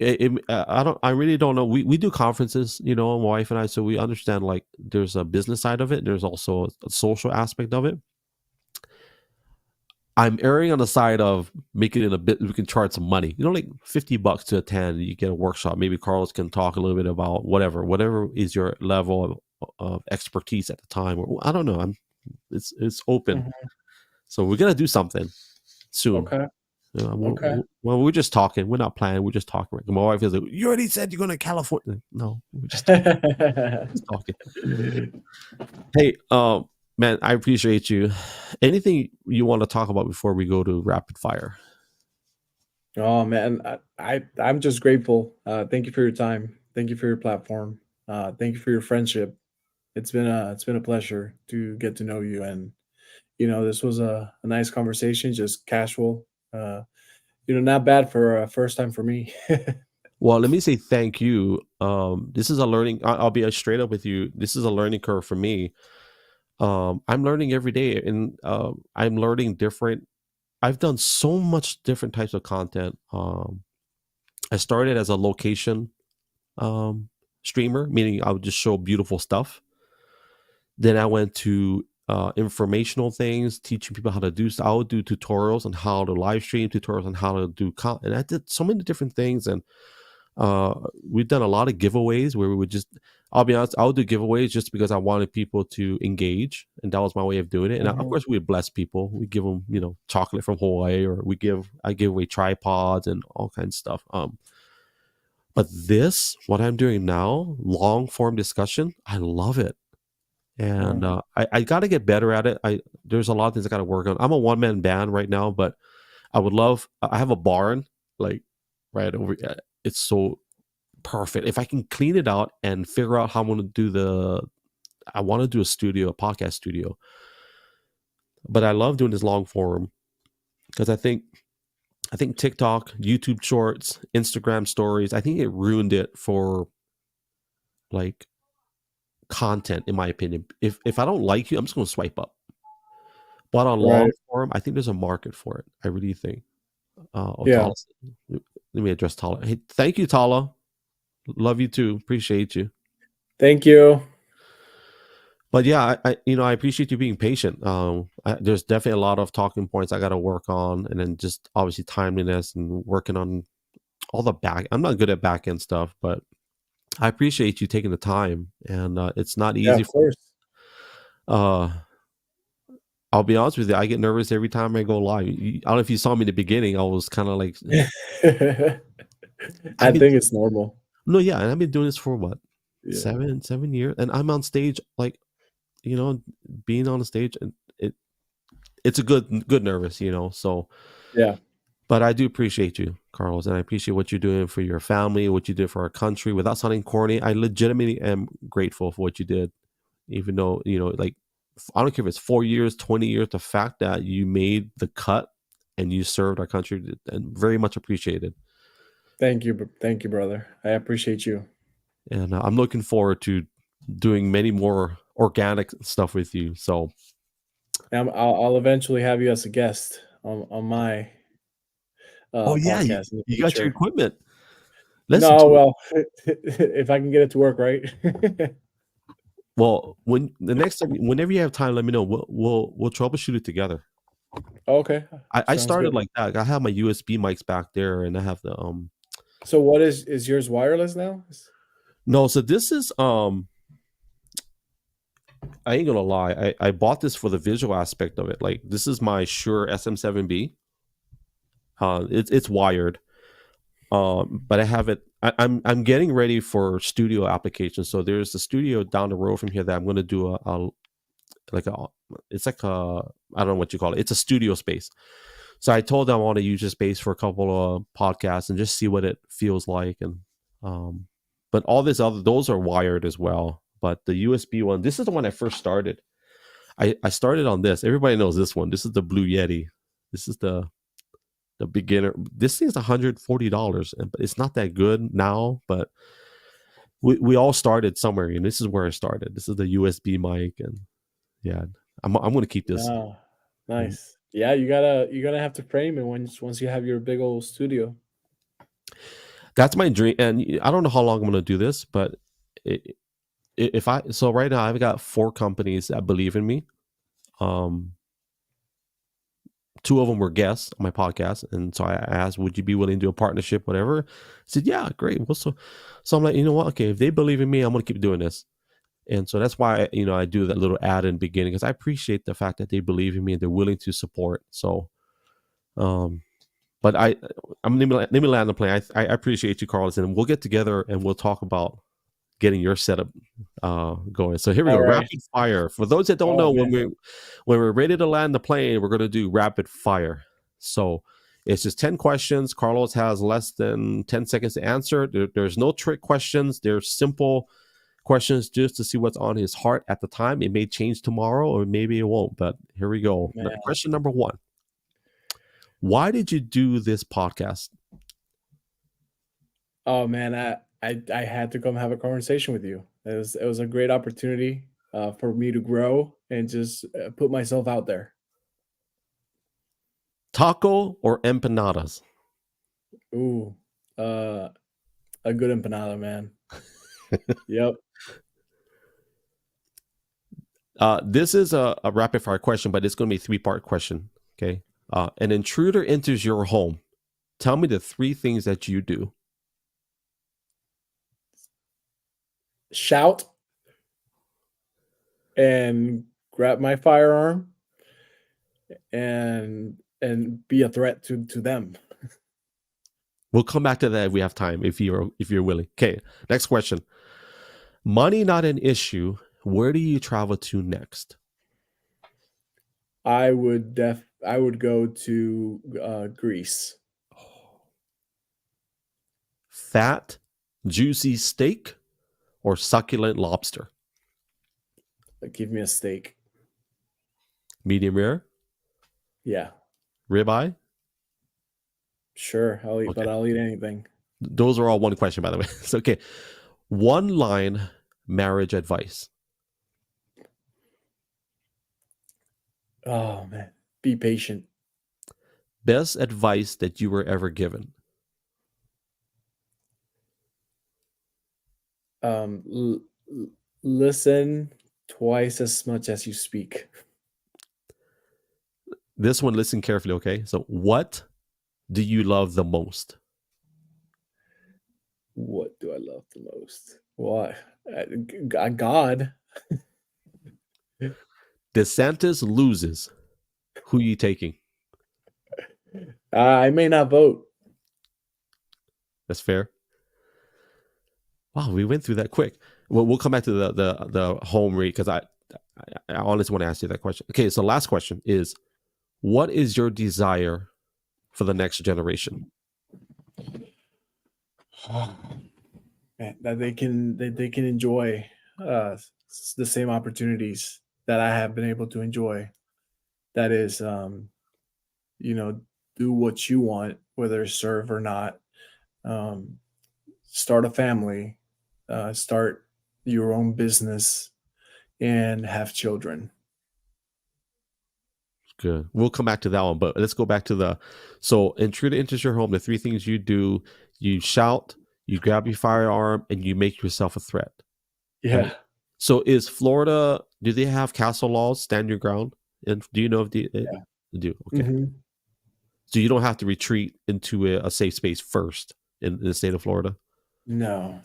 I really don't know. We do conferences, my wife and I, so we understand like there's a business side of it. There's also a social aspect of it. I'm erring on the side of making it a bit, we can charge some money, like $50 to attend. You get a workshop. Maybe Carlos can talk a little bit about whatever is your level of expertise at the time. Or I don't know. It's open. So we're going to do something soon. Okay. We're just talking. We're not planning. We're just talking. My wife is like, you already said you're going to California. No, we're just talking. Hey, man, I appreciate you. Anything you want to talk about before we go to rapid fire? Oh man, I'm just grateful. Thank you for your time. Thank you for your platform. Thank you for your friendship. It's been a pleasure to get to know you, and this was a nice conversation, just casual. Not bad for a first time for me. Well, let me say thank you. This is a learning. I'll be straight up with you. This is a learning curve for me. I'm learning every day, and I'm learning different. I've done so much different types of content. I started as a location streamer, meaning I would just show beautiful stuff. Then I went to informational things, teaching people how to do. So I would do tutorials on how to live stream, tutorials on how to do content. And I did so many different things. And we've done a lot of giveaways where we would just, I'll be honest, I would do giveaways just because I wanted people to engage. And that was my way of doing it. And of course, we would bless people. We give them, chocolate from Hawaii, or I give away tripods and all kinds of stuff. But this, what I'm doing now, long form discussion, I love it. And Oh, I got to get better at it. There's a lot of things I got to work on. I'm a one man band right now, but I would love. I have a barn like right over. It's so perfect. If I can clean it out and figure out how I'm going to do I want to do a studio, a podcast studio. But I love doing this long form because I think TikTok, YouTube Shorts, Instagram Stories, I think it ruined it for like content, in my opinion. If I don't like you, I'm just going to swipe up. But on long right. form, I think there's a market for it. I really think. Yeah. Tala, let me address Tala. Hey, thank you, Tala. Love you too. Appreciate you. Thank you. But yeah, I appreciate you being patient. There's definitely a lot of talking points I got to work on, and then just obviously timeliness and working on all the back. I'm not good at back end stuff, but I appreciate you taking the time, and it's not Yeah, easy of for. course. Uh, I'll be honest with you. I get nervous every time I go live. I don't know if you saw me in the beginning. I was kind of like, I I've been think it's normal. no, yeah, and I've been doing this for what Yeah. 7 years, and I'm on stage like you know, being on the stage, and it's a good nervous, So, Yeah. but I do appreciate you, Carlos, and I appreciate what you're doing for your family, what you did for our country. Without sounding corny, I legitimately am grateful for what you did, even though like I don't care if it's 4 years, 20 years. The fact that you made the cut and you served our country, and very much appreciated. Thank you. Thank you, brother. I appreciate you. And I'm looking forward to doing many more organic stuff with you. So, I'll eventually have you as a guest on my oh yeah, you, podcast in the you got your future. equipment. Let's No, do it. well, if I can get it to work right. Well, when the next time, whenever you have time, let me know. We'll troubleshoot it together. Okay, I sounds started good. like that. I have my USB mics back there, and I have the So what is yours wireless now? no. So this is I ain't gonna lie. I bought this for the visual aspect of it. Like this is my Shure SM7B. It's wired. But I have it. I'm getting ready for studio applications. So there's a studio down the road from here that I'm going to do like a it's like a I don't know what you call it. It's a studio space. So I told them I want to use this space for a couple of podcasts and just see what it feels like. And but all this other those are wired as well. But the USB one, this is the one I first started. I started on this. Everybody knows this one. This is the Blue Yeti. This is the beginner. This thing is $140, but it's not that good now. But we all started somewhere, and this is where I started. This is the USB mic, and yeah, I'm gonna keep this. Oh, nice. Yeah, you gotta have to frame it once you have your big old studio. That's my dream, and I don't know how long I'm gonna do this, but it, if I so right now I've got 4 companies that believe in me. Um, 2 of them were guests on my podcast, and so I asked, "Would you be willing to do a partnership, whatever?" I said, "Yeah, great." Well, so I'm like, you know what? Okay, if they believe in me, I'm gonna keep doing this. And so that's why I do that little ad in the beginning because I appreciate the fact that they believe in me and they're willing to support. So, um, but let me land the plane. I appreciate you, Carlos, and we'll get together and we'll talk about getting your setup going. So here we go, All right. rapid fire. For those that don't Oh know, man. when we're ready to land the plane, we're going to do rapid fire. So it's just 10 questions. Carlos has less than 10 seconds to answer. There's no trick questions. They're simple questions just to see what's on his heart at the time. It may change tomorrow or maybe it won't, but here we go. Man. Question number 1. Why did you do this podcast? Oh man, I had to come have a conversation with you. It was a great opportunity for me to grow and just put myself out there. Taco or empanadas? Ooh, uh, a good empanada, man. Yep. This is a rapid fire question, but it's going to be a 3-part question. Okay. An intruder enters your home. Tell me the 3 things that you do. Shout and grab my firearm and be a threat to them. We'll come back to that if we have time, if you're willing. Okay, next question. Money not an issue. Where do you travel to next? I would go to Greece. Fat, juicy steak or succulent lobster? Give me a steak. Medium rare? Yeah, Ribeye? sure. Okay. I'll eat anything. Those are all one question, by the way. So, okay. One line marriage advice. Oh man, be patient. Best advice that you were ever given. L- listen twice as much as you speak. This one, listen carefully, okay? So, what do you love the most? What do I love the most? What? God. DeSantis loses. Who you taking? I may not vote. That's fair. Wow, we went through that quick. Well, we'll come back to the home rate because I honestly want to ask you that question. Okay, so last question is, what is your desire for the next generation? Man, that they can enjoy the same opportunities that I have been able to enjoy. That is, do what you want, whether serve or not. Start a family, start your own business, and have children. Good. We'll come back to that one, but let's go back to in True to Interest Your Home, the three things you do: you shout, you grab your firearm, and you make yourself a threat. Yeah. Right? So is Florida, do they have castle laws, stand your ground? And do you know if they do? Okay. Mm-hmm. So you don't have to retreat into a safe space first in the state of Florida? No.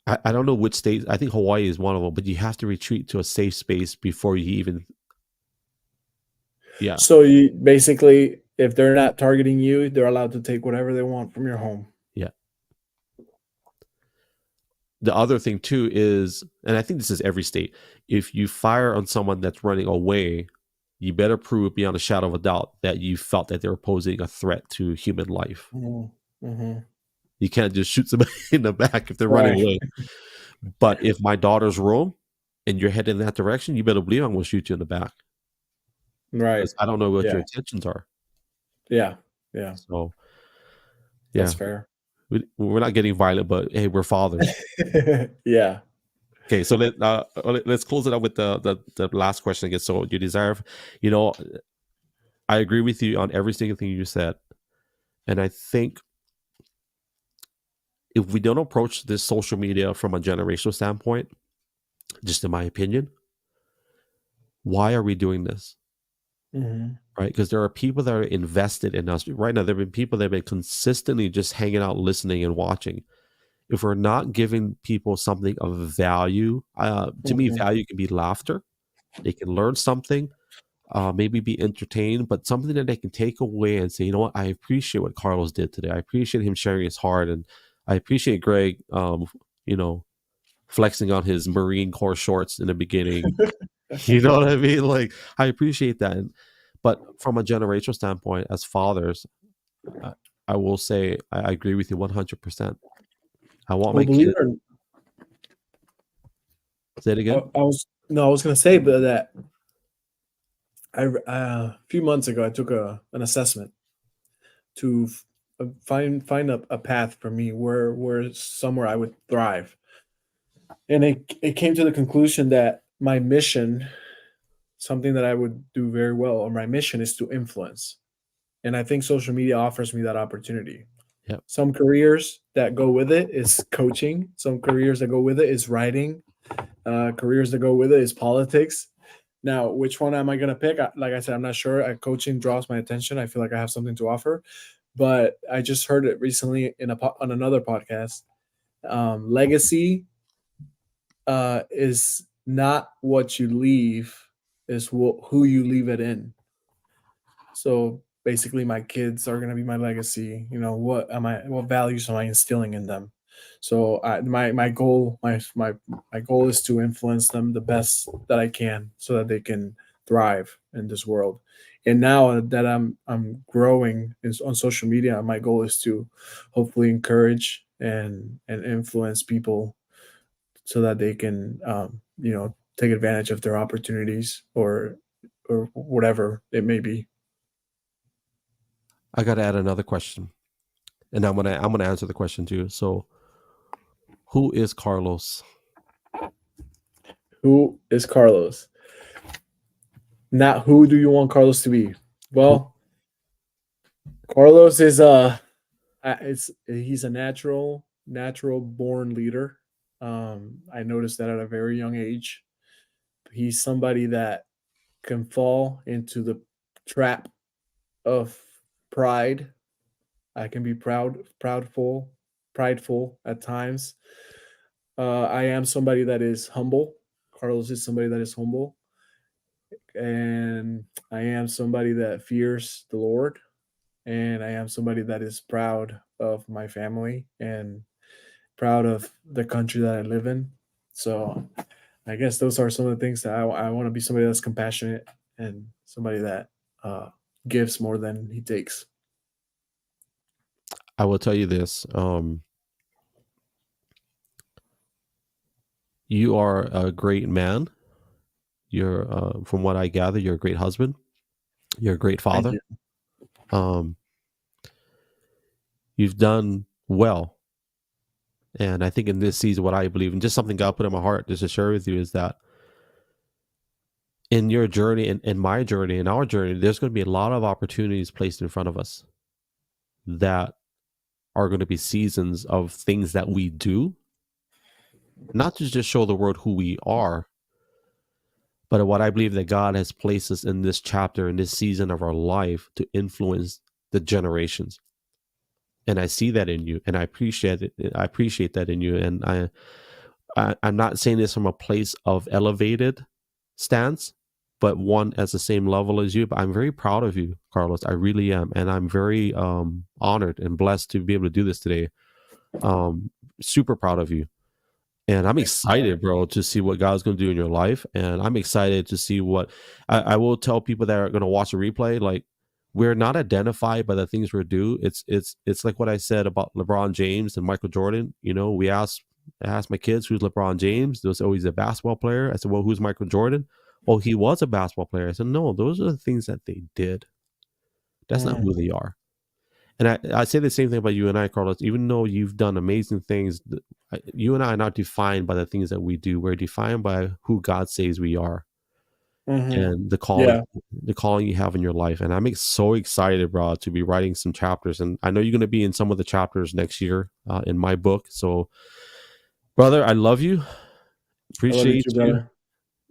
I don't know which state. I think Hawaii is one of them, but you have to retreat to a safe space before you even. Yeah. So you basically, if they're not targeting you, they're allowed to take whatever they want from your home. Yeah. The other thing too is, and I think this is every state, if you fire on someone that's running away, you better prove beyond a shadow of a doubt that you felt that they were posing a threat to human life. Mm-hmm. You can't just shoot somebody in the back if they're running away. But if my daughter's roam and you're heading in that direction, you better believe I'm going to shoot you in the back. Right. I don't know what your intentions are. Yeah. So, yeah. That's fair. We're not getting violent, but hey, we're fathers. Yeah. Okay, so let's close it up with the last question again. So you desire, I agree with you on every single thing you said, and I think if we don't approach this social media from a generational standpoint, just in my opinion, why are we doing this? Mm-hmm. Right? Because there are people that are invested in us right now. There have been people that have been consistently just hanging out, listening, and watching. If we're not giving people something of value, to me, value can be laughter. They can learn something, maybe be entertained, but something that they can take away and say, you know what, I appreciate what Carlos did today. I appreciate him sharing his heart, and I appreciate Greg, flexing on his Marine Corps shorts in the beginning. You know what I mean? Like, I appreciate that. But from a generational standpoint, as fathers, I will say I agree with you 100%. I want my kid. Say it again. I was going to say, but that a few months ago I took an assessment to find a path for me where somewhere I would thrive, and it came to the conclusion that my mission, something that I would do very well, or my mission, is to influence, and I think social media offers me that opportunity. Yep. Some careers that go with it is coaching. Some careers that go with it is writing. Careers that go with it is politics. Now, which one am I going to pick? Like I said, I'm not sure. Coaching draws my attention. I feel like I have something to offer. But I just heard it recently on another podcast. Legacy is not what you leave, is who you leave it in. So basically my kids are gonna be my legacy. You know, what values am I instilling in them? So my goal my goal is to influence them the best that I can, so that they can thrive in this world. And now that I'm growing on social media, my goal is to hopefully encourage and influence people so that they can take advantage of their opportunities, or whatever it may be. I got to add another question, and I'm gonna answer the question too. So, who is Carlos? Who is Carlos? Not who do you want Carlos to be? Who? Well, Carlos is he's a natural born leader. I noticed that at a very young age. He's somebody that can fall into the trap of pride. I can be prideful at times. I am somebody that is humble. Carlos is somebody that is humble, and I am somebody that fears the Lord, and I am somebody that is proud of my family and proud of the country that I live in. So I guess those are some of the things that I want to be somebody that's compassionate and somebody that uh, gives more than he takes. I will tell you this. You are a great man. You're, from what I gather, you're a great husband. You're a great Thank father. you. Um, you've done well. And I think in this season, what I believe, and just something God put in my heart just to share with you, is that in your journey, in my journey, in our journey, there's going to be a lot of opportunities placed in front of us that are going to be seasons of things that we do, not to just show the world who we are, but what I believe that God has placed us in this chapter, in this season of our life, to influence the generations. And I see that in you, and I appreciate it. I appreciate that in you, and I'm not saying this from a place of elevated stance, but one as the same level as you. But I'm very proud of you, Carlos. I really am, and I'm very honored and blessed to be able to do this today. Super proud of you. And I'm Thank you, brother. excited, bro, to see what God's going to do in your life. And I'm excited to see what I will tell people that are going to watch the replay. Like, we're not identified by the things we do. It's like what I said about LeBron James and Michael Jordan. You know, I asked my kids who's LeBron James. They was always a basketball player. I said, well, who's Michael Jordan? Oh, he was a basketball player. I said, no, those are the things that they did. That's not who Mm, they are. And I say the same thing about you and I, Carlos. Even though you've done amazing things, you and I are not defined by the things that we do. We're defined by who God says we are, mhm. and Yeah, the calling you have in your life. And I'm so excited, bro, to be writing some chapters. And I know you're going to be in some of the chapters next year in my book. So, brother, I love you, I love you appreciate too, you, brother.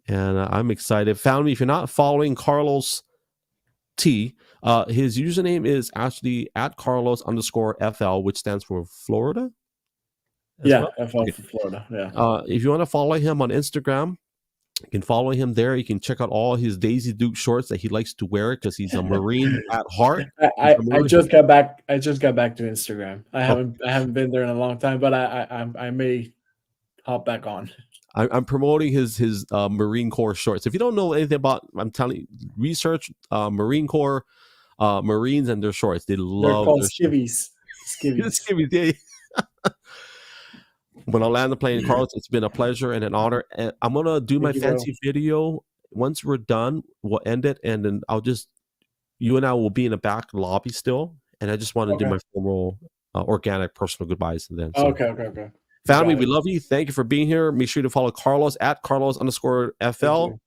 and I'm excited. Family, if you're not following Carlos T. His username is actually at Carlos underscore FL, which stands for Florida as Yeah, well. FL Okay. for Florida. Yeah. If you want to follow him on Instagram, you can follow him there. You can check out all his Daisy Duke shorts that he likes to wear because he's a Marine at heart. I, He's I a I Marine. just got back. I just got back to Instagram. Oh, I haven't been there in a long time, but I may hop back on. I'm promoting his Marine Corps shorts. If you don't know anything about, I'm telling you, research Marine Corps Marines and their shorts. They They're love called their shorts. skivvies. Just Skivvies. give me when I land the plane, Carlos, it's been a pleasure and an honor. And I'm gonna do my Thank you, bro. fancy video. Once we're done, we'll end it, and then you and I will be in the back lobby still. And I just want to do Okay. my formal, organic, personal goodbyes to them. So, Okay. Okay. Okay. You family, got we it. love you. Thank you for being here. Make sure to follow Carlos at Carlos underscore Thank FL. you.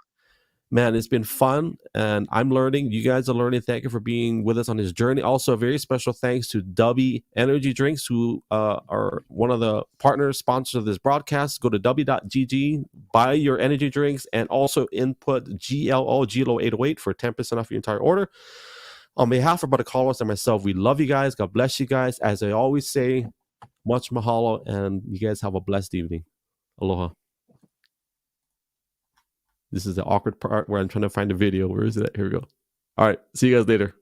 Man, it's been fun, and I'm learning. You guys are learning. Thank you for being with us on this journey. Also, a very special thanks to DUBBY Energy Drinks, who are one of the partners, sponsors of this broadcast. Go to dubby.gg, buy your energy drinks, and also input gLO 808 for 10% off your entire order. On behalf of Brother Carlos and myself, we love you guys. God bless you guys. As I always say, much mahalo, and you guys have a blessed evening. Aloha. This is the awkward part where I'm trying to find a video. Where is it at? Here we go. All right. See you guys later.